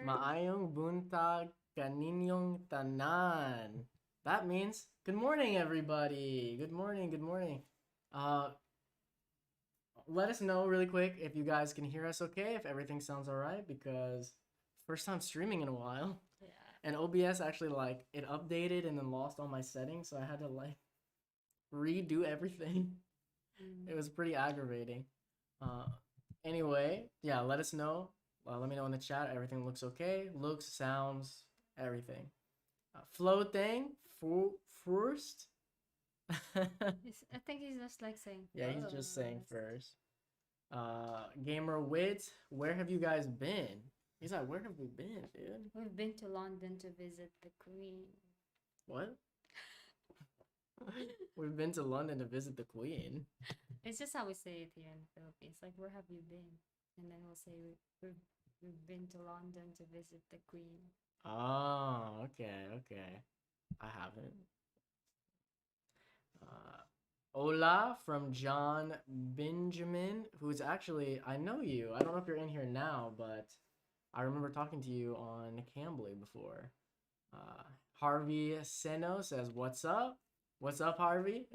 Maayong buntag kaninyong tanan. That means good morning, everybody. Good morning. Good morning. Uh, Let us know really quick if you guys can hear us okay, if everything sounds all right, because first time streaming in a while. Yeah. And OBS actually like it updated and then lost all my settings, so I had to like redo everything. It was pretty aggravating. Uh, anyway, yeah, let us know. Let me know in the chat. Everything looks okay. Looks, sounds, everything. Flow thing first. I think he's just like saying Yeah, he's just saying first. first. Gamer Wit, where have you guys been? He's like, where have we been, dude? We've been to London to visit the Queen. What? We've been to London to visit the Queen. It's just how we say it here in the Philippines. Like, where have you been? And then we'll say we've been to London to visit the Queen. Oh, okay. I haven't. Ola from John Benjamin, who's actually, I know you. I don't know if you're in here now, but I remember talking to you on Cambly before. Harvey Seno says, what's up? What's up, Harvey?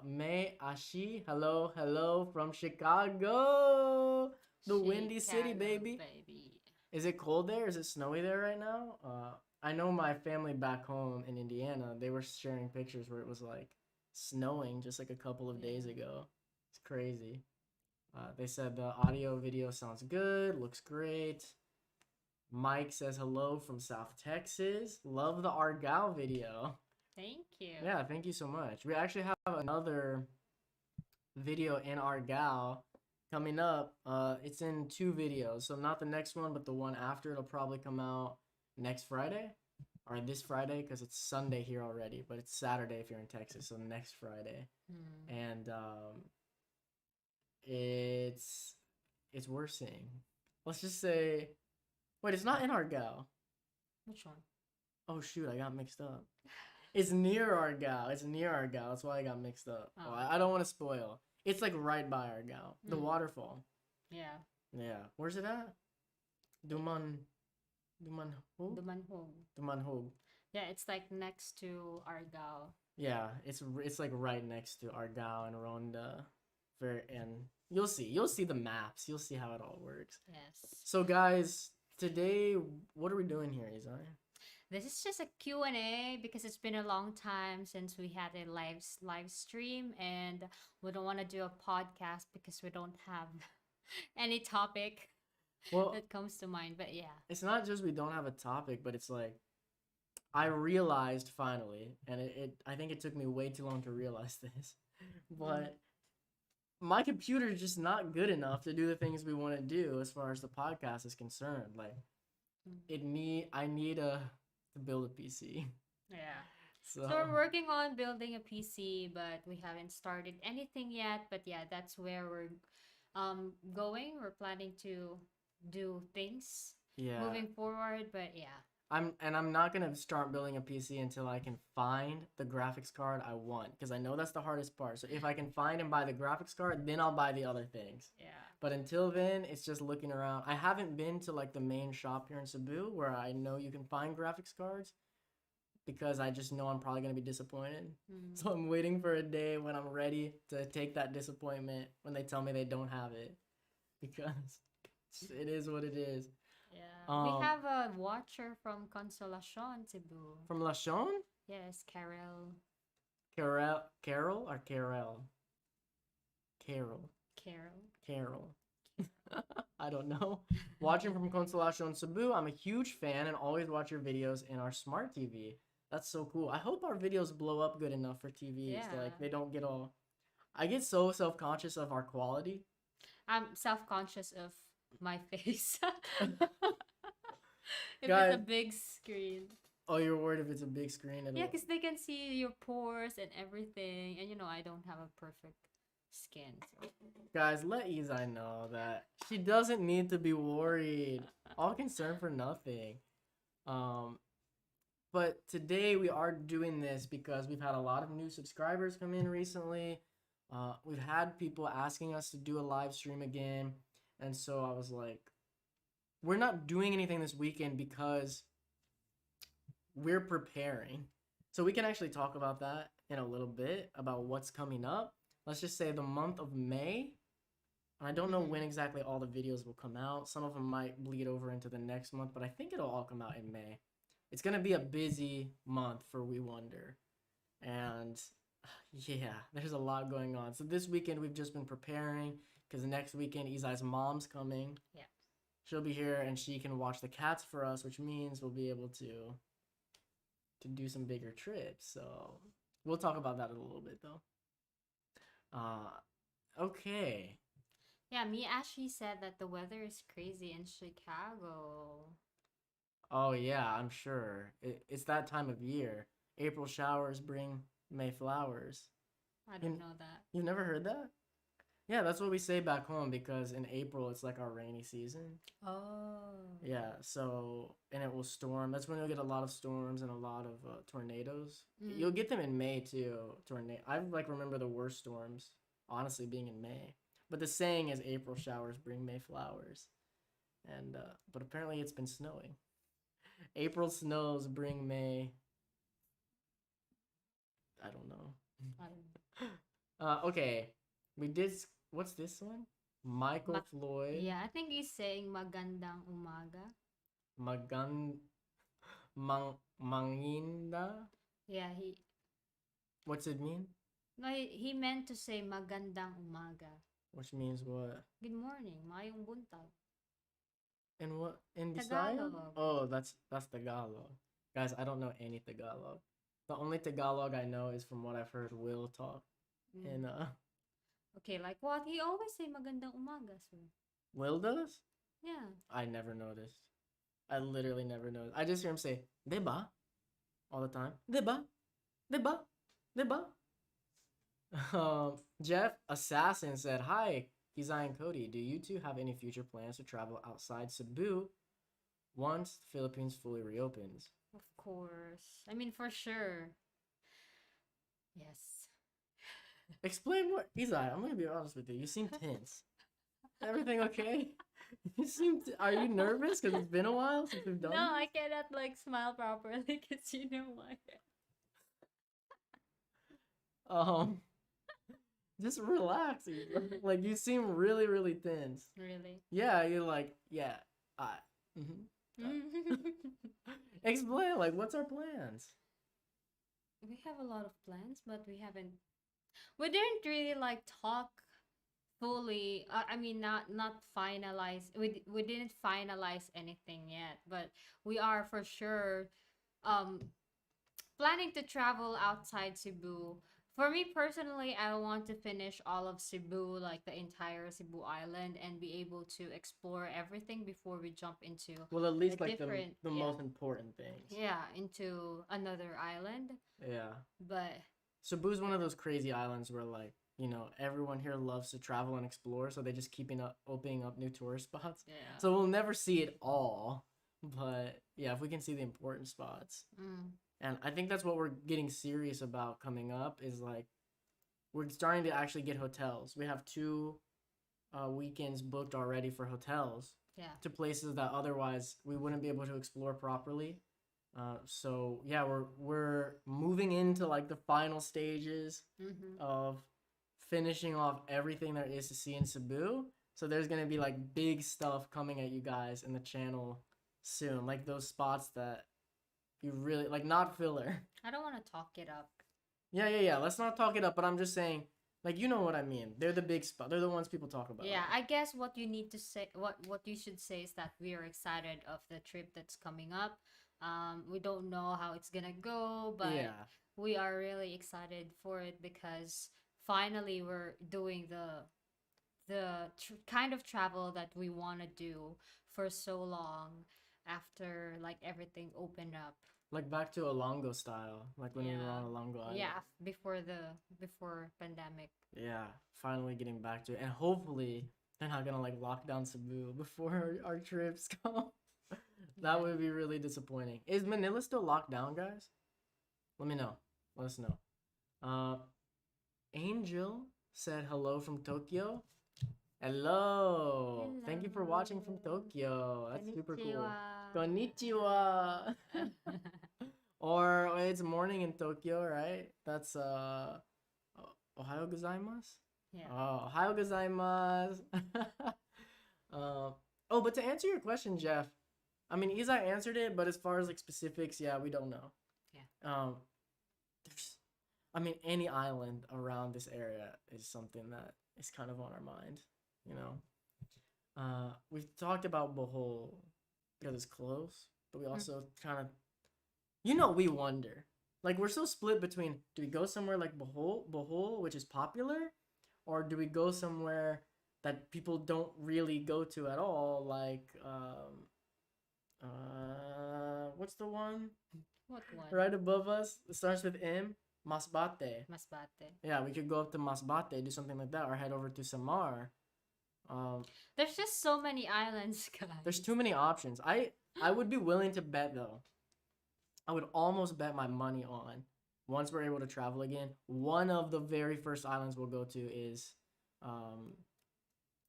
May Ashi, hello from Chicago, the Windy City, Chicago, baby. baby. Is it cold there? Is it snowy there right now? I know my family back home in Indiana, they were sharing pictures where it was like snowing just like a couple of days ago. It's crazy. They said the audio video sounds good, looks great. Mike says hello from South Texas. Love the Argyle video. Thank you. Yeah, thank you so much. We actually have another video in Argyle coming up. It's in 2 videos, so not the next one, but the one after. It'll probably come out next Friday or this Friday because it's Sunday here already, but it's Saturday if you're in Texas, so next Friday. And it's worth seeing. Let's just say, wait, it's not in Argyle. Which one? Oh shoot, I got mixed up. It's near Argyle. It's near Argyle. That's why I got mixed up. Oh. Well, I don't want to spoil. It's like right by Argyle. The waterfall. Yeah. Yeah. Where's it at? Dumanhog? Dumanhog. Yeah, it's like next to Argao. Yeah, it's like right next to Argyle and Ronda. And you'll see the maps. You'll see how it all works. Yes. So guys, today what are we doing here, Izai? This is just a Q&A because it's been a long time since we had a live stream, and we don't want to do a podcast because we don't have any topic that comes to mind. But yeah, it's not just we don't have a topic, but it's like I realized finally, and I think it took me way too long to realize this, but my computer is just not good enough to do the things we want to do as far as the podcast is concerned. Like I need to build a PC. Yeah. So we're working on building a PC, but we haven't started anything yet. But yeah, that's where we're going. We're planning to do things moving forward. But yeah. I'm not gonna start building a PC until I can find the graphics card I want, because I know that's the hardest part. So if I can find and buy the graphics card, then I'll buy the other things. Yeah. But until then, it's just looking around. I haven't been to like the main shop here in Cebu where I know you can find graphics cards, because I just know I'm probably gonna be disappointed. So I'm waiting for a day when I'm ready to take that disappointment when they tell me they don't have it, because it is what it is. Yeah. We have a watcher from Consolacion, Cebu. From Lachon? Yes, Carol. Carol or Carol? Carol. I don't know. Watching from Consolacion Cebu, I'm a huge fan and always watch your videos in our smart TV. That's so cool. I hope our videos blow up good enough for TVs. Yeah. Like they don't get all. I get so self-conscious of our quality. I'm self-conscious of my face. If Guys, it's a big screen. Oh, you're worried if it's a big screen? Yeah, because they can see your pores and everything. And you know, I don't have a perfect skin. So. Guys, let Izai know that she doesn't need to be worried. All concern for nothing. But today we are doing this because we've had a lot of new subscribers come in recently. We've had people asking us to do a live stream again. And so I was like, we're not doing anything this weekend because we're preparing. So we can actually talk about that in a little bit about what's coming up. Let's just say the month of May. I don't know when Mhm. exactly all the videos will come out. Some of them might bleed over into the next month, but I think it'll all come out in May. It's gonna be a busy month for We Wonder. And yeah, there's a lot going on. So this weekend we've just been preparing because next weekend Izai's mom's coming. Yeah. She'll be here and she can watch the cats for us, which means we'll be able to do some bigger trips. So we'll talk about that in a little bit though. Okay. Yeah, me Ashley said that the weather is crazy in Chicago. Oh yeah, I'm sure. It's that time of year. April showers bring May flowers. I don't You, know that. you've never heard that? Yeah, that's what we say back home because in April it's like our rainy season. Oh. Yeah, so and it will storm. That's when you'll get a lot of storms and a lot of tornadoes. You'll Mm. get them in May too. Tornado. I like remember the worst storms honestly being in May. But the saying is April showers bring May flowers. And but apparently it's been snowing. April snows bring May. I don't know. I don't know. Okay, we did. What's this one? Michael Ma- Floyd. yeah, I think he's saying magandang umaga. Magan Manginda. Yeah, he What's it mean? no, he meant to say magandang umaga. Which means what? Good morning, mayong buntag. In what? In Bisaya? Tagalog. Oh, that's Tagalog. Guys, I don't know any Tagalog. The only Tagalog I know is from what I've heard Will talk. And Mm. Okay, like what? He always say magandang umaga, sir. Will does? Yeah. I never noticed. I literally never noticed. I just hear him say, "Deba," all the time. "Deba, deba, deba." Jeff Assassin said, "Hi, Kizai and Cody. Do you two have any future plans to travel outside Cebu once the Philippines fully reopens?" Of course. I mean, for sure. Yes. Explain what, Kizai. I'm gonna be honest with you. You seem tense. Everything okay? You seem. Are you nervous? Because it's been a while since we've done No, I this. cannot like smile properly because you know why. Um, just relax. Like you seem really, really tense. Really. Yeah, you're like, yeah. I. Explain. Like, what's our plans? We have a lot of plans, but we haven't. We didn't really like talk fully. I mean, not finalize. We didn't finalize anything yet, but we are for sure um planning to travel outside Cebu. For me personally, I want to finish all of Cebu, like the entire Cebu island, and be able to explore everything before we jump into Well, at a least like different, the yeah, most important things. yeah, into another island. Yeah. But Cebu's one of those crazy islands where like everyone here loves to travel and explore, so they just keeping up opening up new tourist spots. yeah, So we'll never see it all, but yeah, if we can see the important spots. mm, And I think that's what we're getting serious about coming up is like we're starting to actually get hotels. We have two weekends booked already for hotels yeah, to places that otherwise we wouldn't be able to explore properly. So yeah, we're moving into like the final stages mm-hmm. of finishing off everything there is to see in Cebu. So there's gonna be like big stuff coming at you guys in the channel soon, like those spots that you really like, not filler. I don't want to talk it up. Yeah. Let's not talk it up, but I'm just saying, like, you know what I mean. They're the big spot. They're the ones people talk about. Yeah, I guess what you need to say, what you should say is that we are excited of the trip that's coming up. We don't know how it's gonna go, but Yeah. we are really excited for it because finally we're doing the kind of travel that we want to do for so long after like everything opened up. Like back to Olongo style, like when we were Yeah. on Olongo Island. Yeah, before pandemic. Yeah, finally getting back to it, and hopefully they're not gonna like lock down Cebu before our trips come. That Yeah. would be really disappointing. Is Manila still locked down, guys? Let me know. Let us know. Uh, Angel said hello from Tokyo. Hello. Thank you for watching from Tokyo. That's super cool. Konnichiwa. Or it's morning in Tokyo, right? That's Ohayo gozaimasu. Yeah. Oh, Ohayo gozaimasu. Oh, but to answer your question, Jeff, I mean, Izai answered it, but as far as like specifics, yeah, we don't know. Yeah. There's, I mean, any island around this area is something that is kind of on our mind, you know. We've talked about Bohol because it's close, but we also kind of, we wonder. Like we're so split between do we go somewhere like Bohol, which is popular, or do we go somewhere that people don't really go to at all, like what's the one What one? right above us? It starts with M. Masbate. Masbate. Yeah, we could go up to Masbate, do something like that, or head over to Samar. There's just so many islands, guys. There's too many options. I would be willing to bet though. I would almost bet my money on once we're able to travel again. One of the very first islands we'll go to is,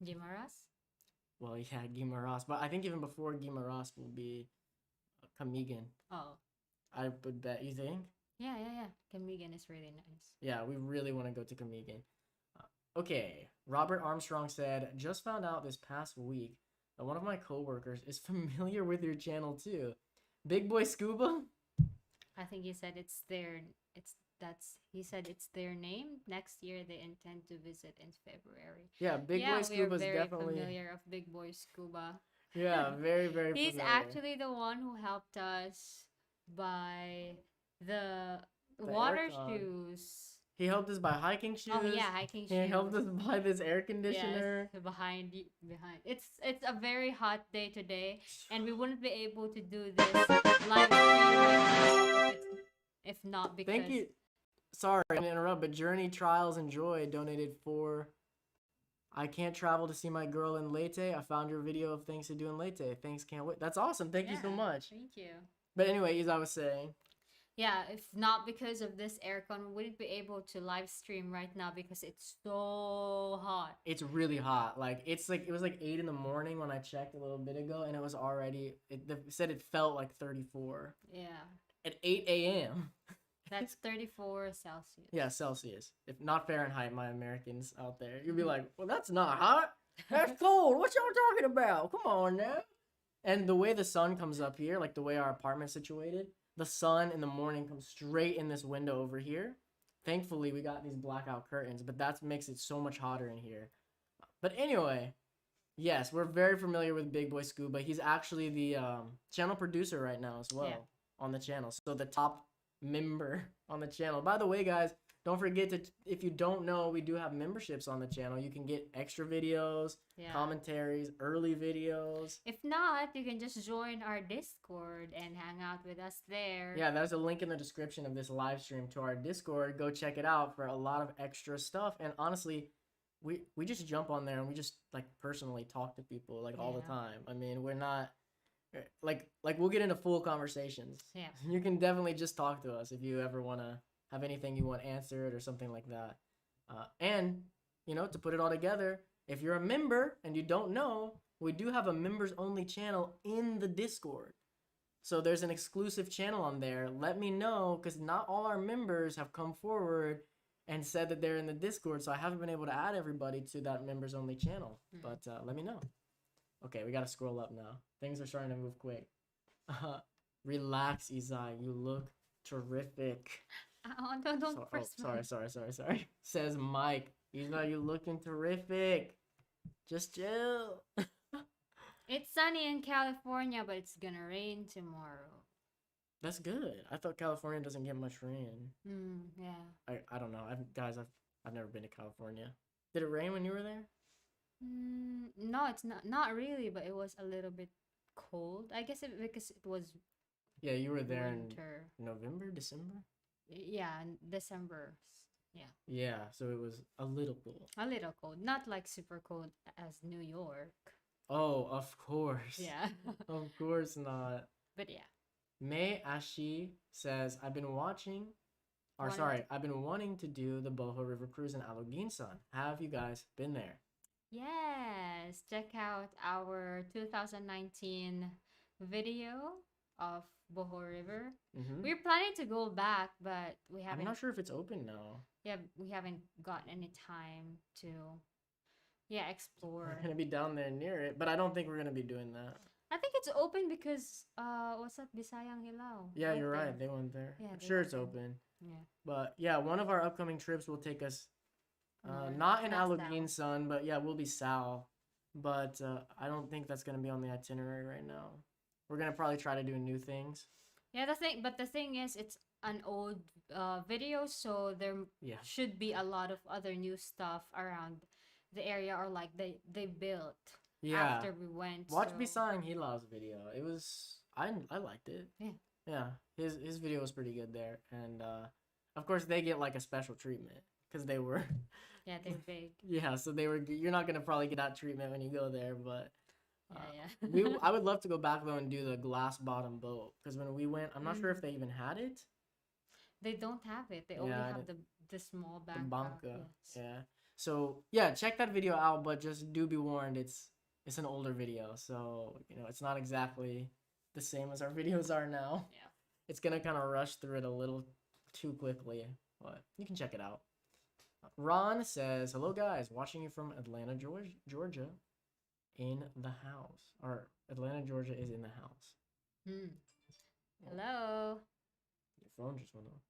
Guimaras? well, yeah, Guimaras. But I think even before Guimaras will be Camigan. Oh. I would bet. You think? Yeah. Camigan is really nice. Yeah, we really want to go to Camigan. Okay, Robert Armstrong said, just found out this past week that one of my coworkers is familiar with your channel too. Big Boy Scuba? I think he said he said it's their name. Next year they intend to visit in February. Yeah, Big Boy Scuba is definitely familiar of Big Boy Scuba. Yeah, very, very He's familiar. actually the one who helped us buy the water aircon. shoes. He helped us buy hiking shoes. Oh yeah, hiking shoes. He helped us buy this air conditioner. Yes, behind. It's a very hot day today, and we wouldn't be able to do this live stream right now if not because. Thank you. Sorry to interrupt, but Journey Trials and Joy donated for. I can't travel to see my girl in Leyte. I found your video of things to do in Leyte. Thanks, can't wait. That's awesome. Thank you so much. Thank you. But anyway, as I was saying. Yeah, if not because of this aircon, we wouldn't be able to live stream right now because it's so hot. It's really hot. Like it was like 8 in the morning when I checked a little bit ago, and it was already. It said it felt like 34. Yeah. At 8 a.m. That's 34 Celsius. Yeah, Celsius. If not Fahrenheit, my Americans out there, you'd be like, well, that's not hot. That's cold. What y'all talking about? Come on now. And the way the sun comes up here, like the way our apartment's situated, the sun in the morning comes straight in this window over here. Thankfully, we got these blackout curtains, but that makes it so much hotter in here. But anyway, yes, we're very familiar with Big Boy Scuba. He's actually the channel producer right now as well on the channel. So the top member on the channel. By the way, guys, don't forget to, if you don't know, we do have memberships on the channel. You can get extra videos, commentaries, early videos. If not, you can just join our Discord and hang out with us there. Yeah, there's a link in the description of this live stream to our Discord. Go check it out for a lot of extra stuff. And honestly, we just jump on there and we just like personally talk to people like all the time. I mean, we're not like we'll get into full conversations. Yeah. You can definitely just talk to us if you ever want to have anything you want answered or something like that. And, to put it all together, if you're a member and you don't know, we do have a members only channel in the Discord. So there's an exclusive channel on there. Let me know, because not all our members have come forward and said that they're in the Discord. So I haven't been able to add everybody to that members only channel. But let me know. Okay, we got to scroll up now. Things are starting to move quick. Relax, Izai. You look terrific. Sorry. Says Mike. Izai, you looking terrific. Just chill. It's sunny in California, but it's gonna rain tomorrow. That's good. I thought California doesn't get much rain. Yeah. I don't know. I've never been to California. Did it rain when you were there? No, it's not really, but it was a little bit cold. I guess because it was. Yeah, you were there winter. In November, December. Yeah, December. Yeah. Yeah, so it was a little cold. A little cold, not like super cold as New York. Oh, of course. Yeah. Of course not. But yeah. Mei Ashi says, I've been wanting to do the Boho River Cruise in Aloginsan. Have you guys been there? Yes, check out our 2019 video of Bohol River. Mm-hmm. We're planning to go back, but I'm not sure if it's open now. we haven't got any time to yeah We're explore. gonna be down there near it, but I don't think we're gonna be doing that. I think it's open because what's that Bisayang Hilao Yeah, went you're there. right. They went there. Yeah, I'm they sure went it's there. open. Yeah, But yeah, one of our upcoming trips will take us north, not in not Aluguin south. Sun, but yeah, we'll be south. But I don't think that's gonna be on the itinerary right now. We're gonna probably try to do new things. Yeah, the thing is, it's an old video, so there Yeah. should be a lot of other new stuff around the area, or like they built Yeah. after we went. Watch So Bisang Hilao's video. It was I liked it. yeah, Yeah. His video was pretty good there. And of course they get like a special treatment because they were yeah, they're big. yeah, so they were you're not gonna probably get that treatment when you go there, but Yeah, we yeah. I would love to go back though and do the glass bottom boat because when we went, I'm not sure if Mm. they even had it. They don't have it. They only Yeah, have the small the backpack. banca. Yes. Yeah. So yeah, check that video out, but just do be warned, it's an older video, so it's not exactly the same as our videos are now. Yeah. It's gonna kind of rush through it a little too quickly, but you can check it out. Ron says, "Hello guys, watching you from Atlanta, Georgia, in the house. Or Atlanta, Georgia is in the house." Hmm. Oh, Hello. your phone just went off.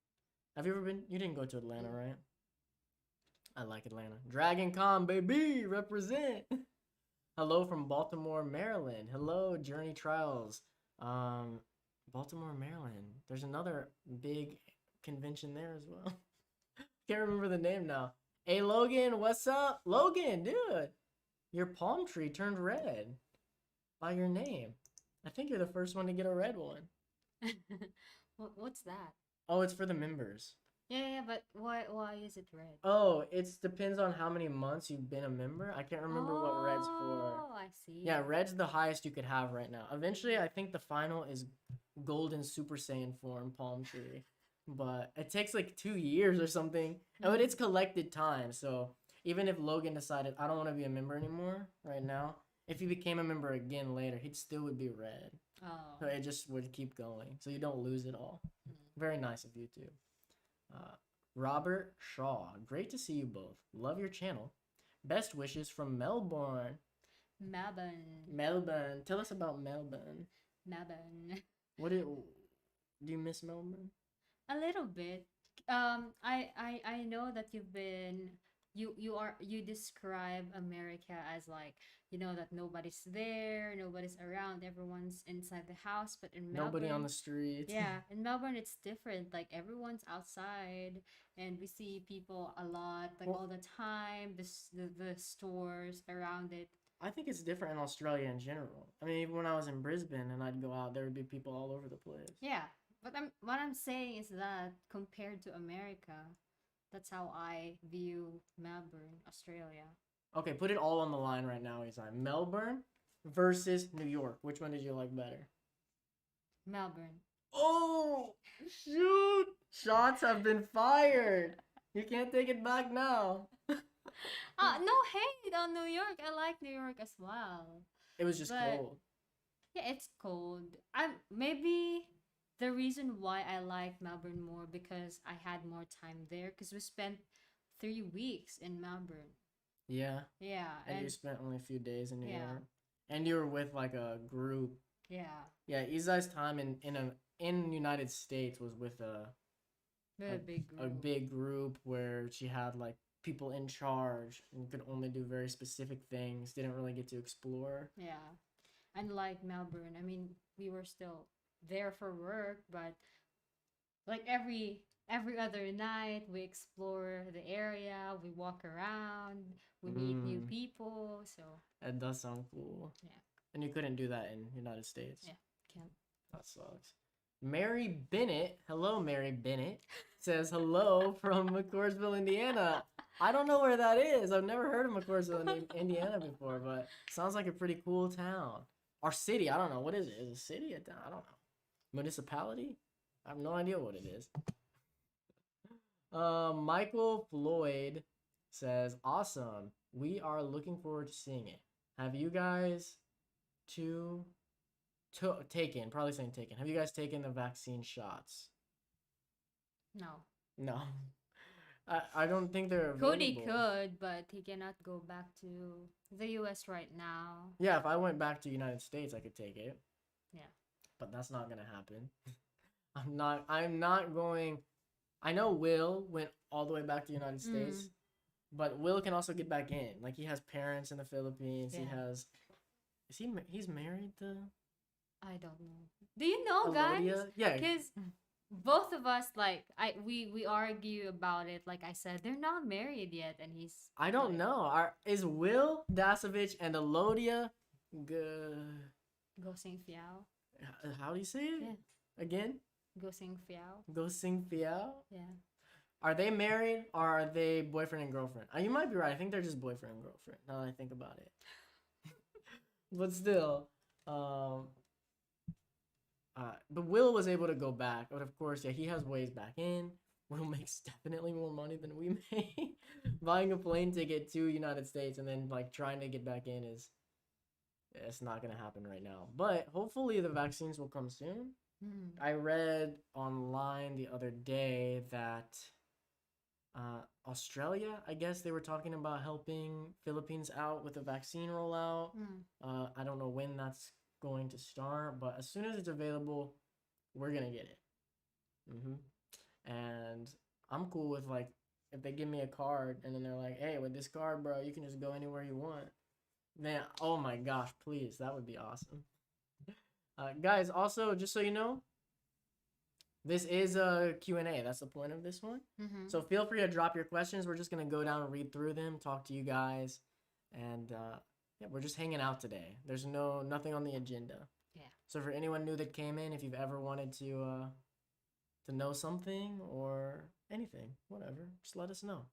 Have you ever been? You didn't go to Atlanta, Mm. right? I like Atlanta. Dragon Con, baby, represent. Hello from Baltimore, Maryland. Hello, Journey Trials. Um, Baltimore, Maryland. There's another big convention there as well. Can't remember the name now. Hey, Logan, what's up? Logan, dude, your palm tree turned red by your name. I think you're the first one to get a red one. What's that? Oh, it's for the members. Yeah, but why is it red? Oh, it depends on how many months you've been a member. I can't remember what red's for. Oh, I see. Yeah, red's the highest you could have right now. Eventually, I think the final is golden Super Saiyan form palm tree. But it takes like 2 years or something. But it's collected time. So even if Logan decided, I don't want to be a member anymore right now, if he became a member again later, he still would be red. So Oh. it just would keep going. So you don't lose it all. Mm. Very nice of you too. Uh, Robert Shaw, great to see you both. Love your channel. Best wishes from Melbourne. Melbourne. Melbourne. Tell us about Melbourne. Melbourne. What do you miss Melbourne? A little bit. I know that you describe America as like that nobody's there, nobody's around, everyone's inside the house, but in Nobody on Melbourne, the street. yeah, in Melbourne it's different. Like everyone's outside, and we see people a lot, like Well, all the time. The stores around it. I think it's different in Australia in general. I mean, even when I was in Brisbane and I'd go out, there would be people all over the place. Yeah, but what I'm saying is that compared to America, that's how I view Melbourne, Australia. Okay, put it all on the line right now, Isai. Melbourne versus New York. Which one did you like better? Melbourne. Oh, shoot! Shots have been fired. You can't take it back now. No hate on New York. I like New York as well. It was just But cold. yeah, it's cold. I'm maybe the reason why I like Melbourne more because I had more time there because we spent 3 weeks in Melbourne. Yeah, Yeah, and you and spent only a few days in New yeah, York, and you were with like a group. yeah, Yeah, Isai's time in United States was with very big a group. big group where she had like people in charge and could only do very specific things. Didn't really get to explore. Yeah, unlike Melbourne, I mean, we were still there for work, but like every other night we explore the area, we walk around, we meet new Mm, people. So that does sound cool. yeah, And you couldn't do that in United States. yeah, can That sucks. Mary Bennett, hello Mary Bennett, says hello from McCoursville, Indiana. I don't know where that is. I've never heard of McCoursville, Indiana before, but sounds like a pretty cool town. Or city, I don't know. What is it? Is it a city? A town? I don't know. Municipality? I have no idea what it is. Michael Floyd says, awesome. we are looking forward to seeing it. Have you guys two taken? Probably saying taken. Have you guys taken the vaccine shots? No. No. I don't think they're Cody available. could, but he cannot go back to the US right now. Yeah, if I went back to United States, I could take it. Yeah. But that's not gonna happen. I'm not going. I know Will went all the way back to United States, but Will can also get back in. Like he has parents in the Philippines. He Yeah. has. He's married to I don't know. Do you know, guys? Alodia? Yeah. Because both of us like we argue about it. Like I said, they're not married yet, and he's I don't like, know. Is Will Dasovich and Alodia g- Go sing fiao. how do you say it? Yeah. Again? Go sing fiao. Go sing Fiao? Yeah. Are they married or are they boyfriend and girlfriend? You might be right. I think they're just boyfriend and girlfriend now that I think about it. But still, but Will was able to go back. But of course, yeah, he has ways back in. Will makes definitely more money than we make. Buying a plane ticket to United States and then like trying to get back in it's not gonna happen right now. But hopefully the vaccines will come soon. I read online the other day that Australia, I guess they were talking about helping Philippines out with the vaccine rollout. I don't know when that's going to start, but as soon as it's available, we're gonna get it. And I'm cool with like if they give me a card and then they're like, "Hey, with this card, bro, you can just go anywhere you want." Man, oh my gosh, please, that would be awesome. Guys, also, just so you know, this is a Q&A. That's the point of this one. So feel free to drop your questions. We're just going to go down and read through them, talk to you guys. And yeah, we're just hanging out today. There's nothing on the agenda. Yeah. So for anyone new that came in, if you've ever wanted to know something or anything, whatever, just let us know.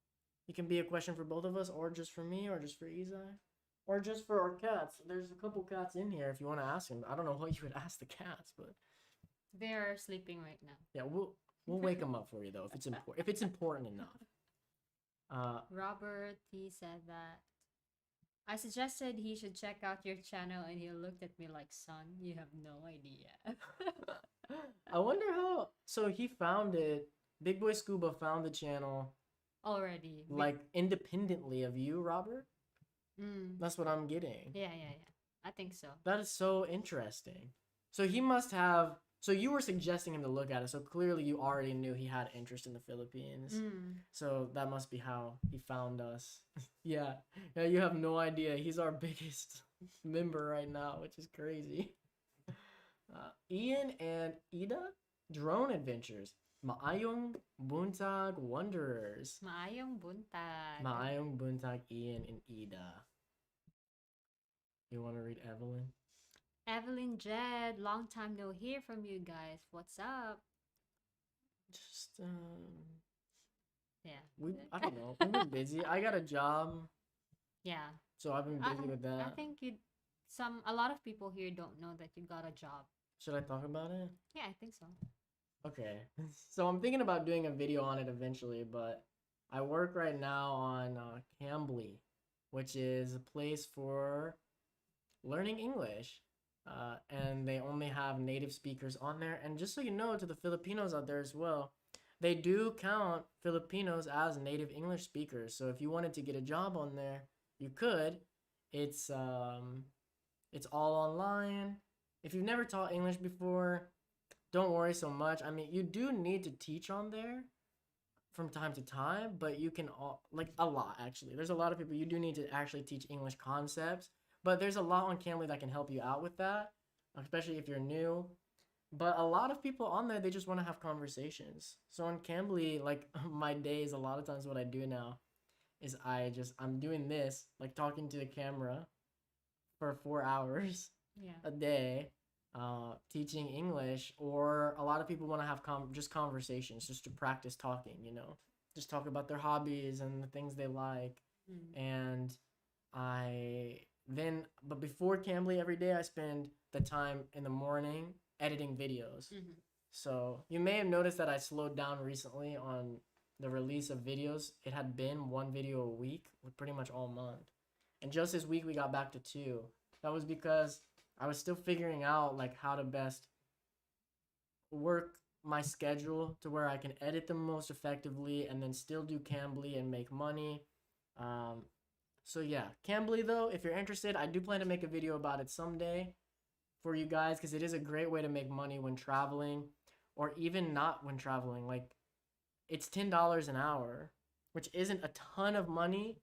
It can be a question for both of us or just for me or just for Izai. Or just for our cats. There's a couple cats in here if you want to ask them. I don't know what you would ask the cats, but They're sleeping right now. yeah, we'll wake them up for you though if it's important enough. Robert, he said that I suggested he should check out your channel, and he looked at me like, "Son, you have no idea." I wonder how. So he found it. Big Boy Scuba found the channel Already. like independently of you, Robert. Mm. That's what I'm getting. Yeah. I think so. That is so interesting. So he must have. So you were suggesting him to look at it. So clearly you already knew he had interest in the Philippines. So that must be how he found us. Yeah, you have no idea. He's our biggest member right now, which is crazy. Ian and Ida, Drone Adventures. Maayong Buntag Wanderers. Maayong buntag. Maayong Buntag, Ian and Ida. You want to read Evelyn? Evelyn Jed, long time no hear from you guys. What's up? Just Yeah. I don't know. We've been busy. I got a job, Yeah. so I've been busy with I that. think a lot of people here don't know that you got a job. Should I talk about it? Yeah, I think so. Okay. So I'm thinking about doing a video on it eventually, but I work right now on Cambly, which is a place for learning English. And they only have native speakers on there. And just so you know, to the Filipinos out there as well, they do count Filipinos as native English speakers. So if you wanted to get a job on there, you could. It's all online. If you've never taught English before, don't worry so much. I mean, you do need to teach on there from time to time, but you can like a lot actually. There's a lot of people you do need to actually teach English concepts. But there's a lot on Cambly that can help you out with that, especially if you're new. But a lot of people on there, they just want to have conversations. So on Cambly, like my days, a lot of times what I do now is I'm doing this, like talking to the camera for 4 hours Yeah. a day, teaching English. Or a lot of people want to have just conversations, just to practice talking, just talk about their hobbies and the things they like. And but before Cambly every day, I spend the time in the morning editing videos. So you may have noticed that I slowed down recently on the release of videos, it had been one video a week with pretty much all month. And just this week we got back to two. That was because I was still figuring out like how to best work my schedule to where I can edit them most effectively and then still do Cambly and make money. Um, so yeah, Cambly though, if you're interested, I do plan to make a video about it someday for you guys because it is a great way to make money when traveling or even not when traveling. Like it's $10 an hour, which isn't a ton of money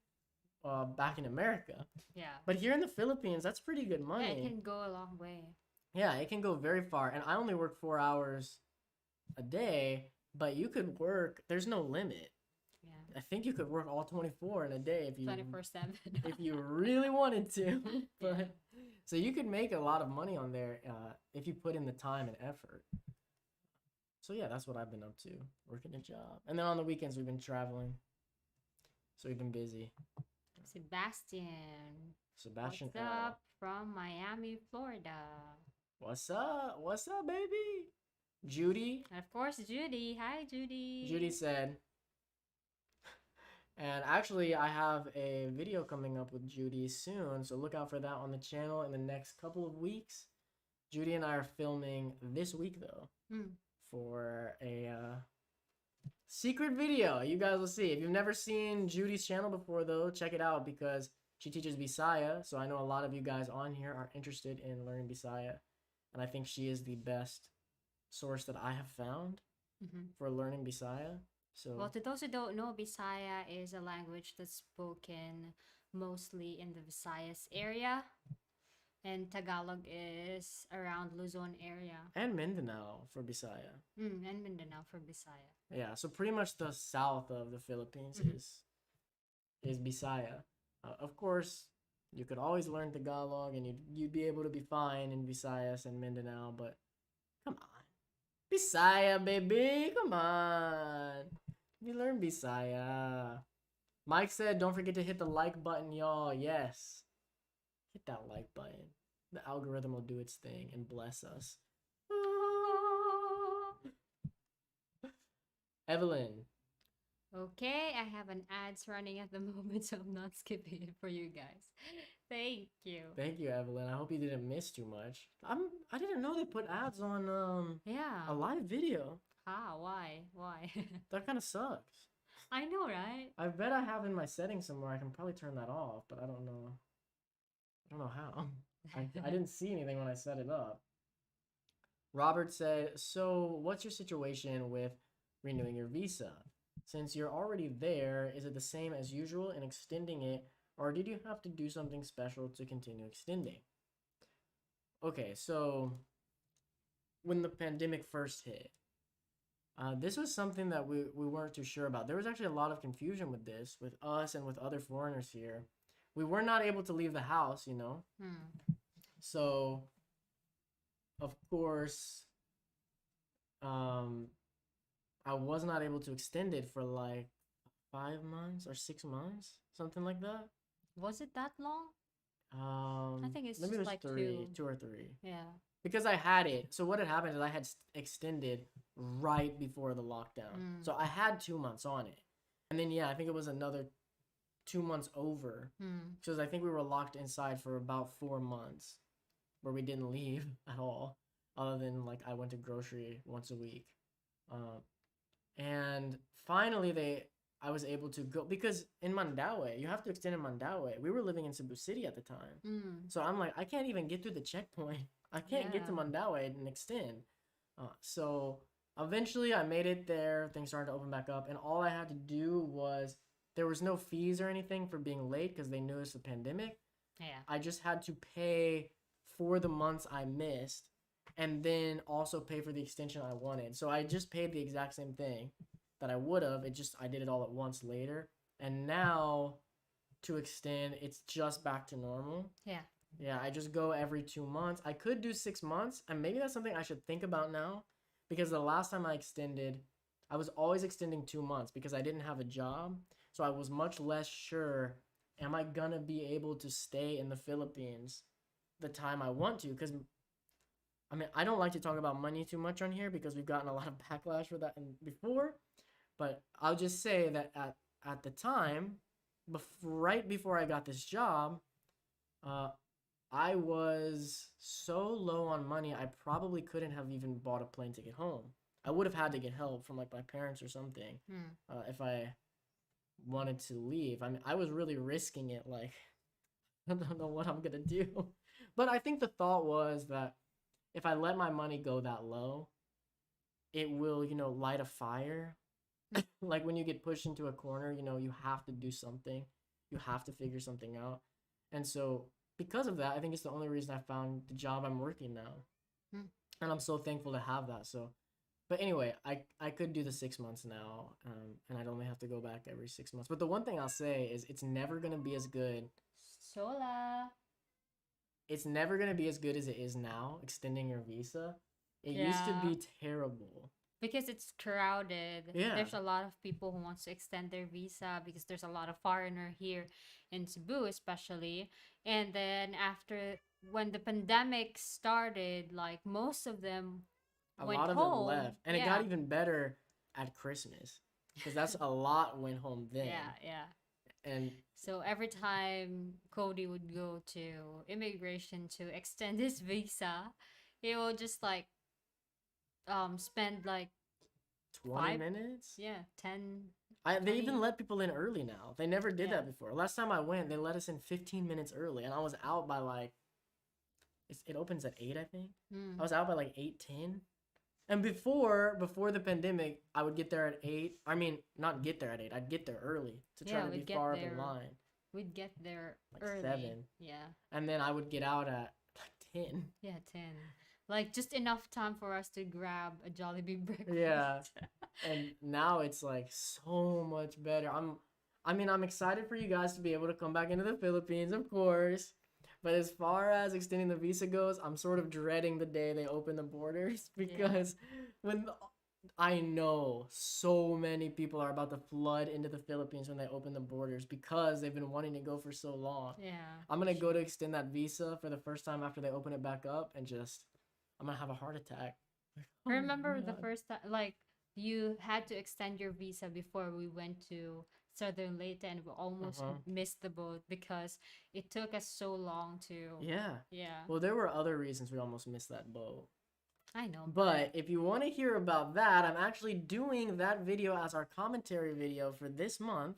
back in America. Yeah. But here in the Philippines, that's pretty good Yeah, money. it can go a long way. Yeah, it can go very far. And I only work 4 hours a day, but you could work, there's no limit. Yeah. I think you could work all 24 in a day if you 24/7. if you really wanted to. But Yeah. so you could make a lot of money on there if you put in the time and effort. So yeah, that's what I've been up to, working a job. And then on the weekends we've been traveling. So we've been busy. Sebastian. Sebastian What's L. up from Miami, Florida? What's up? What's up, baby? Judy. And of course, Judy. Hi, Judy. Judy said, and actually, I have a video coming up with Judy soon, so look out for that on the channel in the next couple of weeks. Judy and I are filming this week, though, for a secret video. You guys will see. If you've never seen Judy's channel before, though, check it out because she teaches Bisaya, so I know a lot of you guys on here are interested in learning Bisaya, and I think she is the best source that I have found for learning Bisaya. So, Well, to those who don't know, Bisaya is a language that's spoken mostly in the Visayas area, and Tagalog is around Luzon area. and Mindanao for Bisaya. And Mindanao for Bisaya. Yeah, so pretty much the south of the Philippines is Bisaya. Of course, you could always learn Tagalog and you'd be able to be fine in Visayas and Mindanao, but come on. Bisaya, baby, come on. We learn Bisaya. Mike said, don't forget to hit the like button, y'all. Yes. Hit that like button. The algorithm will do its thing and bless us. Evelyn. Okay, I have an ads running at the moment, so I'm not skipping it for you guys. Thank you. Thank you, Evelyn. I hope you didn't miss too much. I didn't know they put ads on Yeah. a live video. Ah, why? Why? That kind of sucks. I know, right? I bet I have in my settings somewhere. I can probably turn that off, but I don't know. I don't know how. I didn't see anything when I set it up. Robert said, so what's your situation with renewing your visa? Since you're already there, is it the same as usual in extending it, or did you have to do something special to continue extending? Okay, so when the pandemic first hit, this was something that we weren't too sure about. There was actually a lot of confusion with this, with us and with other foreigners here. We were not able to leave the house, you know? So, of course, I was not able to extend it for like 5 months or 6 months, something like that. Was it that long? I think it's maybe just it was like three, two. 2 or 3. Yeah. Because I had it. So what had happened is I had extended right before the lockdown. So I had 2 months on it. And then, yeah, I think it was another 2 months over. Because I think we were locked inside for about 4 months where we didn't leave at all. Other than, like, I went to grocery once a week. And finally, I was able to go. Because in Mandaue, you have to extend in Mandaue. We were living in Cebu City at the time. So I'm like, I can't even get through the checkpoint. I can't get to Yeah. Mandaue and extend. So eventually I made it there. Things started to open back up. And all I had to do was, there was no fees or anything for being late because they noticed the pandemic. Yeah. I just had to pay for the months I missed and then also pay for the extension I wanted. So I just paid the exact same thing that I would have. I did it all at once later. And now to extend, it's just back to normal. Yeah. Yeah, I just go every 2 months. I could do 6 months, and maybe that's something I should think about now because the last time I extended, I was always extending 2 months because I didn't have a job. So I was much less sure, am I gonna be able to stay in the Philippines the time I want to? Because, I mean, I don't like to talk about money too much on here because we've gotten a lot of backlash for that before. But I'll just say that at the time, right before I got this job, uh, I was so low on money, I probably couldn't have even bought a plane ticket home. I would have had to get help from like my parents or something, Hmm. if I wanted to leave. I mean, I was really risking it. Like, I don't know what I'm gonna do. But I think the thought was that if I let my money go that low, it will, light a fire. Like when you get pushed into a corner, you have to do something. You have to figure something out. And so, because of that, I think it's the only reason I found the job I'm working now. Hmm. And I'm so thankful to have that. So, but anyway, I could do the 6 months now, and I'd only have to go back every 6 months. But the one thing I'll say is it's never gonna be as good. Sola. It's never gonna be as good as it is now, extending your visa. It used to Yeah. be terrible. Because it's crowded. Yeah. There's a lot of people who wants to extend their visa because there's a lot of foreigner here in Cebu especially. And then after when the pandemic started, like most of them A went lot of them home. left, and it got even better at Christmas because that's a lot went home then. Yeah. And So every time Cody would go to immigration to extend his visa, he will just like spend like 20 five, minutes. yeah, 10. They even 20. let people in early now. They never did Yeah. that before. Last time I went, they let us in 15 minutes early, and I was out by like it opens at 8, I think. Mm. I was out by like 8:10. And before the pandemic, I would get there at 8. I mean, not get there at 8. I'd get there early to try Yeah, to be we'd get far up in there. line. We'd get there Like early. 7. Yeah. And then I would get out at like 10. Yeah, 10. Like just enough time for us to grab a Jollibee breakfast. Yeah. And now it's like so much better. I'm excited for you guys to be able to come back into the Philippines, of course. But as far as extending the visa goes, I'm sort of dreading the day they open the borders because when I know so many people are about to flood into the Philippines when they open the borders because they've been wanting to go for so long. Yeah. I'm gonna go to extend that visa for the first time after they open it back up, and I'm gonna have a heart attack. I remember the God. first time, like, you had to extend your visa before we went to Southern Leyte and we almost missed the boat because it took us so long to. Yeah. Yeah. Well, there were other reasons we almost missed that boat. I know. But if you want to hear about that, I'm actually doing that video as our commentary video for this month.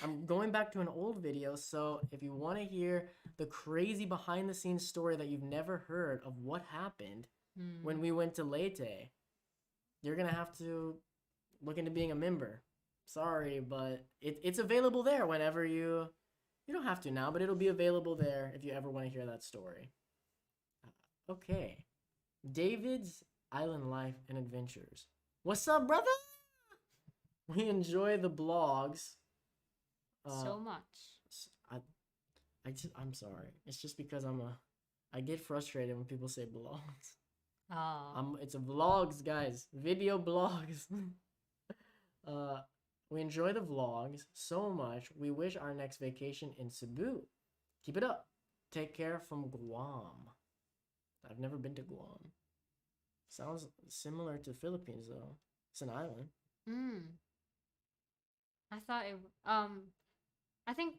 I'm going back to an old video, so if you want to hear the crazy behind the scenes story that you've never heard of what happened when we went to Leyte, you're going to have to look into being a member. Sorry, but it's available there whenever you don't have to now, but it'll be available there if you ever want to hear that story. Okay. David's Island Life and Adventures. What's up, brother? We enjoy the blogs. So much. I'm sorry. It's just because I get frustrated when people say blogs. Oh. It's a vlogs, guys. Video blogs. We enjoy the vlogs so much. We wish our next vacation in Cebu. Keep it up. Take care from Guam. I've never been to Guam. Sounds similar to Philippines though. It's an island. I thought it I think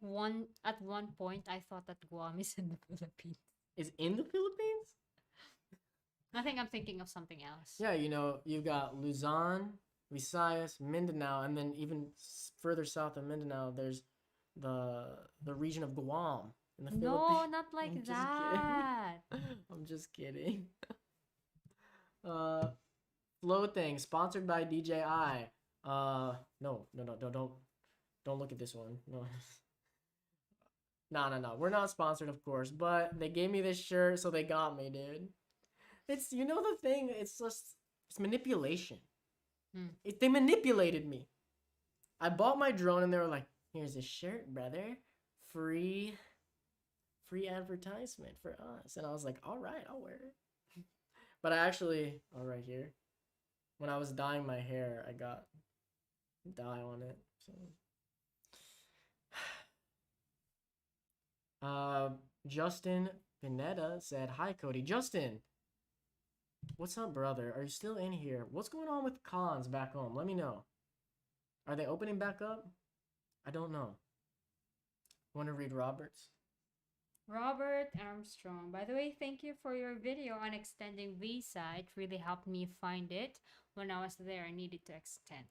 at one point I thought that Guam is in the Philippines. Is in the Philippines? I think I'm thinking of something else. Yeah, you've got Luzon, Visayas, Mindanao, and then even further south of Mindanao, there's the region of Guam in the Philippines. No, not like I'm just that. I'm just kidding. Flow thing sponsored by DJI. No, don't look at this one. No. No. We're not sponsored, of course, but they gave me this shirt, so they got me, dude. It's the thing. It's manipulation. They manipulated me. I bought my drone, and they were like, "Here's a shirt, brother. Free advertisement for us." And I was like, "All right, I'll wear it." But I actually, right here, when I was dyeing my hair, I got dye on it. So, Justin Pineda said, "Hi, Cody." Justin, what's up, brother? Are you still in here? What's going on with cons back home? Let me know. Are they opening back up? I don't know. Want to read Roberts? Robert Armstrong. By the way, thank you for your video on extending visa. It really helped me find it when I was there. I needed to extend.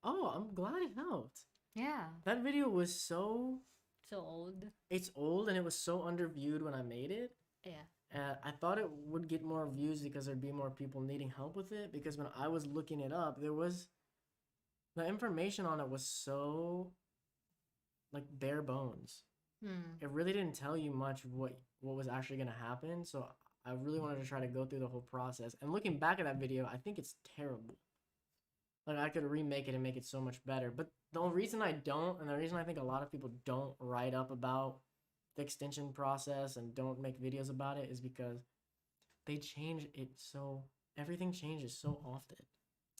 Oh, I'm glad it helped. Yeah. That video was so... So old. It's old and it was so underviewed when I made it. Yeah. I thought it would get more views because there'd be more people needing help with it. Because when I was looking it up, there was... The information on it was so... like bare bones. It really didn't tell you much what was actually going to happen. So I really wanted to try to go through the whole process. And looking back at that video, I think it's terrible. Like, I could remake it and make it so much better. But the only reason I don't, and the reason I think a lot of people don't write up about the extension process and don't make videos about it is because they change it so... Everything changes so often.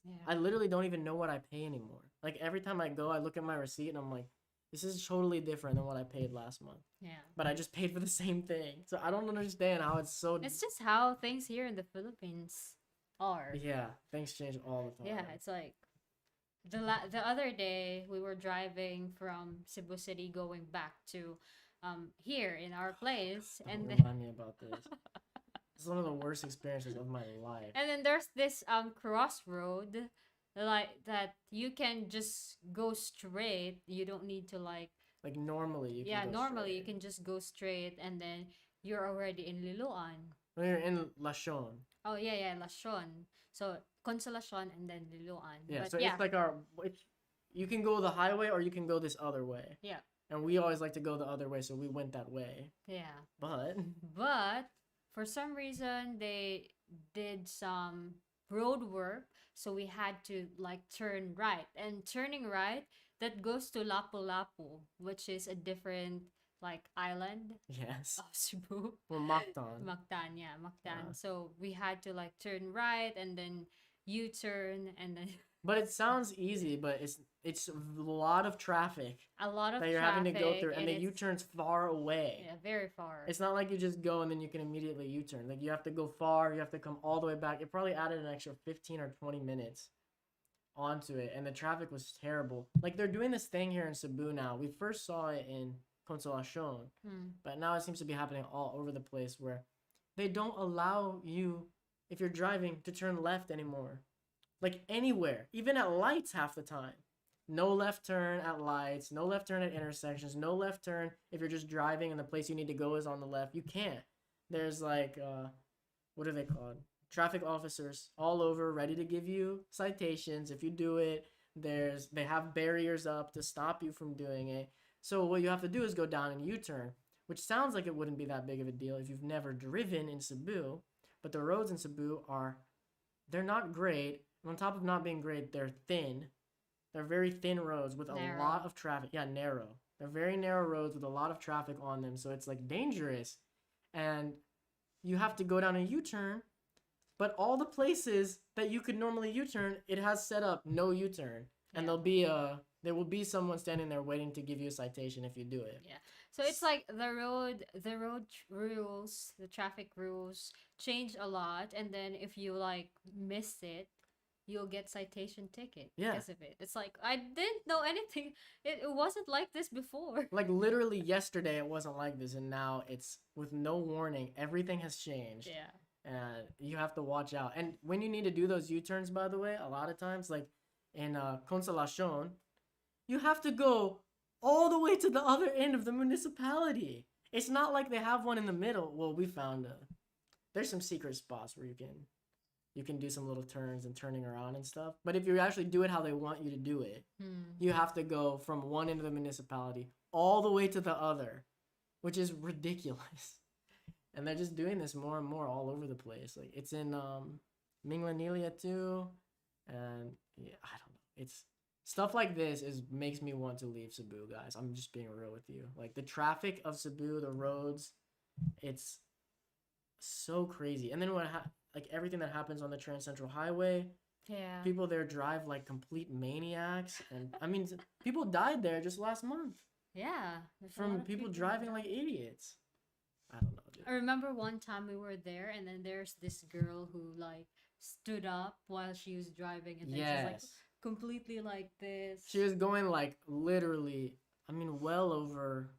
Yeah. I literally don't even know what I pay anymore. Like, every time I go, I look at my receipt and I'm like, this is totally different than what I paid last month. Yeah. But I just paid for the same thing. So I don't understand how it's so... It's just how things here in the Philippines are. Yeah, things change all the time. Yeah, it's like the other day we were driving from Cebu City going back to here in our place, Don't and then remind me about this. It's one of the worst experiences of my life. and then there's this crossroad like that you can just go straight. You don't need to like Like, normally you can go normally you straight. can just go straight and then you're already in Liloan. When you're in Lashon. Oh yeah, Lashon. So Consolacion and then Liloan. Yeah, But so yeah, it's like you can go the highway or you can go this other way. yeah, And we always like to go the other way, so we went that way. yeah. But But for some reason they did some road work, so we had to like turn right. And turning right, that goes to Lapu-Lapu, which is a different like island yes. of Cebu. Well, Mactan. Mactan, yeah, Mactan. Yeah. So we had to like turn right and then U-turn and then But it sounds easy, but it's a lot of traffic a lot of that you're having to go traffic, through, and the it's- U-turn's far away. yeah, very far. It's not like you just go and then you can immediately U-turn. Like, you have to go far, you have to come all the way back. It probably added an extra 15 or 20 minutes onto it, and the traffic was terrible. Like, they're doing this thing here in Cebu now. We first saw it in Consolacion, but now it seems to be happening all over the place where they don't allow you, if you're driving, to turn left anymore. Like, anywhere, even at lights half the time. No left turn at lights, no left turn at intersections, no left turn if you're just driving and the place you need to go is on the left. You can't. There's like, what are they called? Traffic officers all over ready to give you citations if you do it. They have barriers up to stop you from doing it. So what you have to do is go down and U-turn, which sounds like it wouldn't be that big of a deal if you've never driven in Cebu, but the roads in Cebu they're not great. And on top of not being great, they're thin. They're very thin roads with a Narrow. lot of traffic. Yeah, narrow. They're very narrow roads with a lot of traffic on them, so it's like dangerous. And you have to go down a U-turn, but all the places that you could normally U-turn, it has set up no U-turn. And Yeah. there will be someone standing there waiting to give you a citation if you do it. Yeah. So it's like the road rules, the traffic rules change a lot, and then if you like miss it, you'll get citation ticket Yeah. because of it. It's like I didn't know anything. It wasn't like this before. Like, literally yesterday it wasn't like this, and now it's with no warning. Everything has changed. Yeah. And you have to watch out. And when you need to do those U-turns, by the way, a lot of times, like in Consolacion, you have to go all the way to the other end of the municipality. It's not like they have one in the middle. Well, we found there's some secret spots where you can do some little turns and turning around and stuff. But if you actually do it how they want you to do it, you have to go from one end of the municipality all the way to the other, which is ridiculous. And they're just doing this more and more all over the place. Like, it's in Minglanilia too, and yeah, I don't know. It's stuff like this makes me want to leave Cebu, guys. I'm just being real with you. Like, the traffic of Cebu, the roads, it's so crazy. And then like everything that happens on the Trans Central Highway, Yeah. people there drive like complete maniacs, and I mean, people died there just last month Yeah. There's a lot from of people people driving like idiots. I don't know, dude. I remember one time we were there, and then there's this girl who like stood up while she was driving, and then she's like Yes. completely like this. She was going like literally, I mean, well over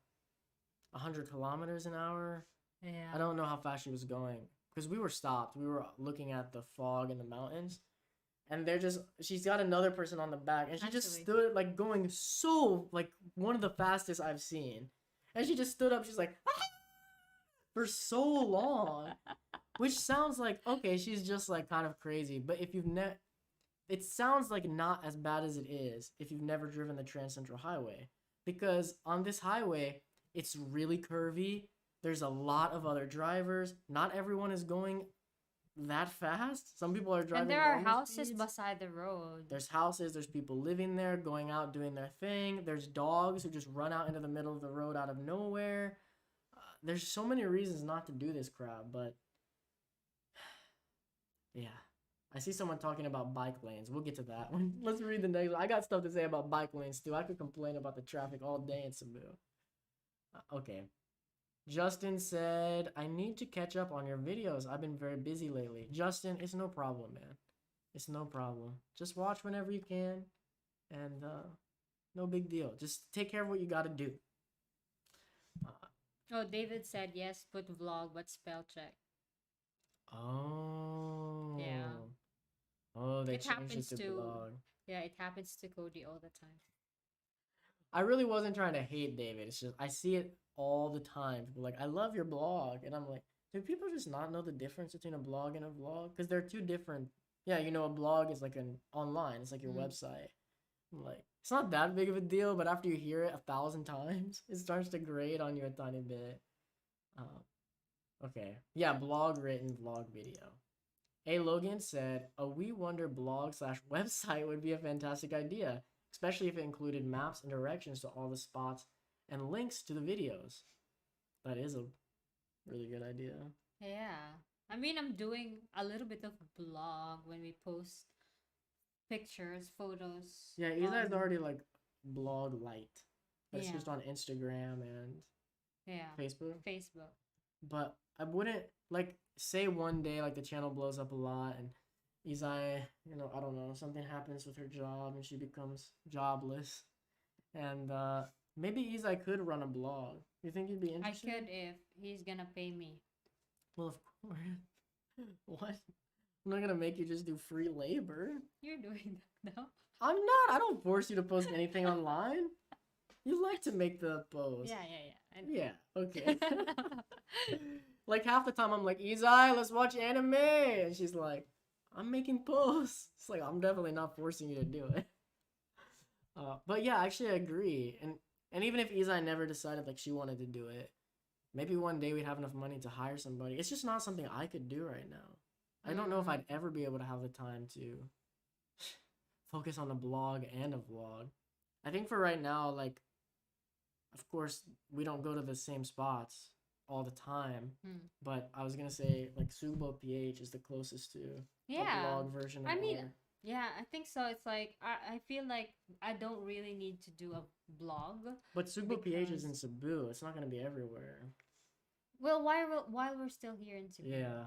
100 kilometers an hour. Yeah. I don't know how fast she was going because we were stopped. We were looking at the fog in the mountains, and she's got another person on the back, and she just Actually. stood like going so like one of the fastest I've seen, and she just stood up. She's like for so long, which sounds like okay, she's just like kind of crazy. But if you've it sounds like not as bad as it is if you've never driven the Trans Central Highway, because on this highway it's really curvy. There's a lot of other drivers. Not everyone is going that fast. Some people are driving. And there are normal houses speeds. beside the road. There's houses. There's people living there, going out doing their thing. There's dogs who just run out into the middle of the road out of nowhere. There's so many reasons not to do this crap, but yeah. I see someone talking about bike lanes. We'll get to that one. Let's read the next one. I got stuff to say about bike lanes too. I could complain about the traffic all day in Cebu. Okay. Justin said, I need to catch up on your videos. I've been very busy lately. Justin, it's no problem, man. It's no problem. Just watch whenever you can. And no big deal. Just take care of what you got to do. Oh, David said yes, put vlog, but spell check. Oh. Yeah. Oh, they It changed happens it to to- blog. Yeah, it happens to Cody all the time. I really wasn't trying to hate David. It's just I see it all the time. People are like, I love your blog. And I'm like, do people just not know the difference between a blog and a vlog? Because they're two different. Yeah, you know, a blog is like an online. It's like your website. I'm like, it's not that big of a deal, but after you hear it 1,000 times, it starts to grate on you a tiny bit. Okay. Yeah, blog written, vlog video. A Logan said, a We Wonder blog/website would be a fantastic idea, especially if it included maps and directions to all the spots and links to the videos. That is a really good idea. Yeah. I mean, I'm doing a little bit of blog when we post pictures, photos. Yeah, Eli's on- already like blog light. That's Yeah. just on Instagram and Yeah. Facebook. Facebook. But I wouldn't like say one day like the channel blows up a lot and Izai, you know, I don't know, something happens with her job and she becomes jobless. And maybe Izai could run a blog. You think you'd be I interested? could if he's gonna pay me. Well, of course. What? I'm not gonna make you just do free labor. You're doing that now. I'm not. I don't force you to post anything online. You like to make the post. Yeah, yeah, yeah. Yeah, okay. Like half the time I'm like, Izai, let's watch anime. And she's like, I'm making posts. It's like, I'm definitely not forcing you to do it. But yeah, actually I agree. And even if Izai never decided like she wanted to do it, maybe one day we'd have enough money to hire somebody. It's just not something I could do right now. I don't know if I'd ever be able to have the time to focus on a blog and a vlog. I think for right now, like, of course, we don't go to the same spots all the time. But I was gonna say, like, Subo PH is the closest to a Yeah. blog version of I mean, our- yeah, I think so. It's like I feel like I don't really need to do a blog. But Subo PH is because- in Cebu. It's not gonna be everywhere. Well, while we're still here in Cebu. Yeah.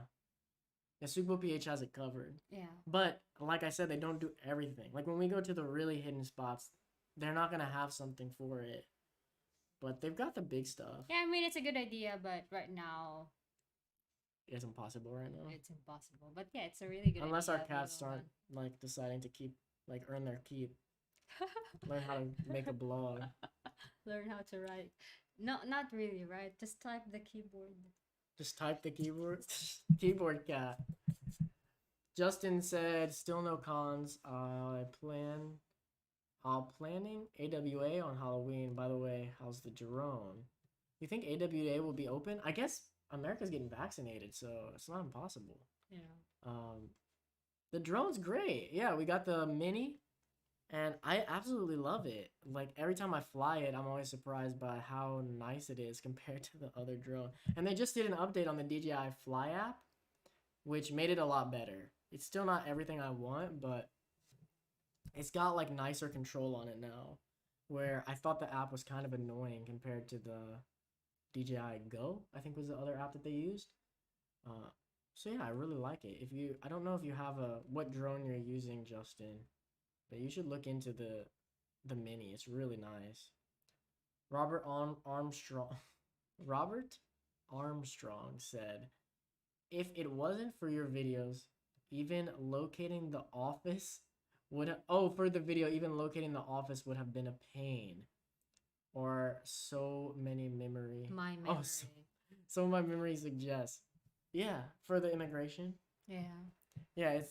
Yeah, Subo PH has it covered. Yeah. But like I said, they don't do everything. Like when we go to the really hidden spots, they're not gonna have something for it. But they've got the big stuff. Yeah, I mean it's a good idea, but right now It's impossible right now. it's impossible. But yeah, it's a really good Unless idea. our cats start like deciding to keep like earn their keep. Learn how to make a blog. Learn how to write. No, not really, right? Just type the keyboard. Just type the keyboard. Keyboard cat. Justin said, still no cons. Planning AWA on Halloween. By the way, how's the drone? You think AWA will be open? I guess America's getting vaccinated, so it's not impossible. Yeah. The drone's great. Yeah, we got the Mini, and I absolutely love it. Like every time I fly it, I'm always surprised by how nice it is compared to the other drone. And they just did an update on the DJI Fly app, which made it a lot better. It's still not everything I want, but it's got like nicer control on it now, where I thought the app was kind of annoying compared to the DJI Go, I think was the other app that they used. So yeah, I really like it. I don't know if you have what drone you're using, Justin. But you should look into the mini. It's really nice. Robert Armstrong Robert Armstrong said, "If it wasn't for your videos, even locating the office for the video, even locating the office would have been a pain. Or so many memory. My Oh, memory. so my memory suggests. Yeah, for the immigration. Yeah. Yeah,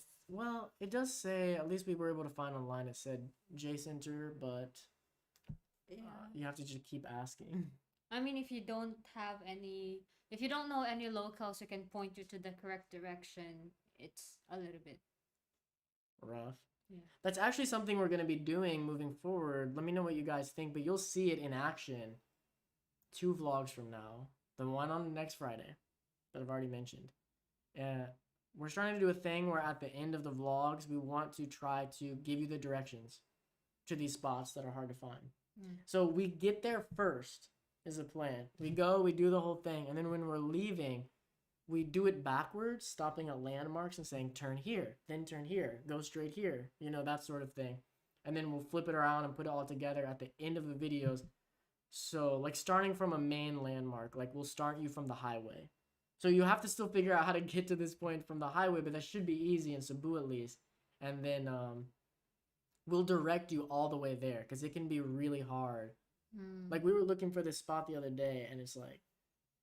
it does say, at least we were able to find online, it said J Center, but Yeah. you have to just keep asking. I mean, if you don't have any, if you don't know any locals who can point you to the correct direction, it's a little bit. Rough. Yeah. That's actually something we're going to be doing moving forward. Let me know what you guys think, but you'll see it in action 2 vlogs from now. The one on next Friday that I've already mentioned. We're trying to do a thing where at the end of the vlogs, we want to try to give you the directions to these spots that are hard to find. So we get there first is the plan. We go, we do the whole thing, and then when we're leaving, we do it backwards, stopping at landmarks and saying turn here, then turn here, go straight here, that sort of thing. And then we'll flip it around and put it all together at the end of the videos. So like starting from a main landmark, like we'll start you from the highway. So you have to still figure out how to get to this point from the highway, but that should be easy in Cebu at least. And then we'll direct you all the way there because it can be really hard. Like we were looking for this spot the other day and it's like,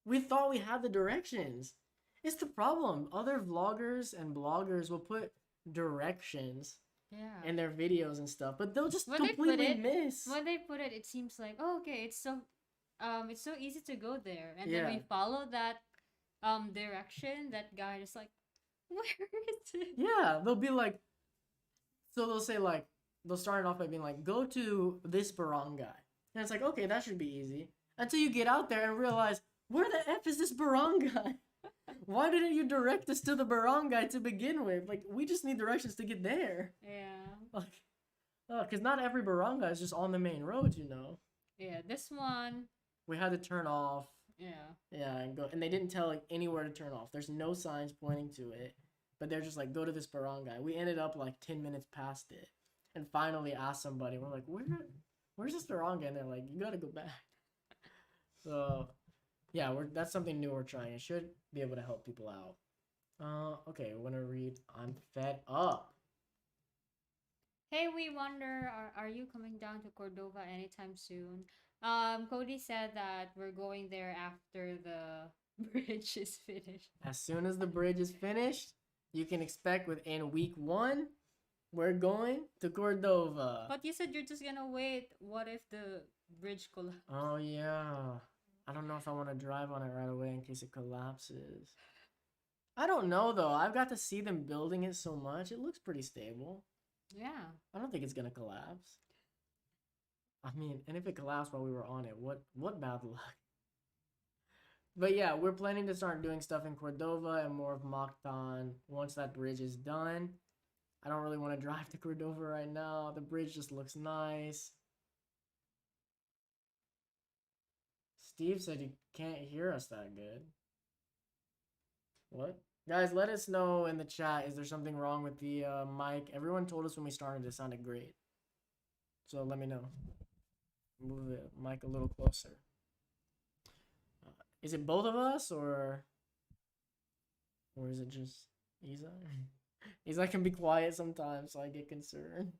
we thought we had the directions. It's the problem. Other vloggers and bloggers will put directions in their videos and stuff, but they'll just completely miss. When they put it, it seems like, oh, okay, it's so easy to go there. And then we follow that direction. That guide is like, where is it? Yeah, they'll be like, so they'll say like, they'll start it off by being like, go to this barangay. And it's like, okay, that should be easy. Until you get out there and realize, where the F is this barangay? Why didn't you direct us to the barangay to begin with? Like, we just need directions to get there. Yeah. Like, because not every barangay is just on the main road, Yeah, this one. We had to turn off. Yeah. Yeah, and go. And they didn't tell like anywhere to turn off. There's no signs pointing to it. But they're just like, go to this barangay. We ended up like 10 minutes past it. And finally asked somebody. We're like, where's this barangay? And they're like, you gotta go back. So... yeah, that's something new we're trying. It should be able to help people out. Okay, we're gonna read. I'm fed up. Hey, we wonder, are you coming down to Cordova anytime soon? Cody said that we're going there after the bridge is finished. As soon as the bridge is finished, you can expect within week 1, we're going to Cordova. But you said you're just gonna wait. What if the bridge collapses? Oh yeah. I don't know if I want to drive on it right away in case it collapses. I don't know, though. I've got to see them building it so much. It looks pretty stable. Yeah. I don't think it's going to collapse. I mean, and if it collapsed while we were on it, what bad luck. But yeah, we're planning to start doing stuff in Cordova and more of Mactan once that bridge is done. I don't really want to drive to Cordova right now. The bridge just looks nice. Steve said you can't hear us that good. What? Guys, let us know in the chat. Is there something wrong with the mic? Everyone told us when we started it sounded great. So let me know. Move the mic a little closer. Is it both of us or is it just Isa? Isa can be quiet sometimes, so I get concerned.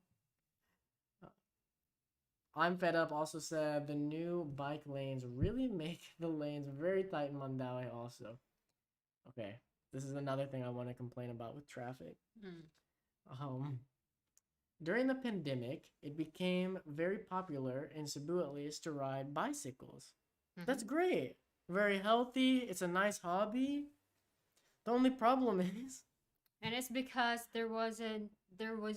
I'm fed up also said the new bike lanes really make the lanes very tight in Mandaue also. Okay, this is another thing I want to complain about with traffic. During the pandemic, it became very popular in Cebu at least to ride bicycles. That's great. Very healthy. It's a nice hobby. The only problem is, and it's because there was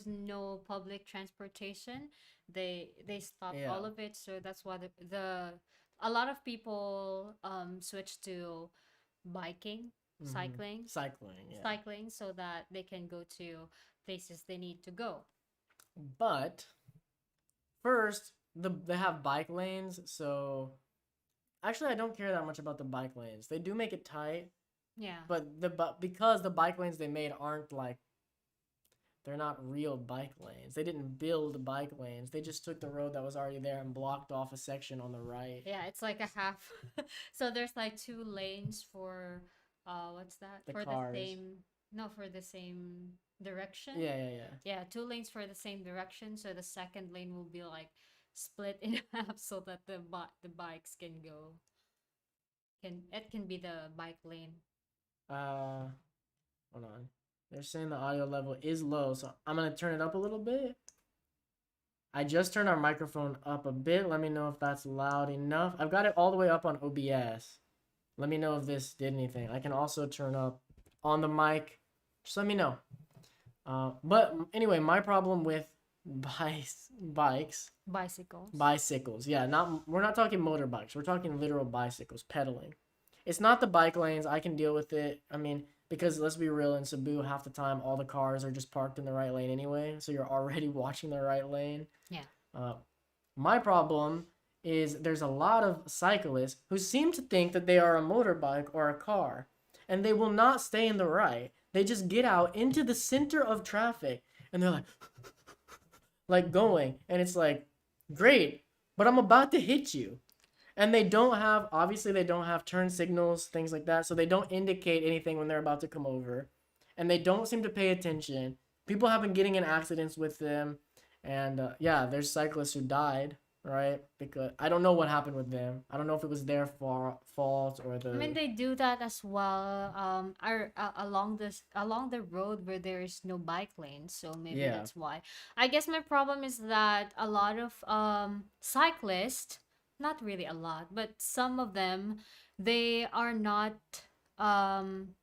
no public transportation. They stopped all of it, so that's why a lot of people switched to biking, cycling, so that they can go to places they need to go. But first, they have bike lanes, so actually I don't care that much about the bike lanes. They do make it tight. Yeah. But because the bike lanes they made aren't like, They're not real bike lanes. They didn't build bike lanes. They just took the road that was already there and blocked off a section on the right. Yeah, it's like a half. So there's like two lanes for what's that? The For the cars. same no, for the same direction. Yeah, yeah, yeah. Yeah, two lanes for the same direction, so the second lane will be like split in half so that the bikes can go. Can be the bike lane. Uh, hold on. They're saying the audio level is low, so I'm gonna turn it up a little bit. I just turned our microphone up a bit. Let me know if that's loud enough. I've got it all the way up on OBS. Let me know if this did anything. I can also turn up on the mic. Just let me know. But anyway, my problem with bicycles. Yeah, we're not talking motorbikes. We're talking literal bicycles, pedaling. It's not the bike lanes. I can deal with it. I mean, because let's be real, in Cebu, half the time all the cars are just parked in the right lane anyway, so you're already watching the right lane. Yeah. My problem is there's a lot of cyclists who seem to think that they are a motorbike or a car, and they will not stay in the right. They just get out into the center of traffic, and they're like going, and it's like, great, but I'm about to hit you. And they don't have turn signals, things like that, so they don't indicate anything when they're about to come over, and they don't seem to pay attention. People have been getting in accidents with them, and yeah, there's cyclists who died, right? Because I don't know what happened with them. I don't know if it was their fault or the. I mean, they do that as well. Along the road where there is no bike lane, so maybe Yeah. that's why. I guess my problem is that a lot of cyclists, not really a lot, but some of them, they are not um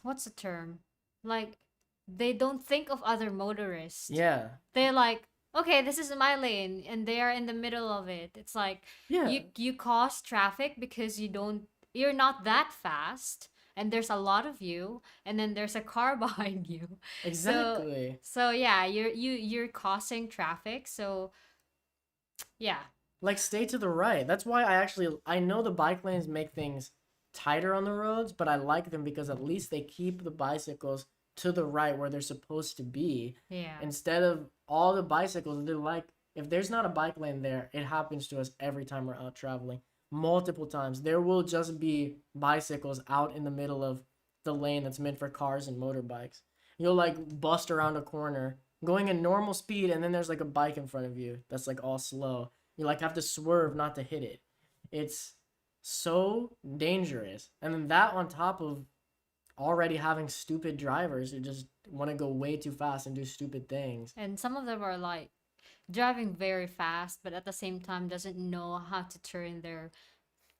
what's the term? Like they don't think of other motorists. Yeah. They're like, okay, this is my lane, and they are in the middle of it. It's like Yeah. you cause traffic because you're not that fast, and there's a lot of you, and then there's a car behind you. Exactly. So yeah, you're causing traffic. So yeah. Like, stay to the right. That's why I know the bike lanes make things tighter on the roads, but I like them because at least they keep the bicycles to the right where they're supposed to be. Yeah. Instead of all the bicycles, they're like, if there's not a bike lane there, it happens to us every time we're out traveling. Multiple times. There will just be bicycles out in the middle of the lane that's meant for cars and motorbikes. You'll like bust around a corner going in normal speed, and then there's like a bike in front of you that's like all slow. You like have to swerve not to hit it. It's so dangerous. And then that on top of already having stupid drivers who just want to go way too fast and do stupid things. And some of them are like driving very fast, but at the same time doesn't know how to turn their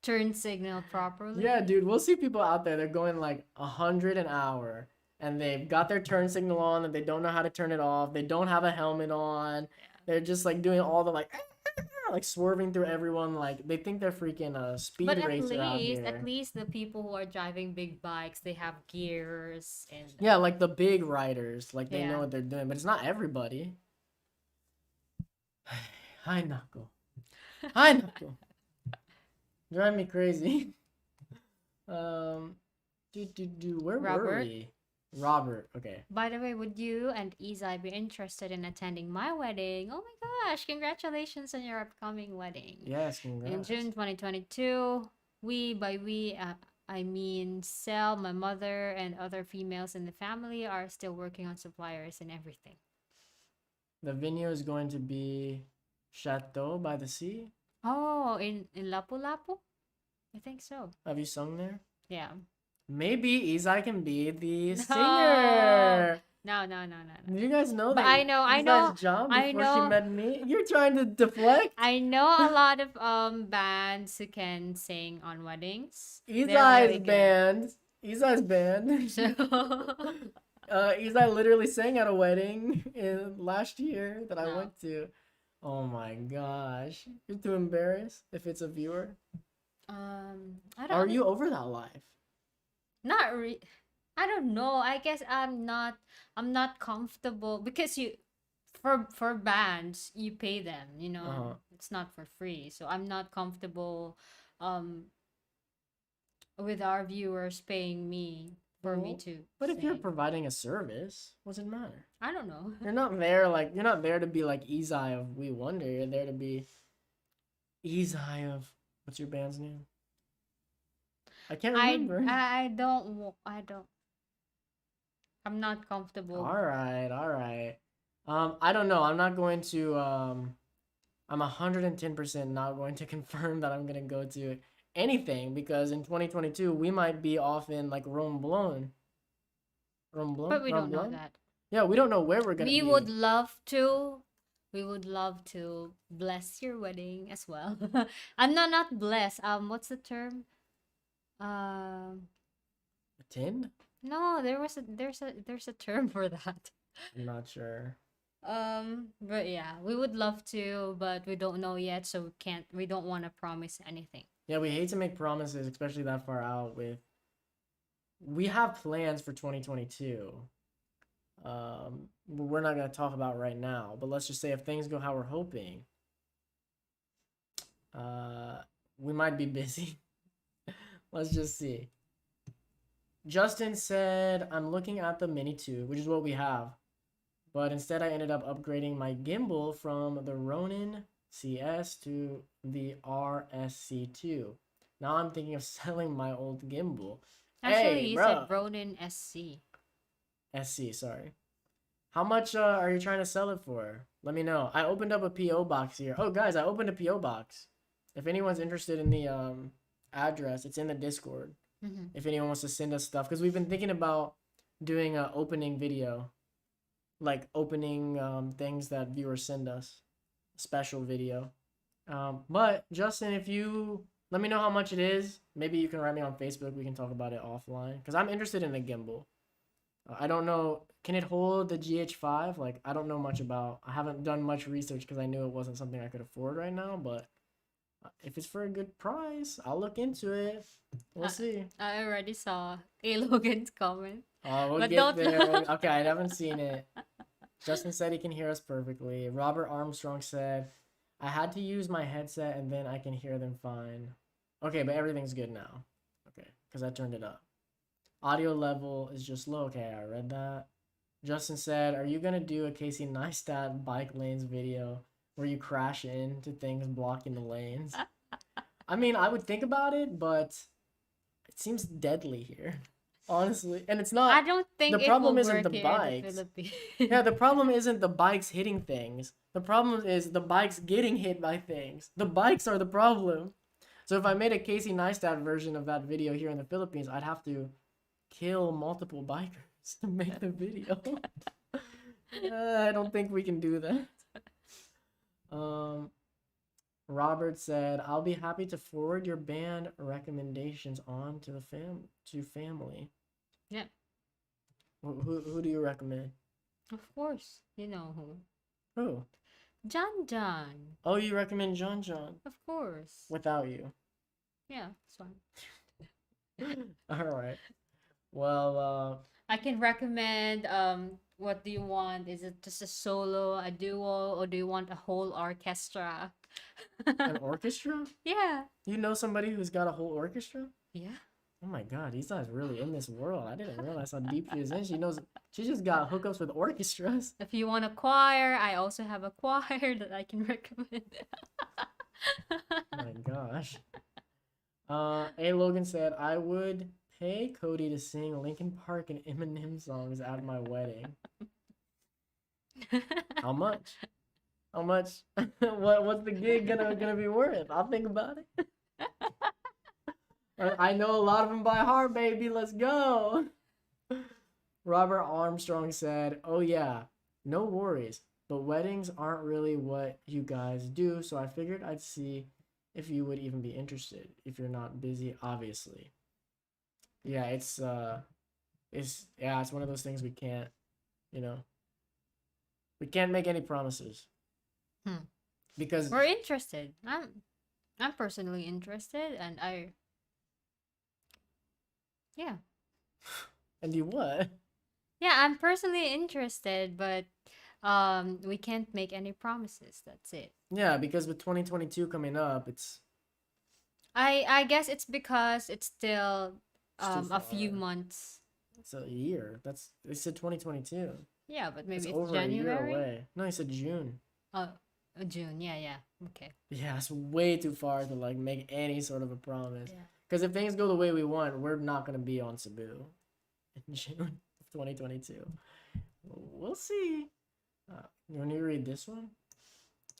turn signal properly. Yeah, dude, we'll see people out there. They're going like 100 an hour, and they've got their turn signal on, and they don't know how to turn it off. They don't have a helmet on. They're just like doing all the like swerving through everyone. Like they think they're freaking a speed But racer out here. at least the people who are driving big bikes, they have gears and Yeah, like the big riders, like they Yeah. know what they're doing, but it's not everybody. Hi, Knuckle. Hi, Knuckle. Drive me crazy. Where were Robert? we? Robert. Okay. By the way, would you and Izai be interested in attending my wedding? Oh my gosh, congratulations on your upcoming wedding. Yes, congrats. In June 2022, I mean Sel, my mother, and other females in the family are still working on suppliers and everything. The venue is going to be Chateau by the Sea. Oh, in Lapu-Lapu? I think so. Have you sung there? Yeah. Maybe Izai can be the No. singer. No. Do you guys know But that? I know Izai's job I before know. she met me. You're trying to deflect. I know a lot of bands who can sing on weddings. They're Izai's really good. band. Izai's band. So Izai literally sang at a wedding in last year that I No. went to. Oh my gosh. You're too embarrassed if it's a viewer. I don't Are you over that life? not I don't know. I guess I'm not comfortable because for bands you pay them, you know. Uh-huh. It's not for free. So I'm not comfortable with our viewers paying me for me Well, to but if you're say. providing a service, what's it matter? I don't know. You're not there to be like Izai of We Wonder. You're there to be Izai of what's your band's name? I can't remember. I don't. I'm not comfortable. All right, all right. I don't know. I'm not going to. I'm 110% not going to confirm that I'm gonna go to anything because in 2022 we might be off in like But we don't know Romblon. that. Yeah, we don't know where we're gonna We be. would love to. We would love to bless your wedding as well. I'm not bless. What's the term? Um, Attend? no, there's a term for that. I'm not sure. But yeah, we would love to, but we don't know yet, so we don't want to promise anything. Yeah, we hate to make promises, especially that far out. We have plans for 2022. We're not gonna talk about right now, but let's just say if things go how we're hoping, we might be busy. Let's just see. Justin said, I'm looking at the Mini 2, which is what we have. But instead I ended up upgrading my gimbal from the Ronin CS to the RSC2. Now I'm thinking of selling my old gimbal. Actually, Hey, you bro. said Ronin SC. SC, sorry. How much are you trying to sell it for? Let me know. I opened up a PO box here. Oh, guys, I opened a PO box. If anyone's interested in the address, it's in the Discord. Mm-hmm. If anyone wants to send us stuff, because we've been thinking about doing an opening video, like opening things that viewers send us, special video. But Justin, if you let me know how much it is, maybe you can write me on Facebook. We can talk about it offline, because I'm interested in the gimbal. I don't know. Can it hold the GH5? Like, I don't know much about. I haven't done much research because I knew it wasn't something I could afford right now. But if it's for a good price, I'll look into it. We'll see. I already saw A Logan's comment. We'll But get don't- there. Okay, I haven't seen it. Justin said he can hear us perfectly. Robert Armstrong said, I had to use my headset and then I can hear them fine. Okay, but everything's good now. Okay, because I turned it up. Audio level is just low. Okay, I read that. Justin said, are you going to do a Casey Neistat bike lanes video where you crash into things blocking the lanes? I mean, I would think about it, but it seems deadly here. Honestly. And it's not. I don't think the problem it will isn't work the here in bikes. the Philippines. Yeah, the problem isn't the bikes hitting things. The problem is the bikes getting hit by things. The bikes are the problem. So if I made a Casey Neistat version of that video here in the Philippines, I'd have to kill multiple bikers to make the video. I don't think we can do that. Robert said, "I'll be happy to forward your band recommendations on to the family." Yeah. Who do you recommend? Of course, you know who. Who? John. Oh, you recommend John. Of course. Without you. Yeah, it's fine. All right. Well, I can recommend what do you want? Is it just a solo, a duo, or do you want a whole orchestra? an orchestra? Yeah. You know somebody who's got a whole orchestra? Yeah. Oh my God, he's not really in this world. I didn't realize how deep she is in. She knows. She just got hookups with orchestras. If you want a choir, I also have a choir that I can recommend. Oh my gosh. A. Logan said, I would pay Cody to sing Linkin Park and Eminem songs at my wedding. How much? How much? What's the gig gonna be worth? I'll think about it. I know a lot of them by heart, baby. Let's go. Robert Armstrong said, oh yeah, no worries. But weddings aren't really what you guys do, so I figured I'd see if you would even be interested. If you're not busy, obviously. Yeah, it's one of those things we can't, we can't make any promises. Because we're interested. I'm personally interested, and yeah. And you what? Yeah, I'm personally interested, but we can't make any promises. That's it. Yeah, because with 2022 coming up, it's I guess it's because it's still too a few far. months It's a year. They said 2022. Yeah, but It's maybe it's over a year January. away. No, he said June. Oh, June. Yeah, yeah. Okay. Yeah, it's way too far to like make any sort of a promise. Yeah. Because if things go the way we want, we're not gonna be on Cebu in June of 2022. We'll see. You want to read this one?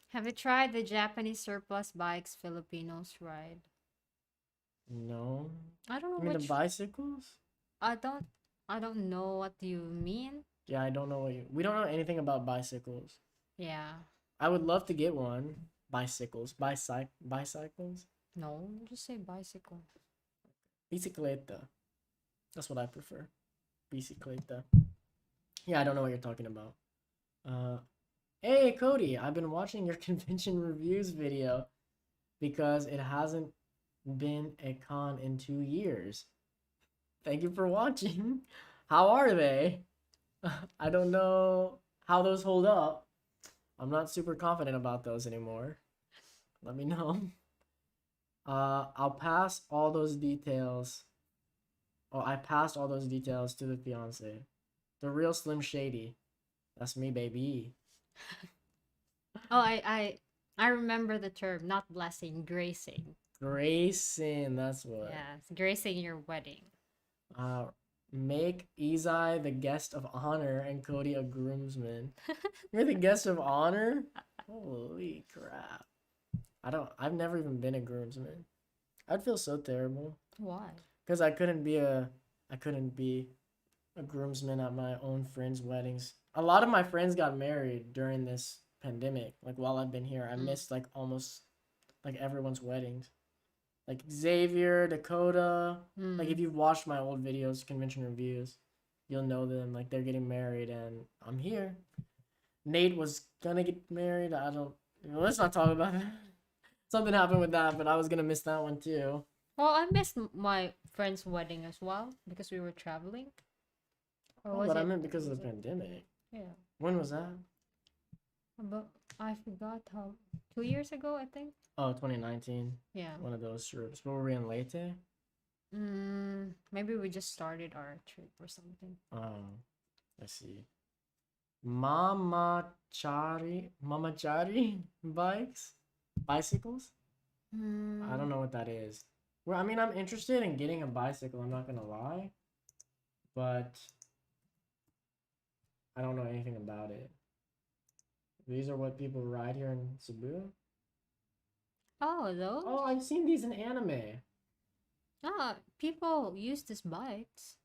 Have you tried the Japanese surplus bikes Filipinos ride? No. I don't You know mean the which. bicycles? I don't. I don't know what you mean. Yeah, I don't know we don't know anything about bicycles. Yeah. I would love to get one. Bicycles. No, just say bicycle. Bicicleta. That's what I prefer. Bicicleta. Yeah, I don't know what you're talking about. Hey Cody, I've been watching your convention reviews video because it hasn't been a con in 2 years. Thank you for watching. How are they? I don't know how those hold up. I'm not super confident about those anymore. Let me know. I'll pass all those details. Oh, I passed all those details to the fiance. The real Slim Shady. That's me, baby. Oh, I remember the term, not blessing, gracing. Grayson, that's what. Yeah, it's gracing your wedding. Make Izai the guest of honor and Cody a groomsman. You're the guest of honor? Holy crap. I've never even been a groomsman. I'd feel so terrible. Why? Because I couldn't be a groomsman at my own friends' weddings. A lot of my friends got married during this pandemic. Like while I've been here, I missed like almost like everyone's weddings. Like Xavier, Dakota. Like if you've watched my old videos, convention reviews, you'll know them. Like they're getting married and I'm here. Nate was gonna get married. Let's not talk about that. Something happened with that, but I was gonna miss that one too. Well, I missed my friend's wedding as well because we were traveling. Or But I meant because of the was pandemic. Yeah. When was that? But I forgot how. 2 years ago, I think. Oh, 2019. Yeah. One of those trips. What were we in Leyte? Maybe we just started our trip or something. Oh, I see. Mamachari bicycles. I don't know what that is. Well, I mean, I'm interested in getting a bicycle. I'm not gonna lie, but I don't know anything about it. These are what people ride here in Cebu. Oh, those? Oh, I've seen these in anime. Ah, people use these bikes.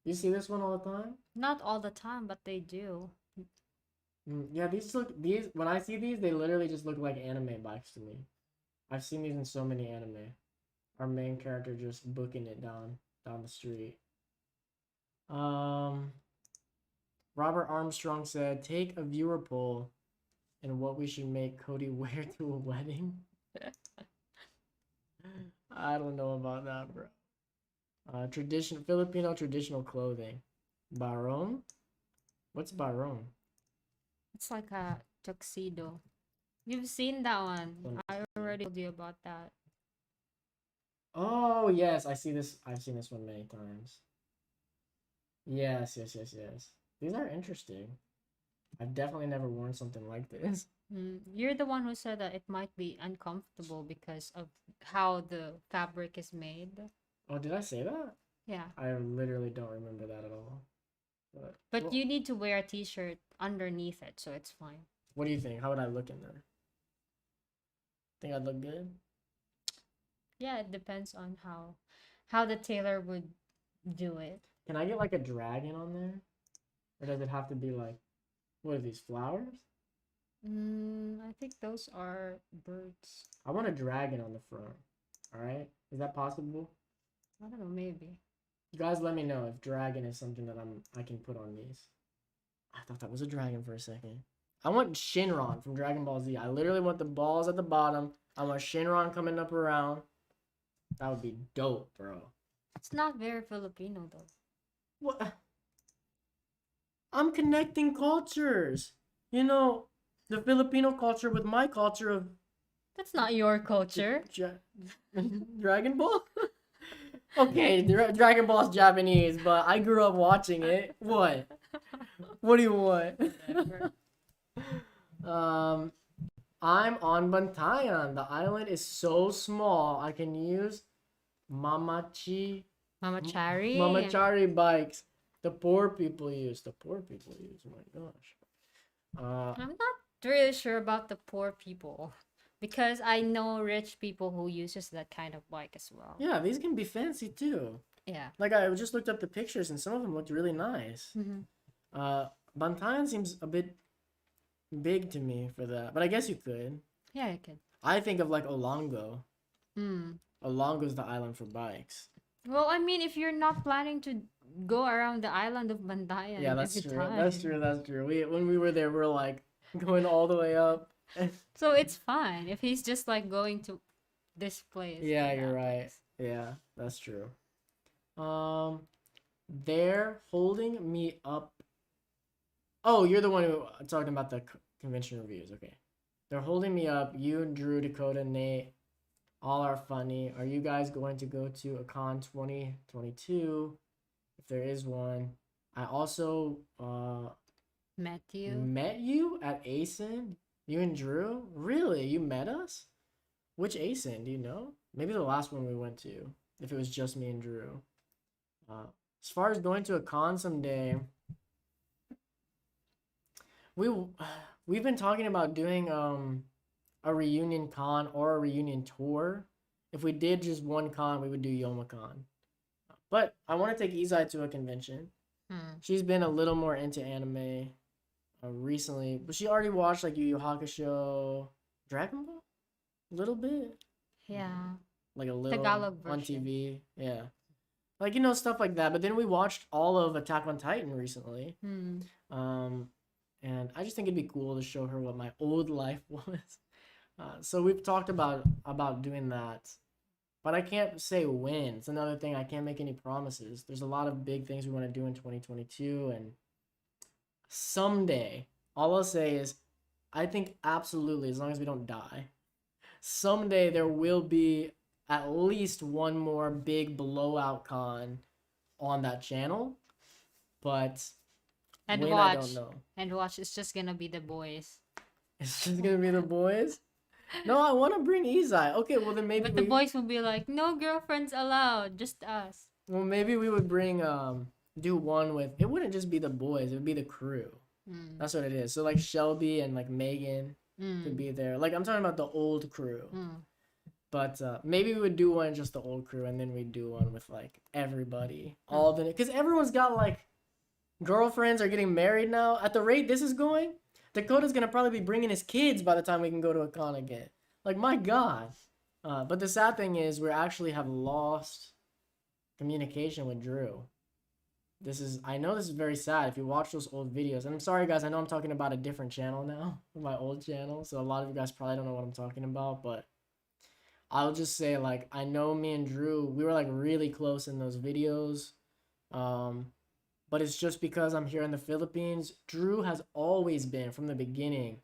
You see this one all the time? Not all the time, but they do. Yeah, these when I see these, they literally just look like anime bikes to me. I've seen these in so many anime. Our main character just booking it down the street. Robert Armstrong said, take a viewer poll and what we should make Cody wear to a wedding. I don't know about that, bro. Filipino traditional clothing. Barong? What's barong? It's like a tuxedo. You've seen that one. I already told you about that. Oh, yes. I see this. I've seen this one many times. Yes. These are interesting. I've definitely never worn something like this. You're the one who said that it might be uncomfortable because of how the fabric is made. Oh, did I say that? Yeah. I literally don't remember that at all. But well, you need to wear a t-shirt underneath it, so it's fine. What do you think? How would I look in there? Think I'd look good? Yeah, it depends on how the tailor would do it. Can I get like a dragon on there? Or does it have to be like, what are these, flowers? I think those are birds. I want a dragon on the front. Alright? Is that possible? I don't know, maybe. You guys let me know if dragon is something that I can put on these. I thought that was a dragon for a second. I want Shinron from Dragon Ball Z. I literally want the balls at the bottom. I want Shinron coming up around. That would be dope, bro. It's not very Filipino though. What? I'm connecting cultures. You know, the Filipino culture with my culture of That's not your culture. Dragon Ball. Okay, Dragon Ball's Japanese, but I grew up watching it. What? What do you want? Whatever. um, I'm on Bantayan. The island is so small. I can use Mamachi Mama Chari. Mamachari bikes. The poor people use. The poor people use. Oh my gosh. I'm not really sure about the poor people because I know rich people who uses that kind of bike as well. Yeah, these can be fancy too. Yeah. Like I just looked up the pictures and some of them looked really nice. Mm-hmm. Bantayan seems a bit big to me for that, but I guess you could. Yeah, I can. I think of like Olango. Mm. Olango's the island for bikes. Well, I mean, if you're not planning to go around the island of Bandayan Yeah, that's every true. time, That's true. That's true. When we were there, we are like going all the way up. so it's fine if he's just like going to this place. Yeah, or you're that right. place. Yeah, that's true. Um, they're holding me up. Oh, you're the one who talking about the convention reviews. Okay, they're holding me up. You, Drew, Dakota, Nate, all are funny. Are you guys going to go to a con 2022? If there is one. I also Matthew. met you at ASIN. You and Drew? Really? You met us? Which ASIN? Do you know? Maybe the last one we went to. If it was just me and Drew. As far as going to a con someday, we've been talking about doing a reunion con or a reunion tour. If we did just one con, we would do YomaCon. But I want to take Izai to a convention. She's been a little more into anime recently, but she already watched like Yu Yu Hakusho, Dragon Ball, a little bit, Yeah. like a little Tagalog on version. TV. Yeah, like stuff like that. But then we watched all of Attack on Titan recently. Hmm. And I just think it'd be cool to show her what my old life was. So we've talked about doing that, but I can't say when. It's another thing. I can't make any promises. There's a lot of big things we want to do in 2022, and someday, all I'll say is, I think absolutely, as long as we don't die, someday there will be at least one more big blowout con on that channel, but And when watch. I don't know. And watch. It's just gonna be the boys. It's just gonna be the boys. No, I want to bring Izai. Okay, well then maybe But the boys will be like, no girlfriends allowed, just us. well maybe we would bring do one with, it wouldn't just be the boys, it would be the crew. Mm. That's what it is. So like Shelby and like Megan could Mm. be there. Like I'm talking about the old crew. Mm. But maybe we would do one just the old crew, and then we'd do one with like everybody, all the, because everyone's got like girlfriends are getting married now. At the rate this is going, Dakota's gonna probably be bringing his kids by the time we can go to a con again. Like my God. But the sad thing is we actually have lost communication with Drew. I know this is very sad if you watch those old videos. And I'm sorry guys, I know I'm talking about a different channel now, my old channel. So a lot of you guys probably don't know what I'm talking about, but I'll just say like I know me and Drew, we were like really close in those videos. But it's just because I'm here in the Philippines. Drew has always been, from the beginning,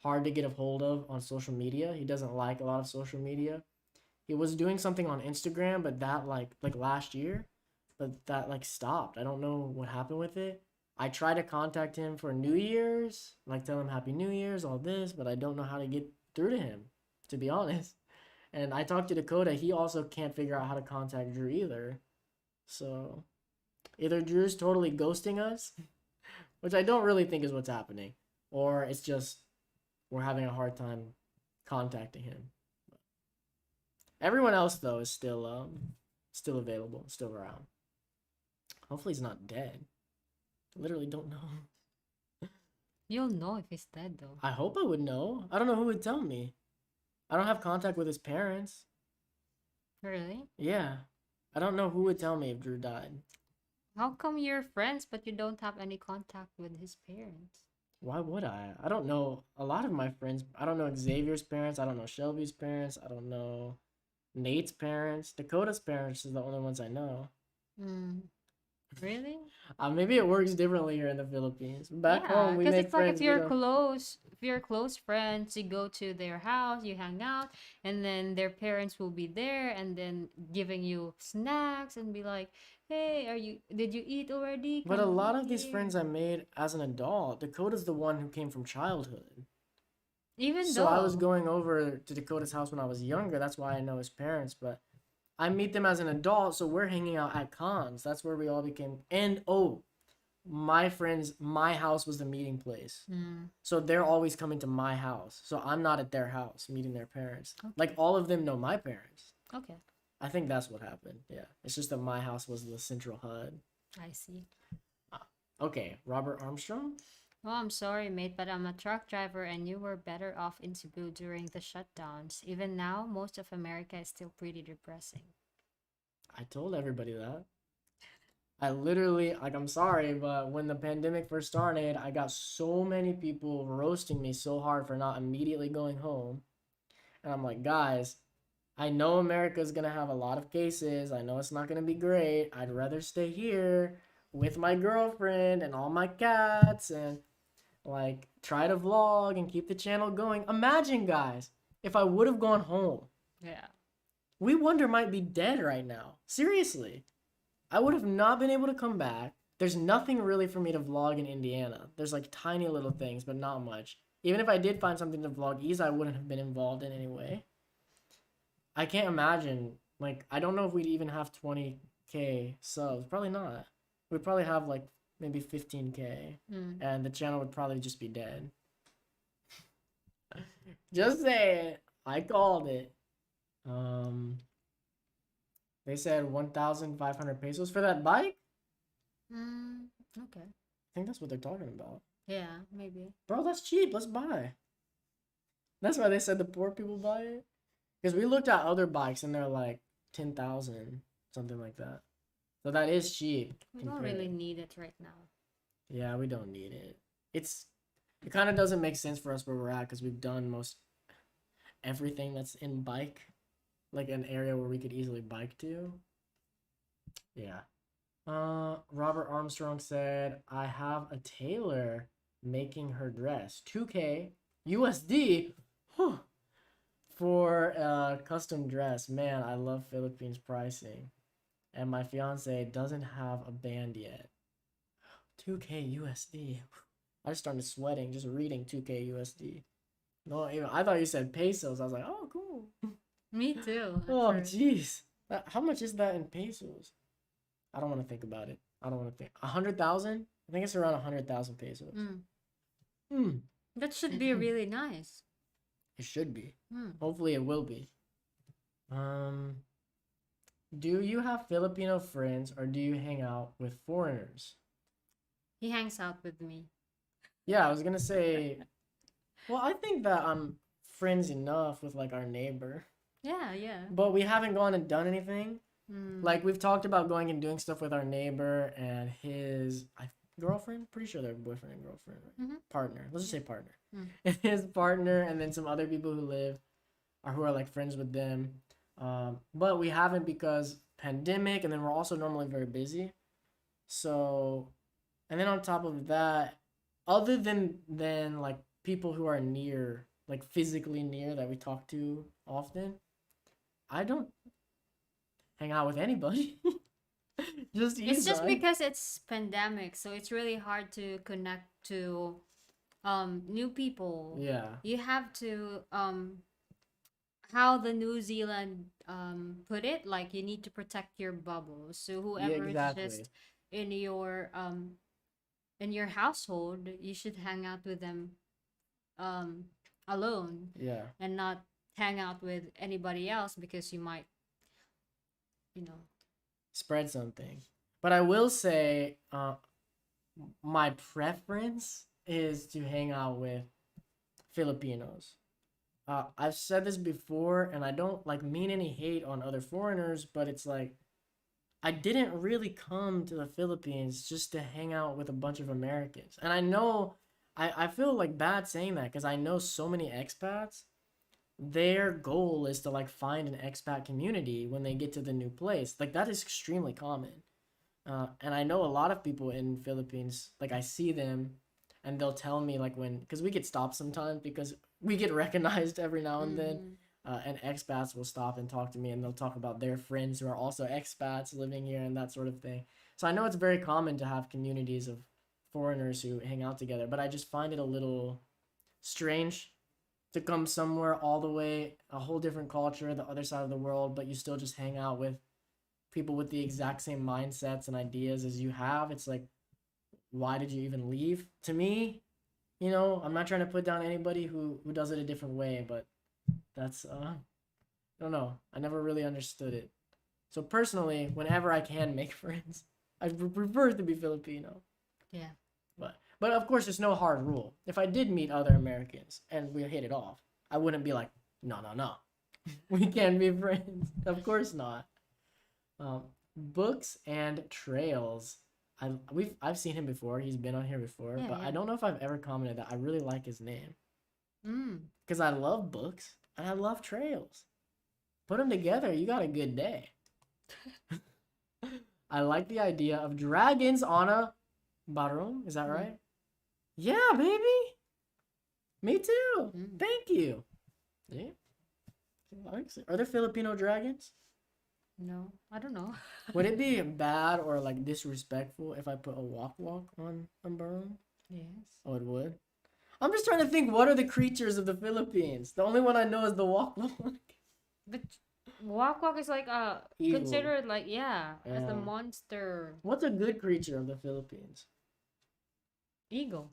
hard to get a hold of on social media. He doesn't like a lot of social media. He was doing something on Instagram, but that like last year, but that like stopped. I don't know what happened with it. I tried to contact him for New Year's, like tell him Happy New Year's, all this, but I don't know how to get through to him, to be honest. And I talked to Dakota. He also can't figure out how to contact Drew either. So either Drew's totally ghosting us, which I don't really think is what's happening, or it's just we're having a hard time contacting him. Everyone else though is still available, still around. Hopefully he's not dead. Literally don't know. You'll know if he's dead though. I hope I would know. I don't know who would tell me. I don't have contact with his parents. Really? Yeah. I don't know who would tell me if Drew died. How come you're friends but you don't have any contact with his parents? Why would I? I don't know a lot of my friends. I don't know Xavier's parents. I don't know Shelby's parents. I don't know Nate's parents. Dakota's parents is the only ones I know. Mm. Really? Maybe it works differently here in the Philippines. Back home, we because make it's like friends. if you're close you're close friends, you go to their house, you hang out, and then their parents will be there and then giving you snacks and be like, "Hey, did you eat already? But a Come lot eat of these here." friends I made as an adult, Dakota's the one who came from childhood. Even So I was though, going over to Dakota's house when I was younger. That's why I know his parents. But I meet them as an adult, so we're hanging out at cons. That's where we all became. And oh, my friends, my house was the meeting place. mm, So they're always coming to my house. So I'm not at their house meeting their parents. Like okay, all of them know my parents. okay, I think that's what happened. Yeah. It's just that my house was the central HUD. I see. Okay, Robert Armstrong? Oh, I'm sorry, mate, but I'm a truck driver and you were better off in Cebu during the shutdowns. Even now, most of America is still pretty depressing. I told everybody that. I literally, like, I'm sorry, but when the pandemic first started, I got so many people roasting me so hard for not immediately going home. And I'm like, guys, I know America's gonna have a lot of cases. I know it's not gonna be great. I'd rather stay here with my girlfriend and all my cats and like try to vlog and keep the channel going. Imagine, guys, if I would have gone home. Yeah. We Wonder might be dead right now. Seriously. I would have not been able to come back. There's nothing really for me to vlog in Indiana. There's like tiny little things, but not much. Even if I did find something to vlog ease, I wouldn't have been involved in any way. I can't imagine. Like, I don't know if we'd even have 20K subs. Probably not. We'd probably have like maybe 15K. Mm. And the channel would probably just be dead. Just say it. I called it. They said 1,500 pesos for that bike? Mm, okay. I think that's what they're talking about. Yeah, maybe. Bro, that's cheap. Let's buy. That's why they said the poor people buy it. Because we looked at other bikes and they're like 10,000, something like that. So that is cheap. We don't really need it right now. Yeah, we don't need it. It kind of doesn't make sense for us where we're at because we've done most everything that's in bike, like an area where we could easily bike to. Yeah. Robert Armstrong said, I have a tailor making her dress. 2K USD whew, for a custom dress. Man, I love Philippines pricing. And my fiance doesn't have a band yet. 2K USD. I just started sweating just reading 2K USD. No, even I thought you said pesos. I was like, oh, cool. Me too. at Oh, first. jeez. How much is that in pesos? I don't want to think about it. I don't want to think. 100,000? I think it's around 100,000 pesos. Mm. Hmm. That should be really nice. It should be. Mm. Hopefully, it will be. Do you have Filipino friends or do you hang out with foreigners? He hangs out with me. Yeah, I was gonna say. Well, I think that I'm friends enough with like our neighbor, Yeah, yeah. but we haven't gone and done anything. Mm. Like we've talked about going and doing stuff with our neighbor and his girlfriend. Pretty sure they're boyfriend and girlfriend, right? Mhm. Partner. Let's just say partner. Mm. And his partner, and then some other people who live or who are like friends with them. But we haven't because pandemic, and then we're also normally very busy. So, and then on top of that, other than like people who are near, like physically near that we talk to often, I don't hang out with anybody. Just you It's just guys. because it's pandemic, so it's really hard to connect to new people. Yeah, You have to how the New Zealand put it, like you need to protect your bubble. So yeah, whoever is exactly. just in your household, you should hang out with them um alone Yeah, and not hang out with anybody else because you might, you know. spread something. But I will say, my preference is to hang out with Filipinos. I've said this before, and I don't like mean any hate on other foreigners, but it's like I didn't really come to the Philippines just to hang out with a bunch of Americans. And I know I feel like bad saying that because I know so many expats, their goal is to like find an expat community when they get to the new place. Like that is extremely common. And I know a lot of people in Philippines, like I see them and they'll tell me like when, because we get stopped sometimes because we get recognized every now and then. Mm-hmm. And expats will stop and talk to me, and they'll talk about their friends who are also expats living here and that sort of thing. So I know it's very common to have communities of foreigners who hang out together, but I just find it a little strange to come somewhere all the way, a whole different culture, the other side of the world, but you still just hang out with people with the exact same mindsets and ideas as you have. It's like, why did you even leave? To me, I'm not trying to put down anybody who does it a different way, but that's I don't know. I never really understood it. So personally, whenever I can make friends, I prefer to be Filipino. Yeah. But of course, there's no hard rule. If I did meet other Americans and we hit it off, I wouldn't be like, no, no, no, we can't be friends. Of course not. Books and trails. I've seen him before. He's been on here before, Yeah, but I yeah. don't know if I've ever commented that I really like his name Mm. because I love books and I love trails. Put them together, you got a good day. I like the idea of dragons on a barong. Is that Mm. right? Yeah, baby. Me too. Mm. Thank you. Yeah. He likes it. Are there Filipino dragons? No, I don't know. Would it be bad or like disrespectful if I put a walk on barong? Yes. Oh, it would. I'm just trying to think. What are the creatures of the Philippines? The only one I know is the walk. But Wak Wak is like Evil. considered like as a Yeah. monster What's a good creature of the Philippines? eagle.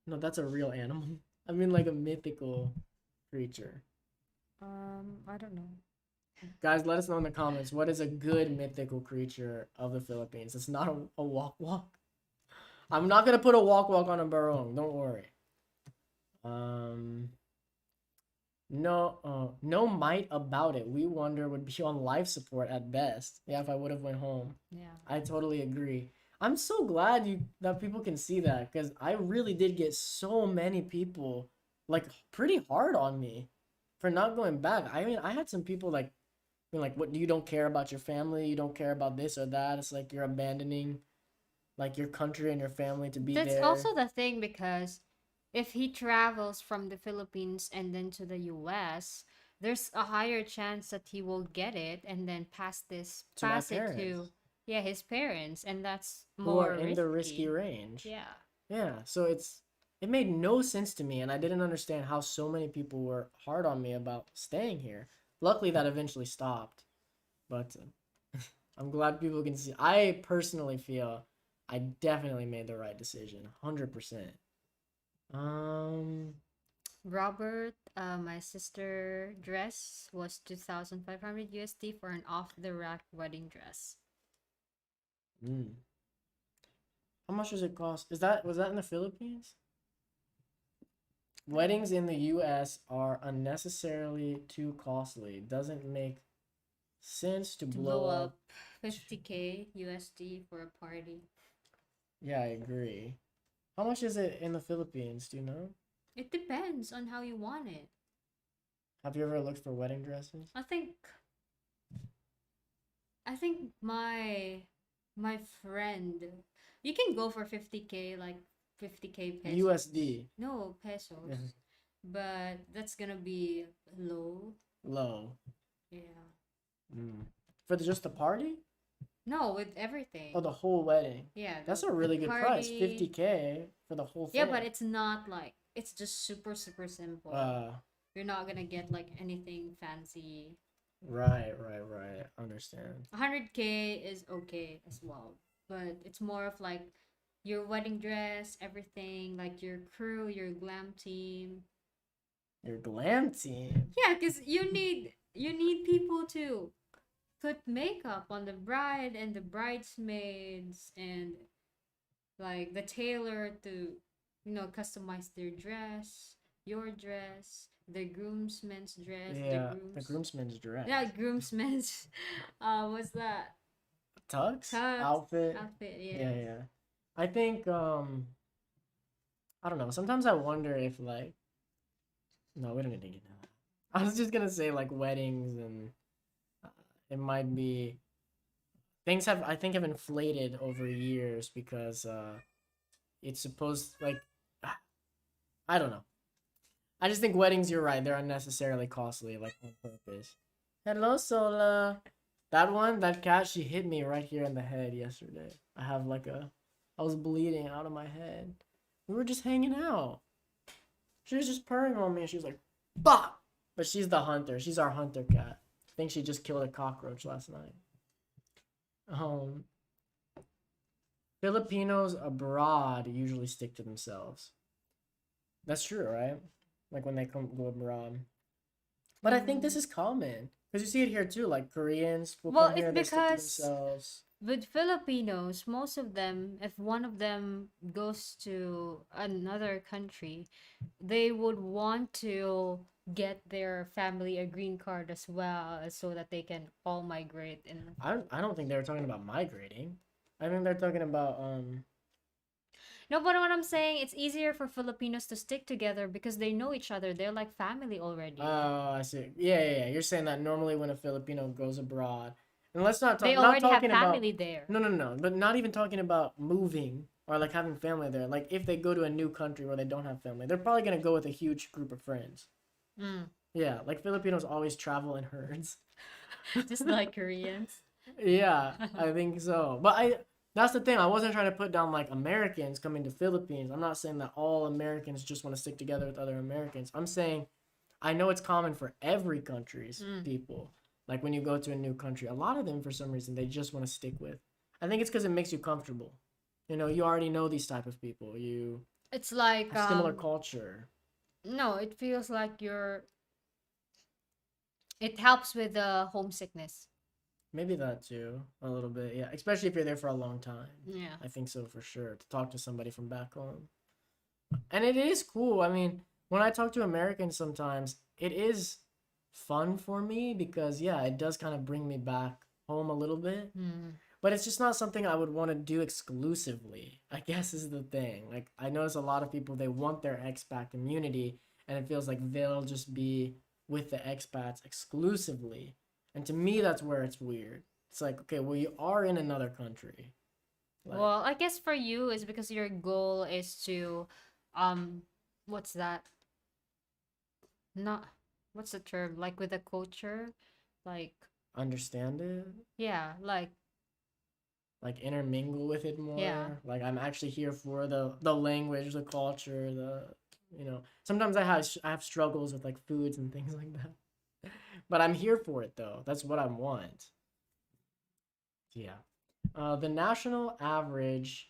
No, that's a real animal. I mean, like a mythical creature. I don't know. Guys, let us know in the comments. What is a good mythical creature of the Philippines? It's not a walk. I'm not gonna put a walk on a barong. Don't worry. No might about it. We Wonder would be on life support at best. Yeah, if I would have went home. Yeah. I totally agree. I'm so glad that people can see that because I really did get so many people like pretty hard on me for not going back. I mean, I had some people like being like, "What? You don't care about your family? You don't care about this or that?" It's like you're abandoning like your country and your family to be That's there. also the thing because if he travels from the Philippines and then to the US, there's a higher chance that he will get it and then To my pass it to parents his parents, and that's who are more in the risky risky. range. Yeah. Yeah, so it made no sense to me, and I didn't understand how so many people were hard on me about staying here. Luckily, that eventually stopped, but I'm glad people can see. I personally feel I definitely made the right decision, 100%. Um, Robert, my sister dress was 2,500 USD for an off the rack wedding dress. mm. How much does it cost? Was that in the Philippines? Weddings in the U.S. are unnecessarily too costly. Doesn't make sense to To blow blow up. up 50K USD for a party. Yeah, I agree. How much is it in the Philippines? Do you know? It depends on how you want it. Have you ever looked for wedding dresses? I think my friend, you can go for 50K, like 50K pesos. USD. No, pesos. Yeah. But that's gonna be low. Low. Yeah. Mm. For just the party? No, with everything. Oh, the whole wedding. Yeah. That's a the really good price. party. 50K for the whole thing. Yeah, but it's not like it's just super super simple. You're not gonna get like anything fancy. Right. Understand. 100K is okay as well, but it's more of like your wedding dress, everything, like your crew, your glam team. Your glam team. Yeah, because you need people to put makeup on the bride and the bridesmaids and like the tailor to customize their dress, your dress, the groomsmen's dress, Yeah, the groomsmen's dress. yeah, groomsmen's what's that? Tux? Tux, Outfit. yeah. Yeah. I think I don't know. Sometimes I wonder if like no, we don't need to get into that. I was just gonna say like weddings and it might be things have I think have inflated over years because it's supposed like I don't know. I just think weddings, you're right, they're unnecessarily costly, like on purpose. Hello, Sola. That one, that cat, she hit me right here in the head yesterday. I was bleeding out of my head. We were just hanging out. She was just purring on me and she was like, bah! But she's the hunter. She's our hunter cat. I think she just killed a cockroach last night. Um, Filipinos abroad usually stick to themselves. That's true, right? Like when they go abroad. But I think this Mm. is common because you see it here too. Like Koreans will Well, come it's here, they stick to because themselves. with Filipinos, most of them, if one of them goes to another country, they would want to get their family a green card as well, so that they can all migrate. And I don't think they were talking about migrating. I think they're talking about no, but what I'm saying, it's easier for Filipinos to stick together because they know each other. They're like family already. oh, I see. Yeah. You're saying that normally when a Filipino goes abroad, and let's They not already have talking about family there. no, but not even talking about moving or like having family there. Like if they go to a new country where they don't have family, they're probably gonna go with a huge group of friends. Mm. Yeah, like Filipinos always travel in herds. Just like Koreans. Yeah, I think so. But that's the thing. I wasn't trying to put down like Americans coming to Philippines. I'm not saying that all Americans just want to stick together with other Americans. I'm saying I know it's common for every country's Mm. people. Like when you go to a new country, a lot of them for some reason they just want to stick with. I think it's because it makes you comfortable. You know, you already know these type of people. You It's like have similar culture. no, it feels like you're it helps with the homesickness. Maybe that too, a little bit. Yeah, especially if you're there for a long time. Yeah. I think so for sure. To talk to somebody from back home. And it is cool. I mean, when I talk to Americans sometimes, it is fun for me because yeah, it does kind of bring me back home a little bit. Mm. But it's just not something I would want to do exclusively. I guess is the thing. Like I notice a lot of people they want their expat community and it feels like they'll just be with the expats exclusively. And to me that's where it's weird. It's like, okay, well you are in another country. Like Well, I guess for you is because your goal is to um what's that? Not what's the term? Like with the culture? Like understand it, yeah, like intermingle with it yeah. more. Like I'm actually here for the language, the culture, the you know. Sometimes I have struggles with like foods and things like that, but I'm here for it though. That's what I want. Yeah. The national average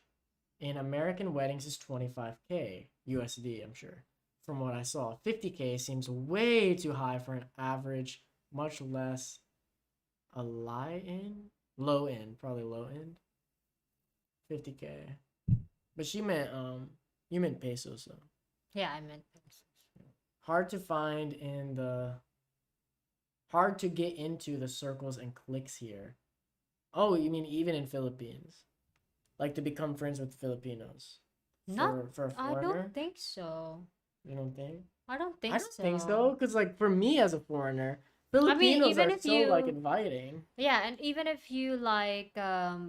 in American weddings is 25K USD. I'm sure from what I saw. 50K seems way too high for an average, much less a low end, probably low end. 50K. But she meant you meant pesos though. Yeah, I meant pesos. Hard to find in the hard to get into the circles and cliques here. Oh, you mean even in Philippines? Like to become friends with Filipinos Not for a I foreigner? don't think so. You don't think? I don't I think don't think so, so. cause like for me as a foreigner, I mean, Filipinos even are if so like you inviting. yeah, and even if you like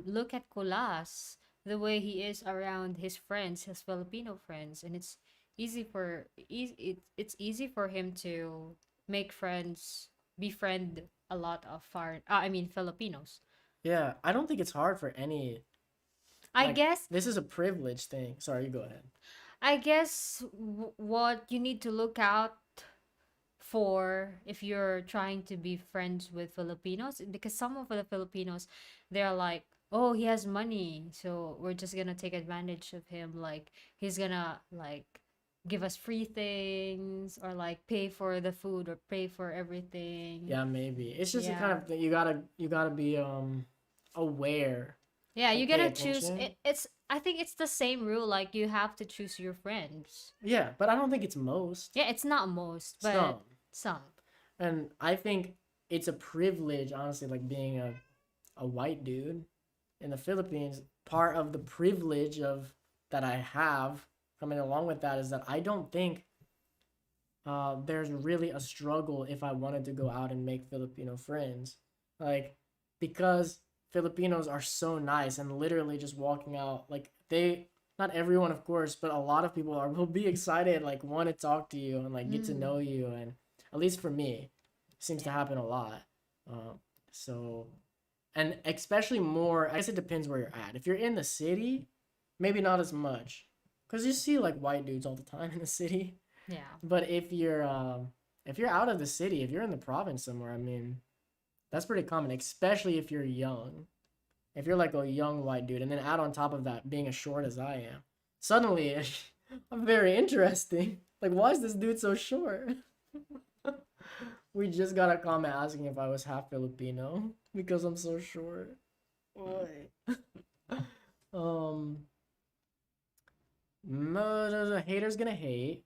look at Kulas, the way he is around his friends, his Filipino friends, and it's easy for him to make friends, befriend a lot of foreign I mean Filipinos. Yeah, I don't think it's hard for any I like guess this is a privilege thing. Sorry, you go ahead. what you need to look out for if you're trying to be friends with Filipinos, because some of the Filipinos they're like, "Oh, he has money, so we're just going to take advantage of him, like he's going to like give us free things or like pay for the food or pay for everything." Yeah, maybe. It's just a kind Yeah. of thing you gotta be aware Yeah, you and got pay to choose attention. it's I think it's the same rule, like you have to choose your friends. Yeah, but I don't think it's most. Yeah, it's not most, but Some. some. And I think it's a privilege, honestly, like being a white dude in the Philippines. Part of the privilege of that I have coming along with that is that I don't think there's really a struggle if I wanted to go out and make Filipino friends. Like, because Filipinos are so nice and literally just walking out, like, not everyone, of course, but a lot of people will be excited, like want to talk to you and like get to Mm, know you, and at least for me, seems to yeah. happen a lot. Um, so, and especially more, I guess it depends where you're at. If you're in the city, maybe not as much, because you see like white dudes all the time in the city. Yeah. But if you're out of the city, if you're in the province somewhere, I mean, that's pretty common, especially if you're young. If you're like a young white dude, and then add on top of that being as short as I am, suddenly I'm very interesting. Like, why is this dude so short? We just got a comment asking if I was half Filipino because I'm so short. Boy. um, the haters gonna hate.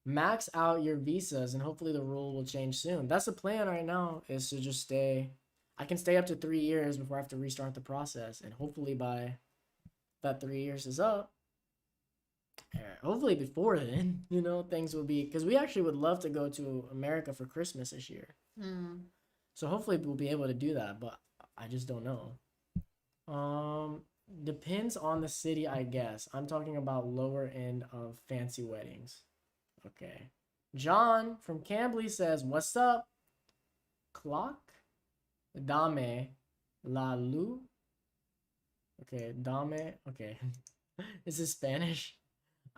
Max out your visas, and hopefully the rule will change soon. That's the plan right now. Is to just stay. I can stay up to 3 years before I have to restart the process, and hopefully by that 3 years is up, hopefully before then, things will be, because we actually would love to go to America for Christmas this year. Mm. So hopefully we'll be able to do that, but I just don't know. Um, Depends on the city, I guess. I'm talking about lower end of fancy weddings. Okay. John from Cambly says, "What's up? Clock? Dame. La Lu?" Okay, dame. Okay. This is Spanish,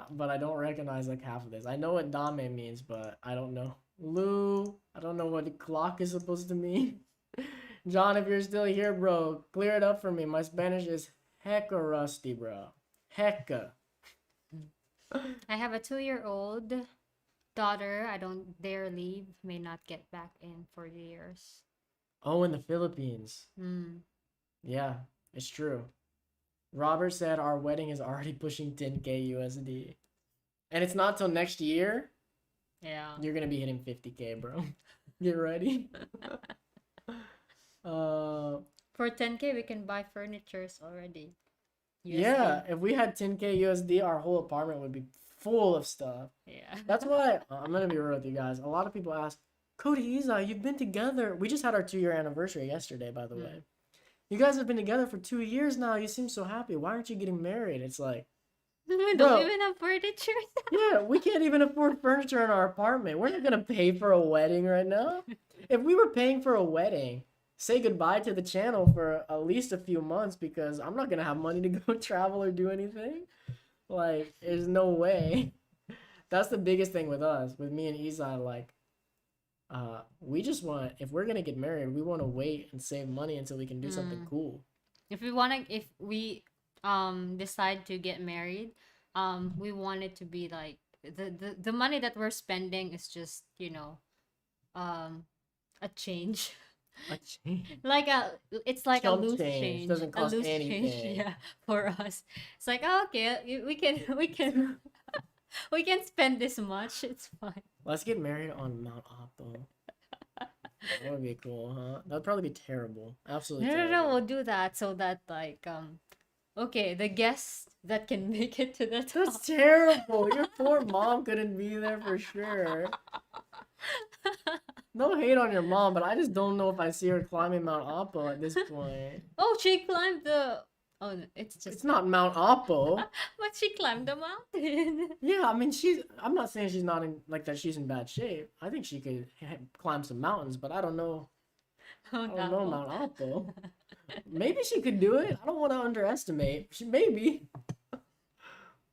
but I don't recognize like half of this. I know what dame means, but I don't know. Lu, I don't know what clock is supposed to mean. John, if you're still here, bro, clear it up for me. My Spanish is hecka rusty, bro. Hecka. I have a 2-year-old daughter. I don't dare leave. May not get back in for years. Oh, in the Philippines. Mm. Yeah, it's true. Robert said our wedding is already pushing 10K USD. And it's not till next year. Yeah. You're gonna be hitting 50K, bro. Get ready. uh For 10K, we can buy furnitures already. yeah, USD. if we had 10K USD, our whole apartment would be full of stuff. Yeah. That's why I'm gonna be real with you guys. A lot of people ask, Cody, Isa, you've been together. We just had our 2 year anniversary yesterday, by the way. Mm. You guys have been together for 2 years now. You seem so happy. Why aren't you getting married? It's like, We don't bro, even have furniture. yeah, we can't even afford furniture in our apartment. We're not gonna pay for a wedding right now. If we were paying for a wedding, say goodbye to the channel for at least a few months, because I'm not gonna have money to go travel or do anything. Like, there's no way. That's the biggest thing with us, with me and Izai. Like, we just want, if we're gonna get married, we want to wait and save money until we can do something Mm. cool. If we decide to get married, we want it to be like the money that we're spending is just, um a change. A change. Like it's like a Chump loose change change. doesn't A cost loose change, anything. yeah, for us. It's like, oh, okay, we can we can spend this much. It's fine. Let's get married on Mount Apo. That would be cool, huh? That would probably be terrible. Absolutely No, no, no, terrible. we'll do that so that like okay, the guests that can make it to the That's top. terrible. Your poor mom couldn't be there for sure. No hate on your mom, but I just don't know if I see her climbing Mount Apo at this point. Oh, she climbed the. Oh, no, it's It's just. not Mount Apo. But she climbed the mountain. Yeah, I mean, I'm not saying she's not in, like, that she's in bad shape. I think she could climb some mountains, but I don't know. Oh I don't know no. Mount Apo. Maybe she could do it. I don't want to underestimate. She maybe.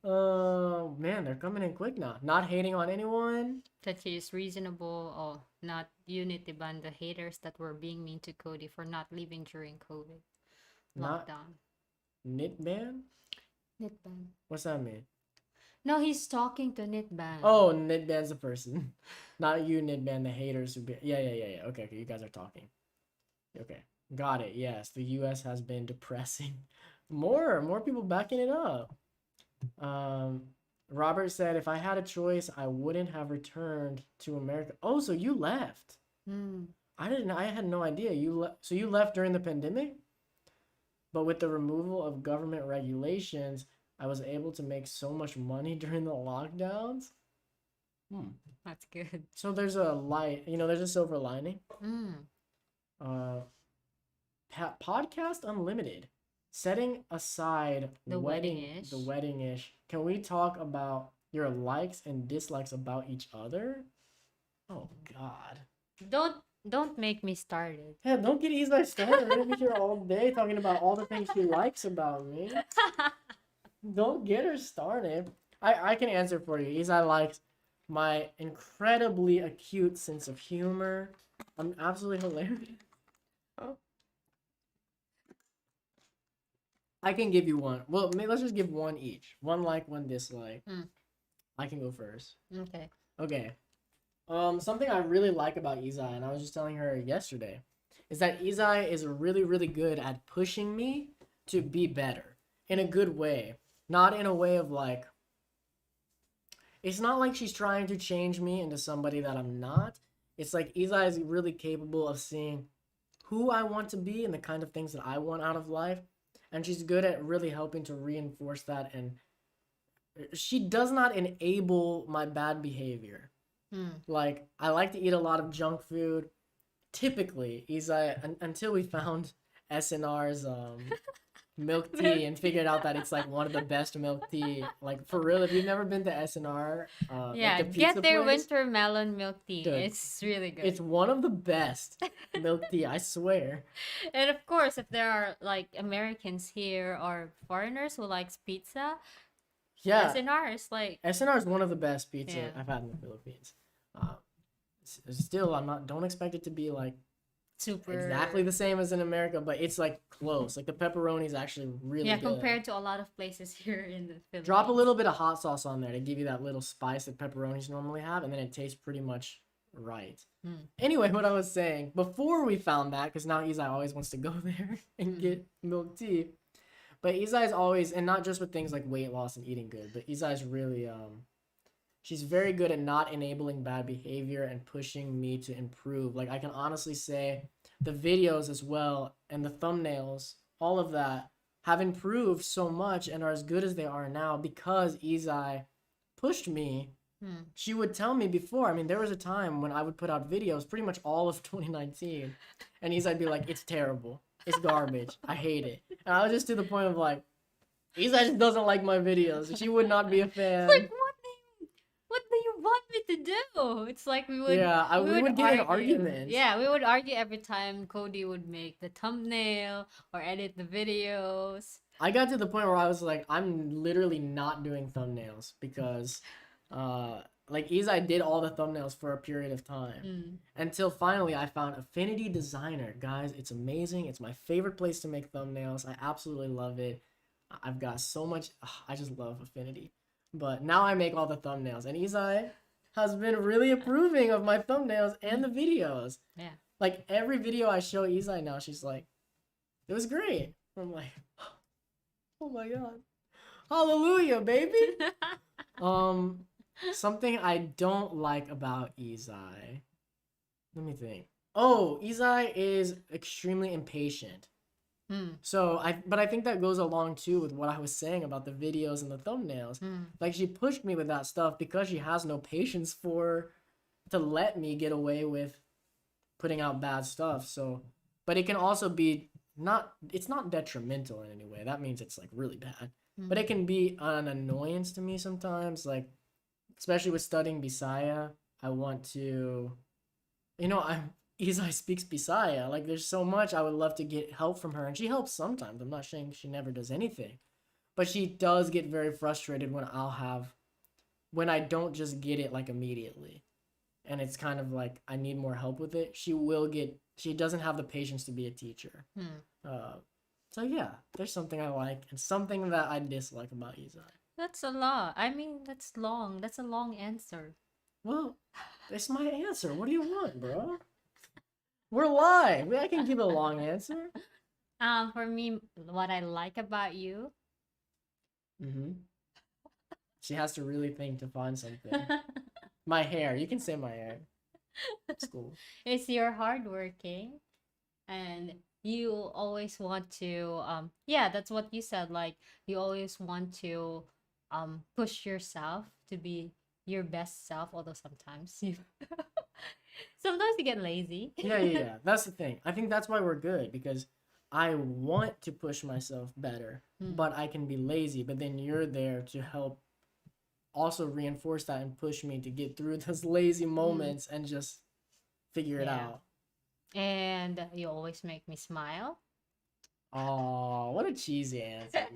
Man, they're coming in quick now. Not hating on anyone. That she is reasonable. Oh, not Unity ban the haters that were being mean to Cody for not leaving during COVID Not lockdown. Knitban? Knitban. What's that mean? No, he's talking to Knitban. Oh, Knitban's the person. Not you, Knitban, the haters who be. Yeah. Okay, you guys are talking. Okay. Got it. Yes, the US has been depressing. More people backing it up. Um Robert said, if I had a choice, I wouldn't have returned to America. Oh, so you left. Hmm. I had no idea. So you left during the pandemic? But with the removal of government regulations, I was able to make so much money during the lockdowns. Hmm. That's good. So there's a light, there's a silver lining. Hmm. Uh Podcast Unlimited. Setting aside The wedding-ish. the wedding-ish can we talk about your likes and dislikes about each other? Oh God. Don't make me started. Yeah, don't get Izai started. We're gonna be here all day talking about all the things she likes about me. Don't get her started. I can answer for you. Izai likes my incredibly acute sense of humor. I'm absolutely hilarious. I can give you one. Well, let's just give one each. One like, one dislike. Mm. I can go first. Okay. Okay. Something I really like about Izai, and I was just telling her yesterday, is that Izai is really, really good at pushing me to be better in a good way. Not in a way of like, it's not like she's trying to change me into somebody that I'm not. It's like Izai is really capable of seeing who I want to be and the kind of things that I want out of life. And she's good at really helping to reinforce that. And she does not enable my bad behavior. Like, I like to eat a lot of junk food. Typically, Izai, until we found SNR's milk tea and figured out that it's like one of the best milk tea. Like, for real, if you've never been to SNR, Yeah, like the get pizza their place, winter melon milk tea. Dude, It's really good. it's one of the best milk tea, I swear. And of course, if there are like Americans here or foreigners who likes pizza, Yeah, SNR is like SNR is one of the best pizza Yeah. I've had in the Philippines. Still, don't expect it to be like super exactly the same as in America, but it's like close. Like the pepperoni is actually really yeah, good. compared to a lot of places here in the Philippines. Drop a little bit of hot sauce on there to give you that little spice that pepperonis normally have, and then it tastes pretty much right. Anyway, what I was saying, before we found that, because now Izai always wants to go there and get milk tea, but Izai's always, and not just with things like weight loss and eating good, but Izai's really, she's very good at not enabling bad behavior and pushing me to improve. Like, I can honestly say the videos as well and the thumbnails, all of that have improved so much and are as good as they are now because Izai pushed me. She would tell me before, I mean, there was a time when I would put out videos pretty much all of 2019, and Izai'd be like, it's terrible. It's garbage. I hate it. And I was just to the point of like, Izai just doesn't like my videos. She would not be a fan. Like what do you want me to do? It's like we would we would get in argue. arguments. Yeah, we would argue every time Cody would make the thumbnail or edit the videos. I got to the point where I was like, I'm literally not doing thumbnails because like Izai did all the thumbnails for a period of time until finally I found Affinity Designer. Guys, it's amazing. It's my favorite place to make thumbnails. I absolutely love it. I've got so much. I just love Affinity. But now I make all the thumbnails, and Izai has been really approving of my thumbnails and the videos. Yeah. Like every video I show Izai now, she's like, "It was great." I'm like, "Oh my god, hallelujah, baby!" Something I don't like about Izai. Let me think. Oh, Izai is extremely impatient. So I think that goes along too with what I was saying about the videos and the thumbnails. Like she pushed me with that stuff because she has no patience to let me get away with putting out bad stuff. So, but it can also be it's not detrimental in any way. That means it's like really bad. But it can be an annoyance to me sometimes, like especially with studying Bisaya. I want to, Izai speaks Bisaya. Like, there's so much I would love to get help from her, and she helps sometimes. I'm not saying she never does anything, but she does get very frustrated when I don't just get it like immediately, and it's kind of like I need more help with it. She doesn't have the patience to be a teacher. So yeah, there's something I like and something that I dislike about Izai. That's a lot. I mean, that's long. That's a long answer. Well, it's my answer. What do you want, bro? We're live. I can give a long answer. For me, what I like about you. She has to really think to find something. My hair. You can say my hair. It's cool. It's you're hardworking, and you always want to. Yeah, that's what you said. Like you always want to, push yourself to be your best self. Although sometimes sometimes you get lazy. Yeah. That's the thing. I think that's why we're good because I want to push myself better, Mm. but I can be lazy. But then you're there to help also reinforce that and push me to get through those lazy moments and just figure it Yeah. out. And you always make me smile. Oh, what a cheesy answer.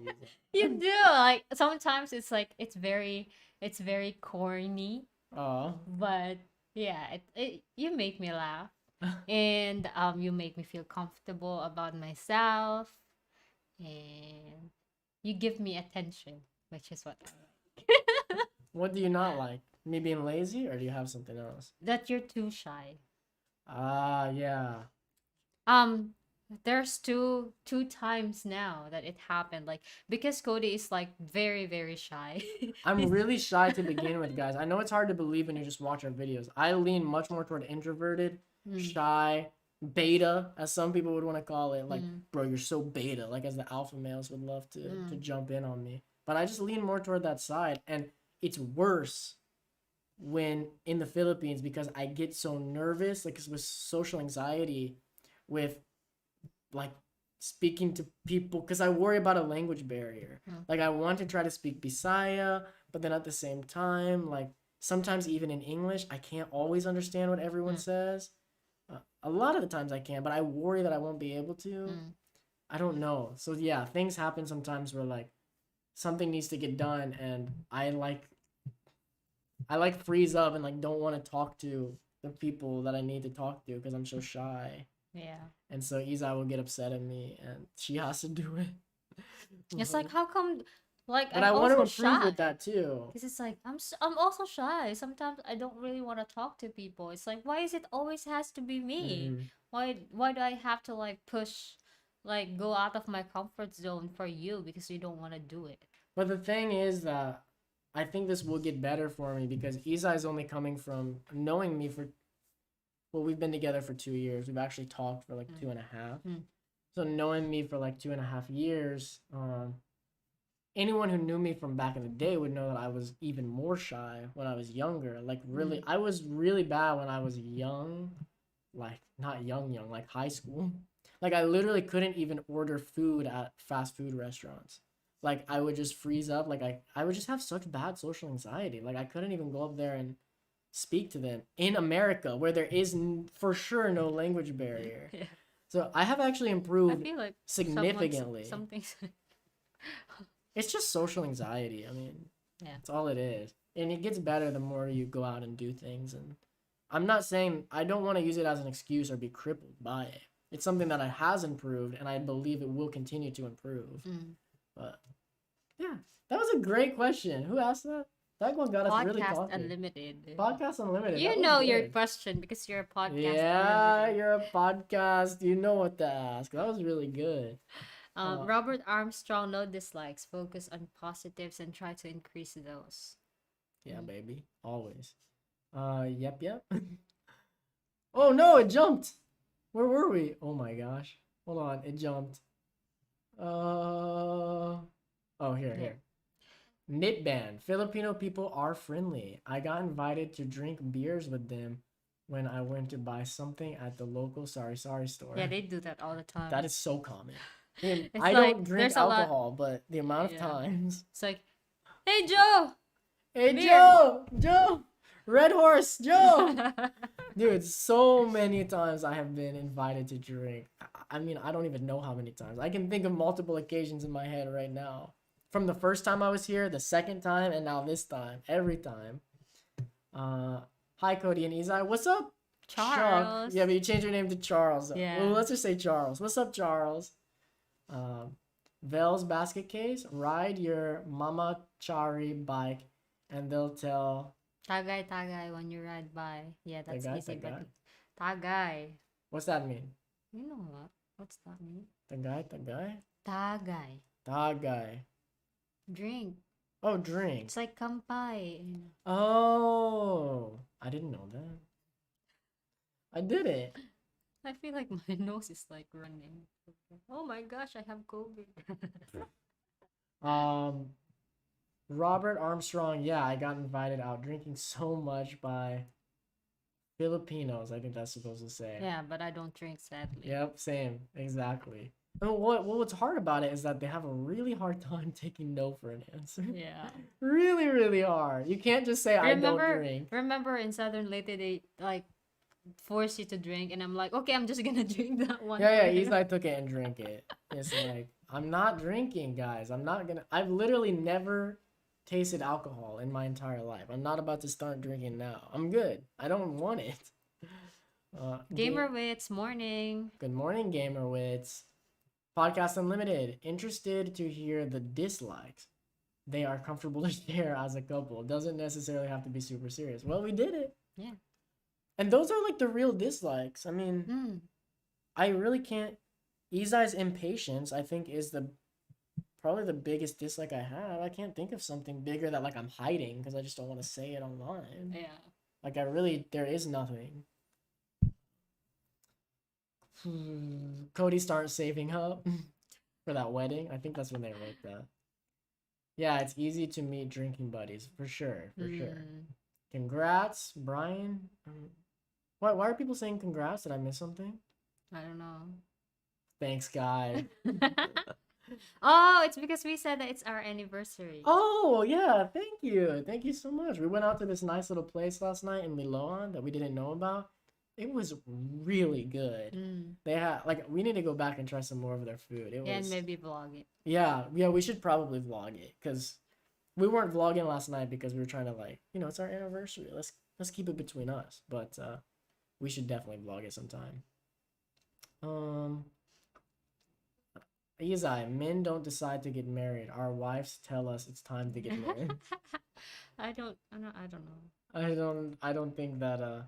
You do. Like sometimes it's like it's very corny, Oh. but yeah, you make me laugh. And you make me feel comfortable about myself, and you give me attention, which is what I like. What do you not like? Me being lazy, or do you have something else? That you're too shy. Ah, yeah. Um, there's two times now that it happened. Like because Cody is like very shy. I'm really shy to begin with, guys. I know it's hard to believe when you just watch our videos. I lean much more toward introverted, Mm. shy, beta, as some people would want to call it. Like, Mm. bro, you're so beta. Like, as the alpha males would love to Mm. jump in on me. But I just lean more toward that side, and it's worse when in the Philippines because I get so nervous, like, 'cause with social anxiety, with like speaking to people because I worry about a language barrier. Mm. Like I want to try to speak Bisaya, but then at the same time, like sometimes even in English, I can't always understand what everyone Mm. says. A lot of the times I can, but I worry that I won't be able to. Mm. I don't know. So yeah, things happen sometimes where like something needs to get done, and I like freeze up and like don't want to talk to the people that I need to talk to because I'm so shy. Yeah. And so Izai will get upset at me and she has to do it. It's like how come like But I'm I want to also improve shy. with that too. Because it's like I'm also shy. Sometimes I don't really want to talk to people. It's like why is it always has to be me? Mhm. Why do I have to like push like go out of my comfort zone for you because you don't want to do it? But the thing is that I think this will get better for me because Izai is only coming from knowing me for, well, we've been together for 2 years. We've actually talked for like Mm. 2.5. Mm. So knowing me for like 2.5 years, anyone who knew me from back in the day would know that I was even more shy when I was younger. Like really, I was really bad when I was young, like not young, like high school. Like I literally couldn't even order food at fast food restaurants. Like I would just freeze up. Like I would just have such bad social anxiety. Like I couldn't even go up there and speak to them in America where there is for sure no language barrier. Yeah. So I have actually I improved feel like significantly. something's It's just social anxiety. I mean, Yeah. that's all it is. And it gets better the more you go out and do things. And I'm not saying I don't want to use it as an excuse or be crippled by it. It's something that has improved, and I believe it will continue to improve. Mm. But yeah, that was a great question. Who asked that? That one got us really Podcast talking. Unlimited. Podcast Unlimited. You that was know your good. question because you're a podcast Yeah, Unlimited. you're a podcast. You know what to ask. That was really good. Robert Armstrong, no dislikes. Focus on positives and try to increase those. Yeah, baby. Always. Yep. Oh no, it jumped. Where were we? Oh my gosh. Hold on, it jumped. Oh, here. Knit band. Filipino people are friendly. I got invited to drink beers with them when I went to buy something at the local Sari Sari store. Yeah, they do that all the time. That is so common. It's I like, don't drink there's a lot- alcohol, but the amount of Yeah. times. It's like, hey Joe. Hey Beer. Joe, Red Horse, Joe. Dude, so many times I have been invited to drink. I mean, I don't even know how many times. I can think of multiple occasions in my head right now. From the first time I was here, the second time, and now this time. Every time. Hi, Cody and Izai. What's up? Chuck. Charles. Yeah, but you changed your name to Charles. Yeah. Well, let's just say Charles. What's up, Charles? Vel's basket case. Ride your Mama Chari bike, and they'll tell. Tagay when you ride by. Yeah, that's Tagay, easy. tagay. But tagay. What's that mean? You know what? What's that mean? Tagay? Tagay. Tagay. Drink. Oh, drink. It's like kampai. Oh, I didn't know that. I did it. I feel like my nose is like running. Oh my gosh, I have COVID. Robert Armstrong. Yeah, I got invited out drinking so much by Filipinos. I think that's supposed to say. Yeah, but I don't drink sadly. Yep, same. Exactly. And what's hard about it is that they have a really hard time taking no for an answer. Yeah. Really, really hard. You can't just say I don't Remember, drink. remember in Southern Leyte they like force you to drink, and I'm like, okay, I'm just gonna drink that one. Yeah, for yeah, him. Eli took it and drank it. It's like, I'm not drinking, guys. I've literally never tasted alcohol in my entire life. I'm not about to start drinking now. I'm good. I don't want it. Gamer Wits morning. Good morning, Gamer Wits. Podcast Unlimited. Interested to hear the dislikes they are comfortable to share as a couple. Doesn't necessarily have to be super serious. Well, we did it. Yeah. And those are like the real dislikes. I mean, Mm. I really can't. Izai's impatience, I think, is probably the biggest dislike I have. I can't think of something bigger that like I'm hiding because I just don't want to say it online. Yeah. Like there is nothing. Cody starts saving up for that wedding. I think that's when they wrote that. Yeah, it's easy to meet drinking buddies for sure, for sure. Mm. Congrats, Brian. Why are people saying congrats? Did I miss something? I don't know. Thanks, guy. Oh, it's because we said that it's our anniversary. Oh, yeah, thank you. Thank you so much. We went out to this nice little place last night in Miloan that we didn't know about. It was really good. Mm. They had like we need to go back and try some more of their food. It Yeah, and was maybe vlog it. yeah, we should probably vlog it because we weren't vlogging last night because we were trying to like, it's our anniversary. Let's keep it between us. But we should definitely vlog it sometime. Izai, men don't decide to get married. Our wives tell us it's time to get married. I don't know. I don't think that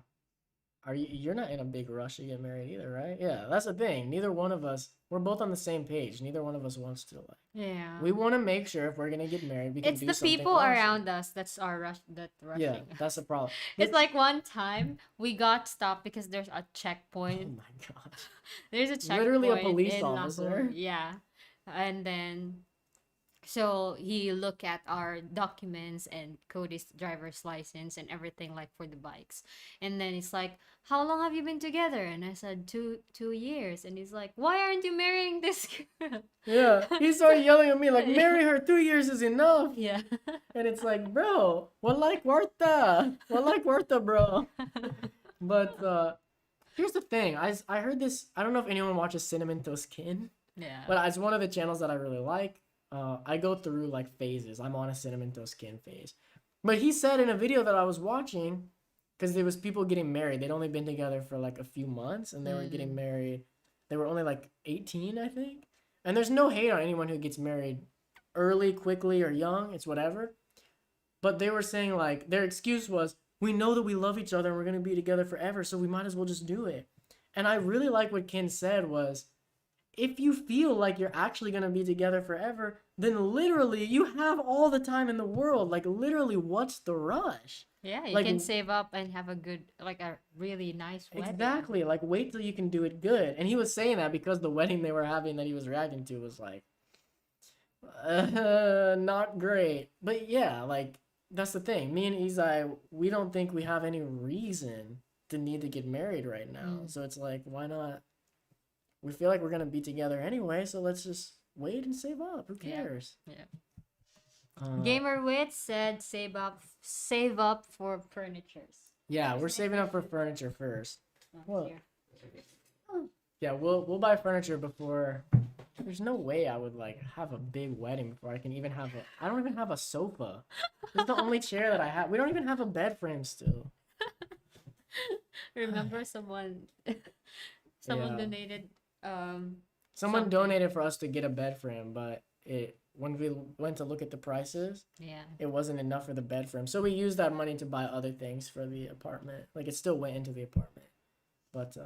you're not in a big rush to get married either, right? Yeah, that's the thing. Neither one of us, we're both on the same page. Neither one of us wants to like. Yeah. We want to make sure if we're gonna get married, we can It's do the something people awesome. around us that's rushing. Yeah, that's the problem. It's like one time we got stopped because there's a Oh checkpoint. my gosh. There's a checkpoint. Literally a police in officer. Lahore. Yeah. And then so he looked at our documents and Cody's driver's license and everything like for the bikes. And then he's like, how long have you been together? And I said, two years. And he's like, why aren't you marrying this girl? Yeah, he started yelling at me like, marry her, 2 years is enough. Yeah. And it's like, bro, walang kwarta, bro. But here's the thing. I heard this. I don't know if anyone watches Cinnamon Toast Kin, Yeah. but it's one of the channels that I really like. I go through like phases. I'm on a Cinnamon Toast Kin phase. But he said in a video that I was watching, because there was people getting married. They'd only been together for like a few months, and they were getting married. They were only like 18, I think. And there's no hate on anyone who gets married early, quickly, or young. It's whatever. But they were saying like their excuse was, we know that we love each other and we're gonna be together forever, so we might as well just do it. And I really like what Ken said was, if you feel like you're actually gonna be together forever, then literally you have all the time in the world. Like literally, what's the rush? Yeah, you Like, can save up and have a really nice wedding. Exactly. Like wait till you can do it good. And he was saying that because the wedding they were having that he was reacting to was like not great. But yeah, like that's the thing. Me and Izai, we don't think we have any reason to need to get married right now. So it's like, why not? We feel like we're gonna be together anyway, so let's just wait and save up. Who Yeah. cares? Yeah. Uh, Gamer Wit said save up for furnitures. yeah, we're saving up for furniture first. Oh, Well, here. Yeah, we'll buy furniture before. There's no way I would like have a big wedding before I can even have a. I don't even have a sofa. This is the only chair that I have. We don't even have a bed frame still. Remember someone someone Yeah. donated Someone something. donated for us to get a bed frame, but when we went to look at the prices, Yeah. it wasn't enough for the bed frame. So we used that money to buy other things for the apartment. Like it still went into the apartment, but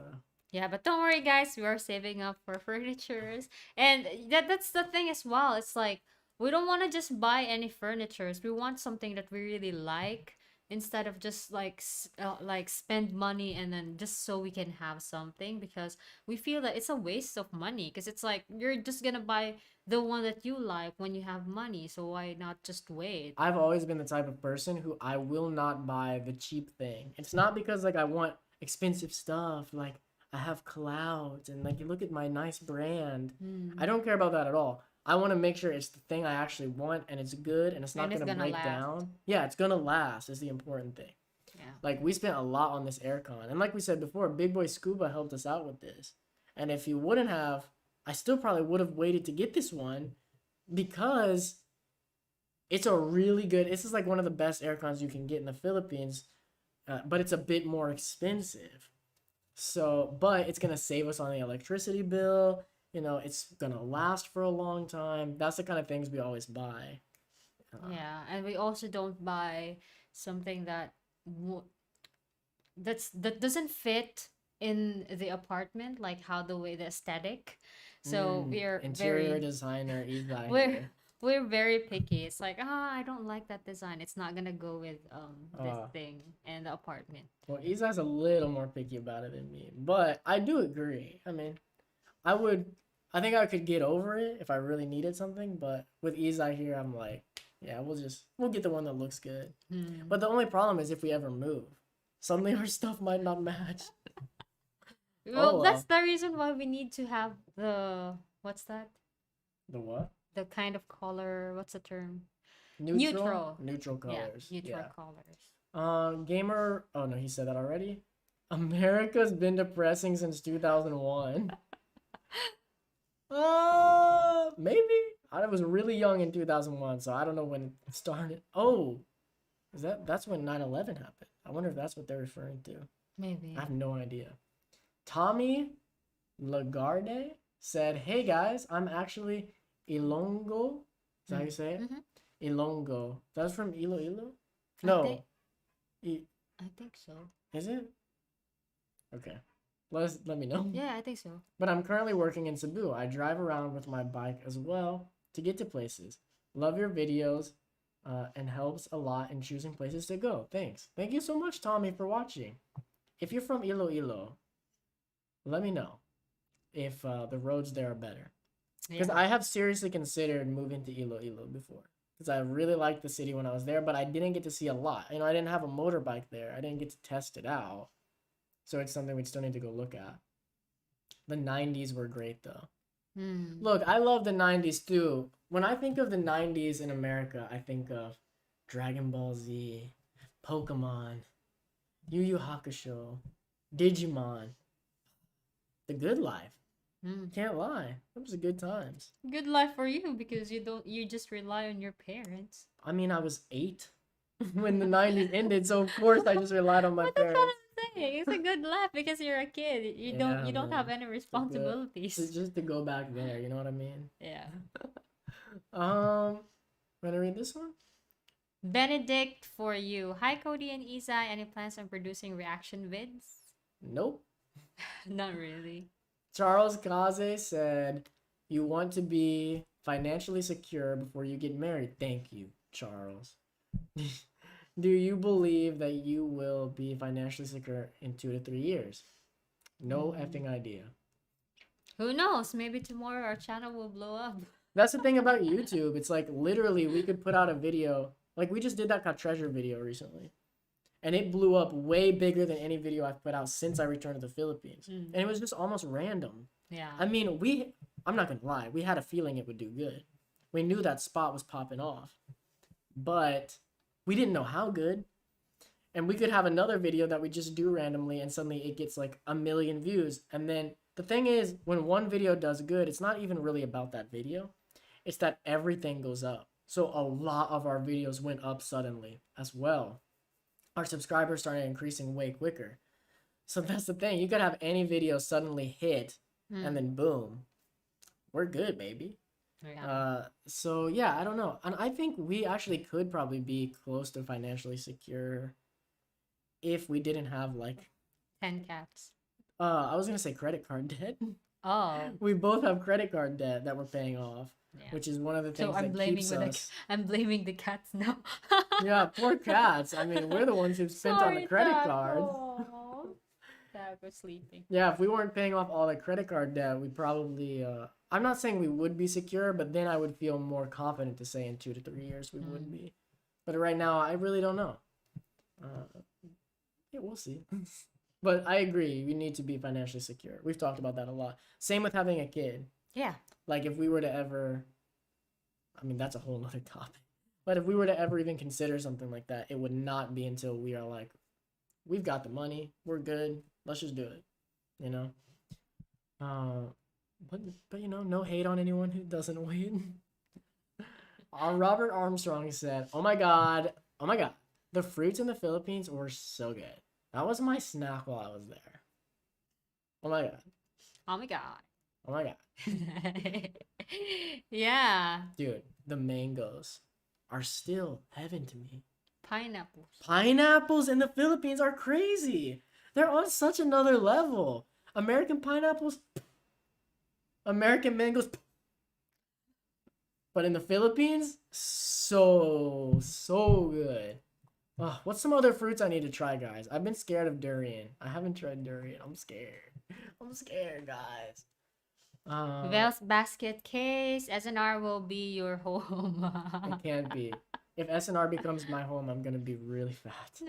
Yeah, but don't worry guys, we are saving up for furnitures. And that's the thing as well. It's like we don't want to just buy any furnitures. We want something that we really like instead of just like spend money and then just so we can have something, because we feel that it's a waste of money, because it's like you're just going to buy the one that you like when you have money. So why not just wait? I've always been the type of person who I will not buy the cheap thing. It's not because like I want expensive stuff. Like I have clouds and like you look at my nice brand. I Mm. don't care about that at all. I want to make sure it's the thing I actually want and it's good and it's not And it's gonna gonna break last. down. Yeah, it's gonna last is the important thing. Yeah. Like we spent a lot on this aircon, and like we said before, Big Boy Scuba helped us out with this. And if he wouldn't have, I still probably would have waited to get this one because it's a really good. This is like one of the best aircons you can get in the Philippines, but it's a bit more expensive. So, but it's gonna save us on the electricity bill. You know, it's gonna last for a long time. That's the kind of things we always buy. Yeah, and we also don't buy something that w- that doesn't fit in the apartment, like how the way the aesthetic. So we're Interior very designer Eva we're here. we're very picky. It's like, I don't like that design. It's not gonna go with this Uh, thing and the apartment. well, Isa's a little more picky about it than me, but I do agree. I mean, I would, I think I could get over it if I really needed something, but with Isa here, I'm like, yeah, we'll get the one that looks good. Hmm. But the only problem is if we ever move, suddenly our stuff might not match. Well, Oh that's well. the reason why we need to have the what's that? The what? The kind of color. What's the term? Neutral? Neutral. Neutral Yeah, colors. neutral Yeah. colors. Gamer. Oh no, he said that already. America's been depressing since 2001. Maybe. I was really young in 2001, so I don't know when it started. Oh, that's when 9/11 happened. I wonder if that's what they're referring to. Maybe. I have no idea. Tommy Lagarde said, "Hey guys, I'm actually Ilongo. Is that how you say it? Mm-hmm. Ilongo. That's from Iloilo? I think No. I- I think so. Is it? Okay. Let me know. Yeah, I think so. But I'm currently working in Cebu. I drive around with my bike as well to get to places. Love your videos and helps a lot in choosing places to go. Thanks. Thank you so much, Tommy, for watching. If you're from Iloilo, let me know if the roads there are better. Because Yeah. I have seriously considered moving to Iloilo before. Because I really liked the city when I was there, but I didn't get to see a lot. You know, I didn't have a motorbike there. I didn't get to test it out. So it's something we still need to go look at. The 90s were great though. Hmm. Look, I love the 90s too. When I think of the 90s in America, I think of Dragon Ball Z, Pokemon, Yu Yu Hakusho, Digimon, The Good Life. Hmm. Can't lie. Those were good times. Good life for you because you just rely on your parents. I mean, I was 8 when the 90s ended, so of course I just relied on my What that's what parents. I'm saying. It's a good life because you're a kid. Yeah, You don't have man. any To responsibilities. just to go back there, you know what I mean? Yeah. Want to read this one? Benedict for you. Hi Cody and Isa. Any plans on producing reaction vids? Nope. Not really. Charles Kaze said, "You want to be financially secure before you get married." Thank you, Charles. Do you believe that you will be financially secure in 2 to 3 years? No effing idea. Who knows? Maybe tomorrow our channel will blow up. That's the thing about YouTube. It's like literally we could put out a video. Like we just did that Got Treasure video recently. And it blew up way bigger than any video I've put out since I returned to the Philippines. Mm. And it was just almost random. Yeah. I mean, I'm not gonna lie, we had a feeling it would do good. We knew that spot was popping off. But we didn't know how good. And we could have another video that we just do randomly and suddenly it gets like 1 million views. And then the thing is, when one video does good, it's not even really about that video. It's that everything goes up. So a lot of our videos went up suddenly as well. Our subscribers started increasing way quicker. So that's the thing. You could have any video suddenly hit and then boom, we're good, baby. Yeah. So yeah, I don't know. And I think we actually could probably be close to financially secure if we didn't have like 10 cats. I was gonna say credit card debt. Oh. We both have credit card debt that we're paying off, Yeah. which is one of the So things I'm that blaming keeps with us. I'm blaming the cats now. Yeah, poor cats. I mean, we're the ones who spent on the credit cards. Dad was sleeping. Yeah, if we weren't paying off all the credit card debt, we probably I'm not saying we would be secure, but then I would feel more confident to say in 2 to 3 years we would be. But right now, I really don't know. Yeah, we'll see. But I agree, you need to be financially secure. We've talked about that a lot. Same with having a kid. Yeah. Like if we were to ever, I mean, that's a whole nother topic. But if we were to ever even consider something like that, it would not be until we are like, we've got the money, we're good, let's just do it. You know? Uh, but you know, no hate on anyone who doesn't win. Robert Armstrong said, oh my God, the fruits in the Philippines were so good. That was my snack while I was there. Oh my God. Oh my god. Oh my God. Yeah. Dude, the mangoes are still heaven to me. Pineapples. Pineapples in the Philippines are crazy. They're on such another level. American pineapples, American mangoes, but in the Philippines, so good. What's some other fruits I need to try, guys? I've been scared of durian. I haven't tried durian. I'm scared. I'm scared, guys. Vels basket case. SNR will be your home. It can't be. If SNR becomes my home, I'm gonna be really fat.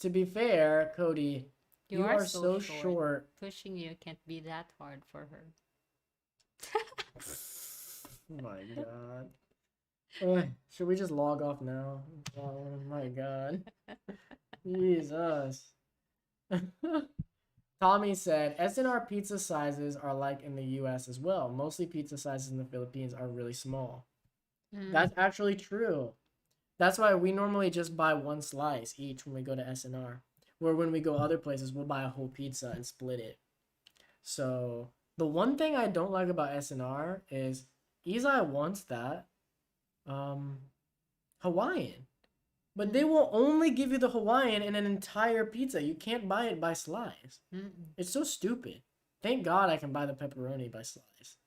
To be fair, Cody, you are so short. Pushing you can't be that hard for her. Oh my God. Should we just log off now? Oh my God. Jesus. Tommy said, SNR pizza sizes are like in the US as well. Mostly pizza sizes in the Philippines are really small. That's actually true. That's why we normally just buy one slice each when we go to SNR. Where when we go other places, we'll buy a whole pizza and split it. So the one thing I don't like about SNR is Izai wants that Hawaiian. But they will only give you the Hawaiian in an entire pizza. You can't buy it by slice. It's so stupid. Thank God I can buy the pepperoni by slice.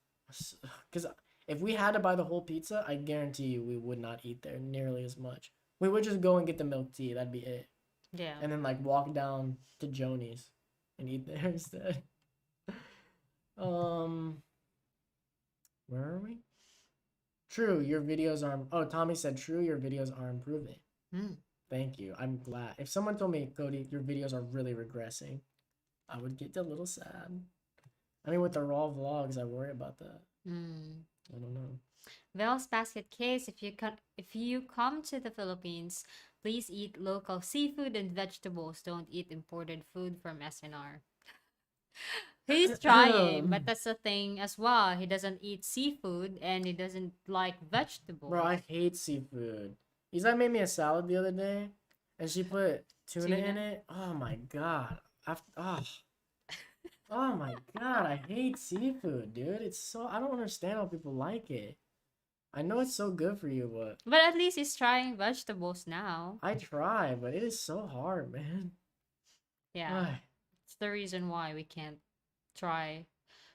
Because if we had to buy the whole pizza, I guarantee you we would not eat there nearly as much. We would just go and get the milk tea. That'd be it. Yeah. And then like walk down to Joni's and eat there instead. Where are we? True, your videos are. Oh, Tommy said, true, your videos are improving. Thank you. I'm glad. If someone told me, Cody, your videos are really regressing, I would get a little sad. I mean, with the raw vlogs, I worry about that. I don't know. Vels basket case. If you come to the Philippines, please eat local seafood and vegetables. Don't eat imported food from SNR. He's trying, but that's the thing as well. He doesn't eat seafood and he doesn't like vegetables. Bro, I hate seafood. Izai made me a salad the other day, and she put tuna in it. Oh my God. Oh my God, I hate seafood, dude. It's so, I don't understand how people like it. I know it's so good for you, but at least he's trying vegetables now. I try, but it is so hard, man. Yeah. It's the reason why we can't try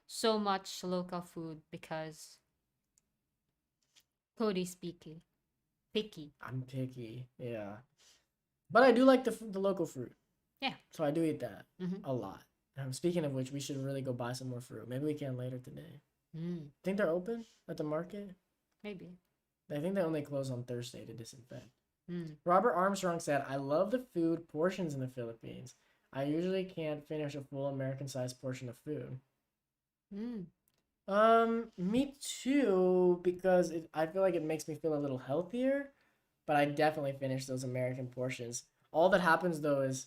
so much local food, because Cody's picky. I'm picky, yeah. But I do like the local fruit. Yeah. So I do eat that a lot. Speaking of which, we should really go buy some more fruit. Maybe we can later today. Think they're open at the market? Maybe. I think they only close on Thursday to disinfect. Robert Armstrong said, I love the food portions in the Philippines. I usually can't finish a full American-sized portion of food. Me too, because I feel like it makes me feel a little healthier, but I definitely finish those American portions. All that happens though is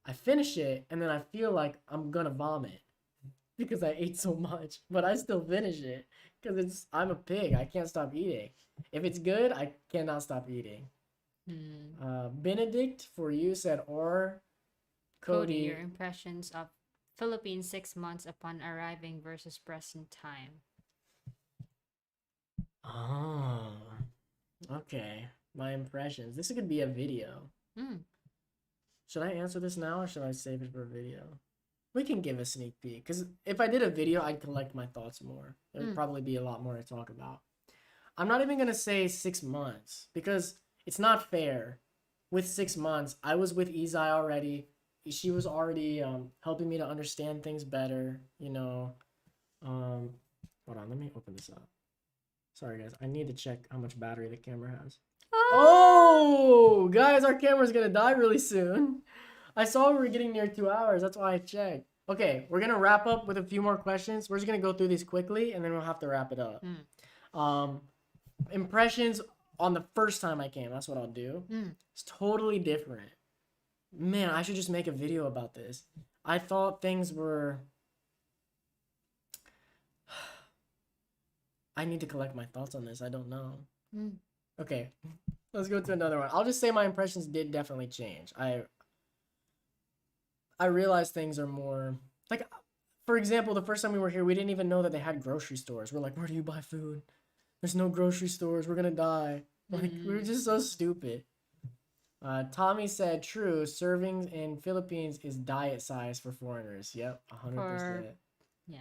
I finish it and then I feel like I'm gonna vomit because I ate so much, but I still finish it because I'm a pig. I can't stop eating. If it's good, I cannot stop eating. Benedict for you said, or Cody, your impressions of Philippines 6 months upon arriving versus present time. Oh, okay. My impressions. This could be a video. Should I answer this now or should I save it for a video? We can give a sneak peek, because if I did a video, I'd collect my thoughts more. There would probably be a lot more to talk about. I'm not even going to say 6 months, because it's not fair. With 6 months, I was with Izai already. She was already helping me to understand things better, you know. Hold on, let me open this up. Sorry, guys. I need to check how much battery the camera has. Oh, guys, our camera's going to die really soon. I saw we were getting near 2 hours. That's why I checked. Okay, we're gonna wrap up with a few more questions. We're just gonna go through these quickly, and then we'll have to wrap it up. Um, impressions on the first time I came. That's what I'll do. It's totally different. Man, I should just make a video about this. I thought things were. I need to collect my thoughts on this. I don't know. Okay, let's go to another one. I'll just say my impressions did definitely change. I realized things are more like, for example, the first time we were here, we didn't even know that they had grocery stores. We're like, where do you buy food? There's no grocery stores. We're gonna die. Like, we were just so stupid. Tommy said, true, servings in Philippines is diet size for foreigners. Yep, 100%. Yeah.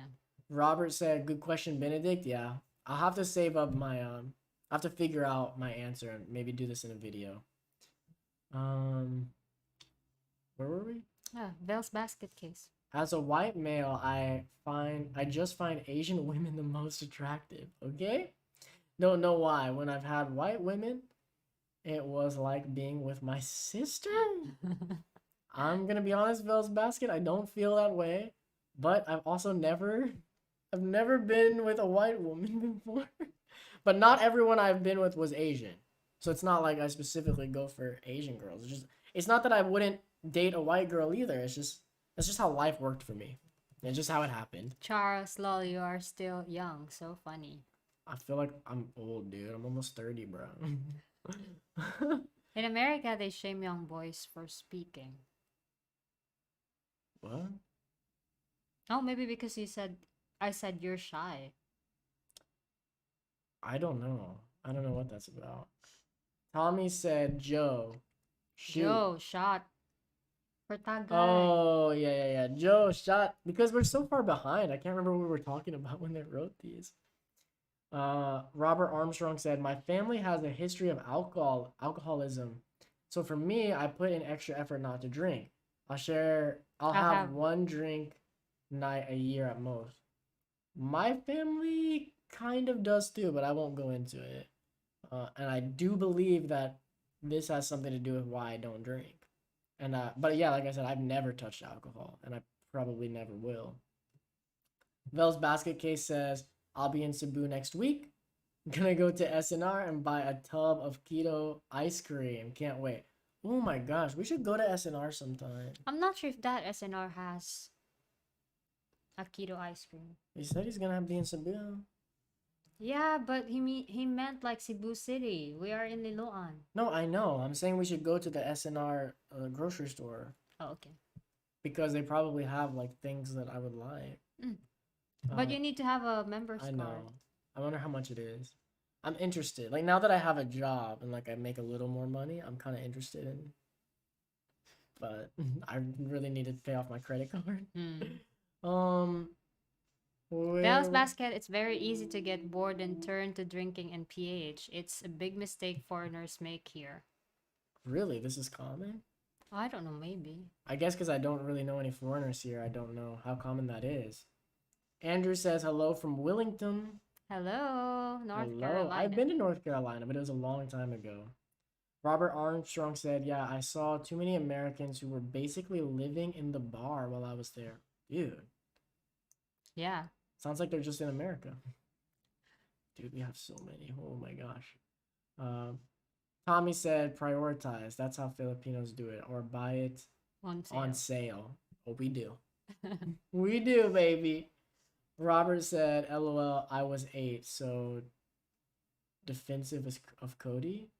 Robert said, good question, Benedict. Yeah, I'll have to save up my, I have to figure out my answer and maybe do this in a video. Where were we? Belle's basket case. As a white male, I just find Asian women the most attractive. Okay? Don't know why. When I've had white women, it was like being with my sister. I'm gonna be honest, Belle's basket, I don't feel that way. But I've never been with a white woman before. But not everyone I've been with was Asian. So it's not like I specifically go for Asian girls. It's not that I wouldn't date a white girl either. That's just how life worked for me. It's just how it happened. Charles, lol, you are still young. So funny. I feel like I'm old, dude. I'm almost 30, bro. In America, they shame young boys for speaking. What? Oh, maybe because I said you're shy. I don't know. I don't know what that's about. Tommy said, Joe. Shoot. Joe, shot. For Tagay. Oh, yeah. Joe, shot. Because we're so far behind. I can't remember what we were talking about when they wrote these. Robert Armstrong said, my family has a history of alcoholism. So for me, I put in extra effort not to drink. I'll have one drink night a year at most. My family kind of does too, but I won't go into it. And I do believe that this has something to do with why I don't drink. And but yeah, like I said, I've never touched alcohol, and I probably never will. Vel's basket case says, I'll be in Cebu next week. Gonna go to SNR and buy a tub of keto ice cream. Can't wait. Oh my gosh, we should go to SNR sometime. I'm not sure if that SNR has a keto ice cream. He said he's gonna be in Cebu. Yeah, but he meant like Cebu City. We are in Liloan. No, I know. I'm saying we should go to the SNR grocery store. Oh, okay. Because they probably have like things that I would like. But you need to have a member's card. I know. I wonder how much it is. I'm interested. Like now that I have a job and like I make a little more money, I'm kind of interested in. But I really need to pay off my credit card. Belle's basket, it's very easy to get bored and turn to drinking and PH. It's a big mistake foreigners make here. Really? This is common? I don't know, maybe. I guess because I don't really know any foreigners here, I don't know how common that is. Andrew says hello from Willington. Hello, North Carolina. I've been to North Carolina, but it was a long time ago. Robert Armstrong said, yeah, I saw too many Americans who were basically living in the bar while I was there. Dude. Yeah. Sounds like they're just in America. Dude, we have so many. Oh my gosh. Tommy said prioritize. That's how Filipinos do it. Or buy it on sale. Oh, we do. We do, baby. Robert said, LOL, I was 8, so defensive of Cody?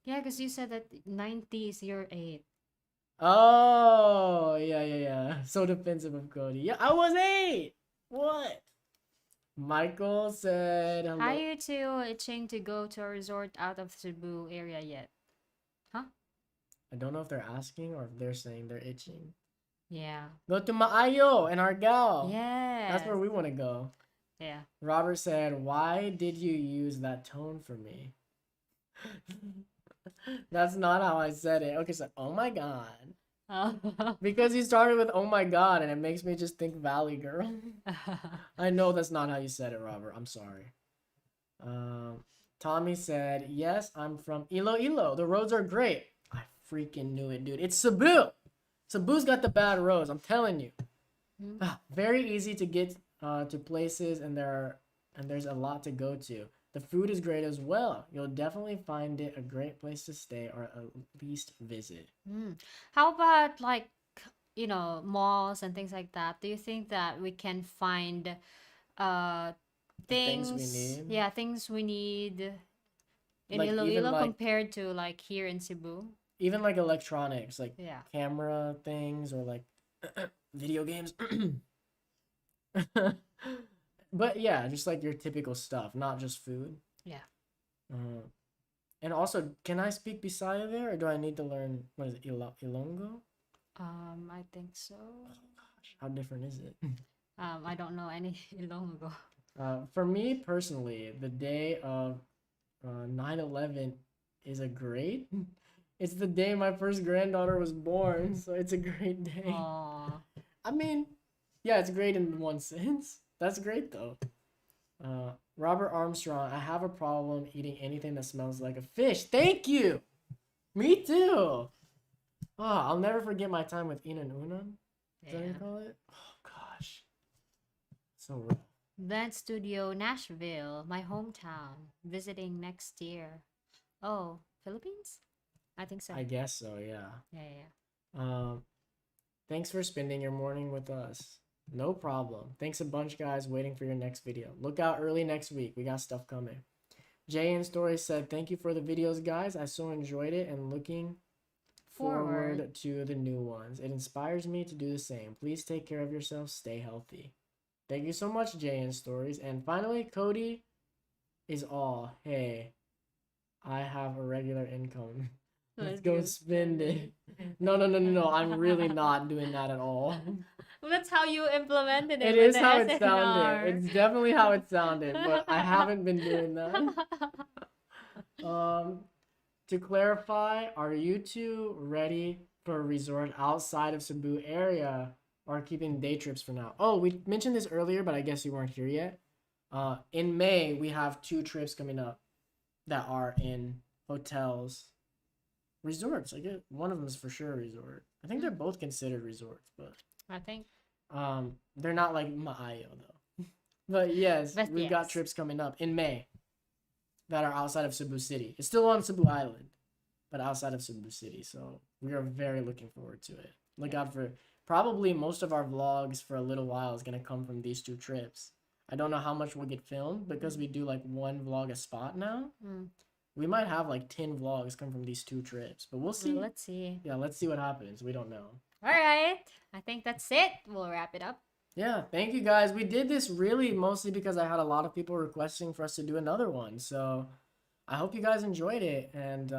Yeah, because you said that 90s, you're 8. Oh, yeah. So defensive of Cody. Yeah, I was 8! What? Michael said, hello. Are you two itching to go to a resort out of Cebu area yet? Huh? I don't know if they're asking or if they're saying they're itching. Yeah. Go to Maayo and Argao. Yeah. That's where we want to go. Yeah. Robert said, why did you use that tone for me? That's not how I said it. Okay, so, oh my God. Because you started with oh my God and it makes me just think Valley Girl. I know that's not how you said it, Robert. I'm sorry. Tommy said, yes, I'm from Iloilo. The roads are great. I freaking knew it, dude. It's Cebu. Cebu's got the bad roads. I'm telling you. Mm. Very easy to get to places, and there's a lot to go to. The food is great as well. You'll definitely find it a great place to stay or at least visit. Mm. How about like, malls and things like that? Do you think that we can find uh The things we things, need, yeah, things we need in like even Iloilo like compared to like here in Cebu? even like electronics, like Yeah. camera things or like video games. But yeah, just like your typical stuff, not just food. Yeah. Uh, and also, can I speak Bisaya there, or do I need to learn what is it, Ilongo? I think so. Gosh, how different is it? I don't know any Ilonggo. For me personally, the day of 9/11 is a great. It's the day my first granddaughter was born, so it's a great day. Oh. I mean, yeah, it's great in one sense. That's great though. Robert Armstrong, I have a problem eating anything that smells like a fish. Thank you. Me too. Oh, I'll never forget my time with Inan Unan. Is that what you Yeah. call it? Oh gosh, so rough. Dance Studio Nashville, my hometown, visiting next year. Oh, Philippines? I think so. I guess so. Yeah. Yeah, yeah. Um, Thanks for spending your morning with us. No problem. Thanks a bunch, guys. Waiting for your next video. Look out early next week. We got stuff coming. Jay in Story said, "Thank you for the videos, guys. I so enjoyed it and looking forward to the new ones. It inspires me to do the same. Please take care of yourself. Stay healthy." Thank you so much, Jay in Stories. And finally, Cody is all, "Hey, I have a regular income. Let's go spend it." No. I'm really not doing that at all. That's how you implemented it It with is the how it SNR. sounded. It's definitely how it sounded, but I haven't been doing that. To clarify, are you two ready for a resort outside of Cebu area or keeping day trips for now? Oh, we mentioned this earlier, but I guess you weren't here yet. In May, we have 2 trips coming up that are in hotels, resorts. I guess one of them is for sure a resort. I think they're both considered resorts, but I think. they're not like Maayo though. But yes, But we've got yes. trips coming up in May that are outside of Cebu City. It's still on Cebu Island, but outside of Cebu City. So we are very looking forward to it. Look out for probably most of our vlogs for a little while is gonna come from these 2 trips. I don't know how much will get filmed because we do like 1 vlog a spot now. Mm. We might have like 10 vlogs come from these 2 trips, but we'll see. Let's see. Yeah, let's see what happens. We don't know. All right. I think that's it. We'll wrap it up. Yeah, thank you guys. We did this really mostly because I had a lot of people requesting for us to do another one. So I hope you guys enjoyed it, and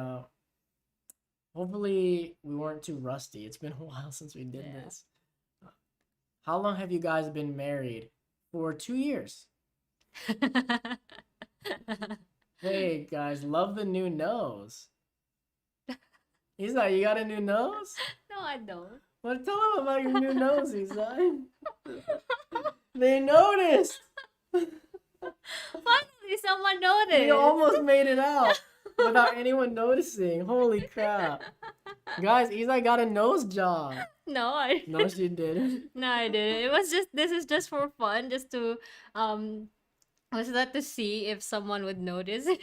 hopefully we weren't too rusty. It's been a while since we did Yeah. this. How long have you guys been married? For 2 years. Hey guys, love the new nose. Isa, you got a new nose? No, I don't. Well, tell them about your new nose, Isa. They noticed. Finally, someone noticed. We almost made it out without anyone noticing. Holy crap. Guys, Isa got a nose job. No, I No, she didn't. no, I didn't. It was just this is just for fun, just to was that to see if someone would notice it.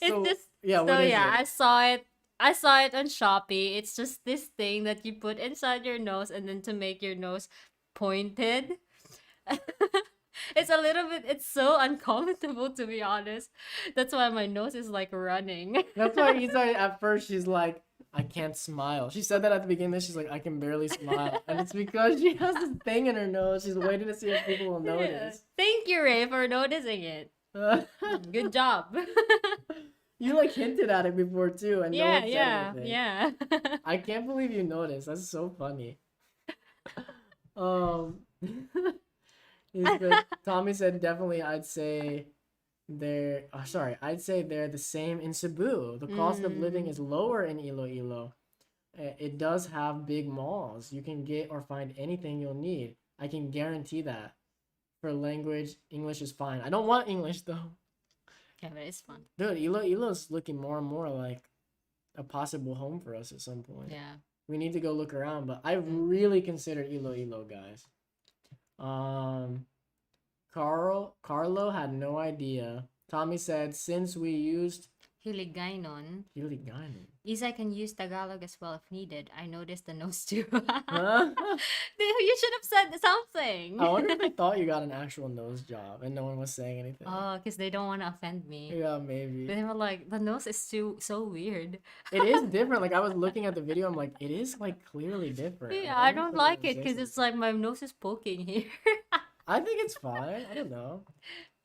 It's So, just yeah, so what is yeah, it? I saw it. I saw it on Shopee. It's just this thing that you put inside your nose and then to make your nose pointed. It's a little bit, it's so uncomfortable to be honest. That's why my nose is like running. That's why Isa, at first, she's like, "I can't smile." She said that at the beginning. She's like, "I can barely smile." And it's because she has this thing in her nose. She's waiting to see if people will Yeah. notice. Thank you, Ray, for noticing it. Good job. You like hinted at it before too, and no Yeah, one said yeah, anything. yeah. I can't believe you noticed. That's so funny. Um, Tommy said definitely. I'd say they're. Oh, sorry, I'd say they're the same in Cebu. The cost of living is lower in Iloilo. It does have big malls. You can get or find anything you'll need. I can guarantee that. For language, English is fine. I don't want English though. Yeah, but it's fun. Dude, Iloilo's looking more and more like a possible home for us at some point. Yeah. We need to go look around, but I really consider Iloilo, guys. Carlo had no idea. Tommy said, since we used Hiligaynon. Hiligaynon. Isa can use Tagalog as well if needed. I noticed the nose too. Huh? You should have said something. I wonder if they thought you got an actual nose job and no one was saying anything. Oh, because they don't want to offend me. Yeah, maybe. They were like, the nose is so weird. It is different. Like I was looking at the video, I'm like, it is like clearly different. Yeah, Like, I almost don't like like it because exists. it's like my nose is poking here. I think it's fine. I don't know.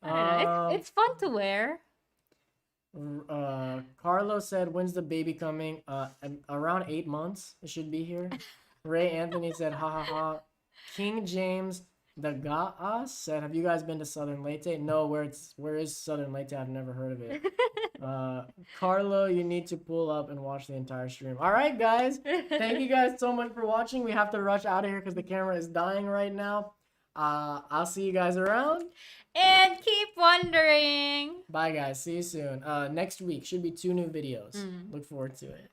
I don't know. It's fun to wear. Carlos said, when's the baby coming? Around 8 months. It should be here. Ray Anthony said, ha ha ha. King James the Gaas said, have you guys been to Southern Leyte? No, where is Southern Leyte? I've never heard of it. Carlo, you need to pull up and watch the entire stream. All right, guys. Thank you guys so much for watching. We have to rush out of here because the camera is dying right now. I'll see you guys around. And keep wondering. Bye, guys. See you soon. Next week should be 2 new videos. Look forward to it.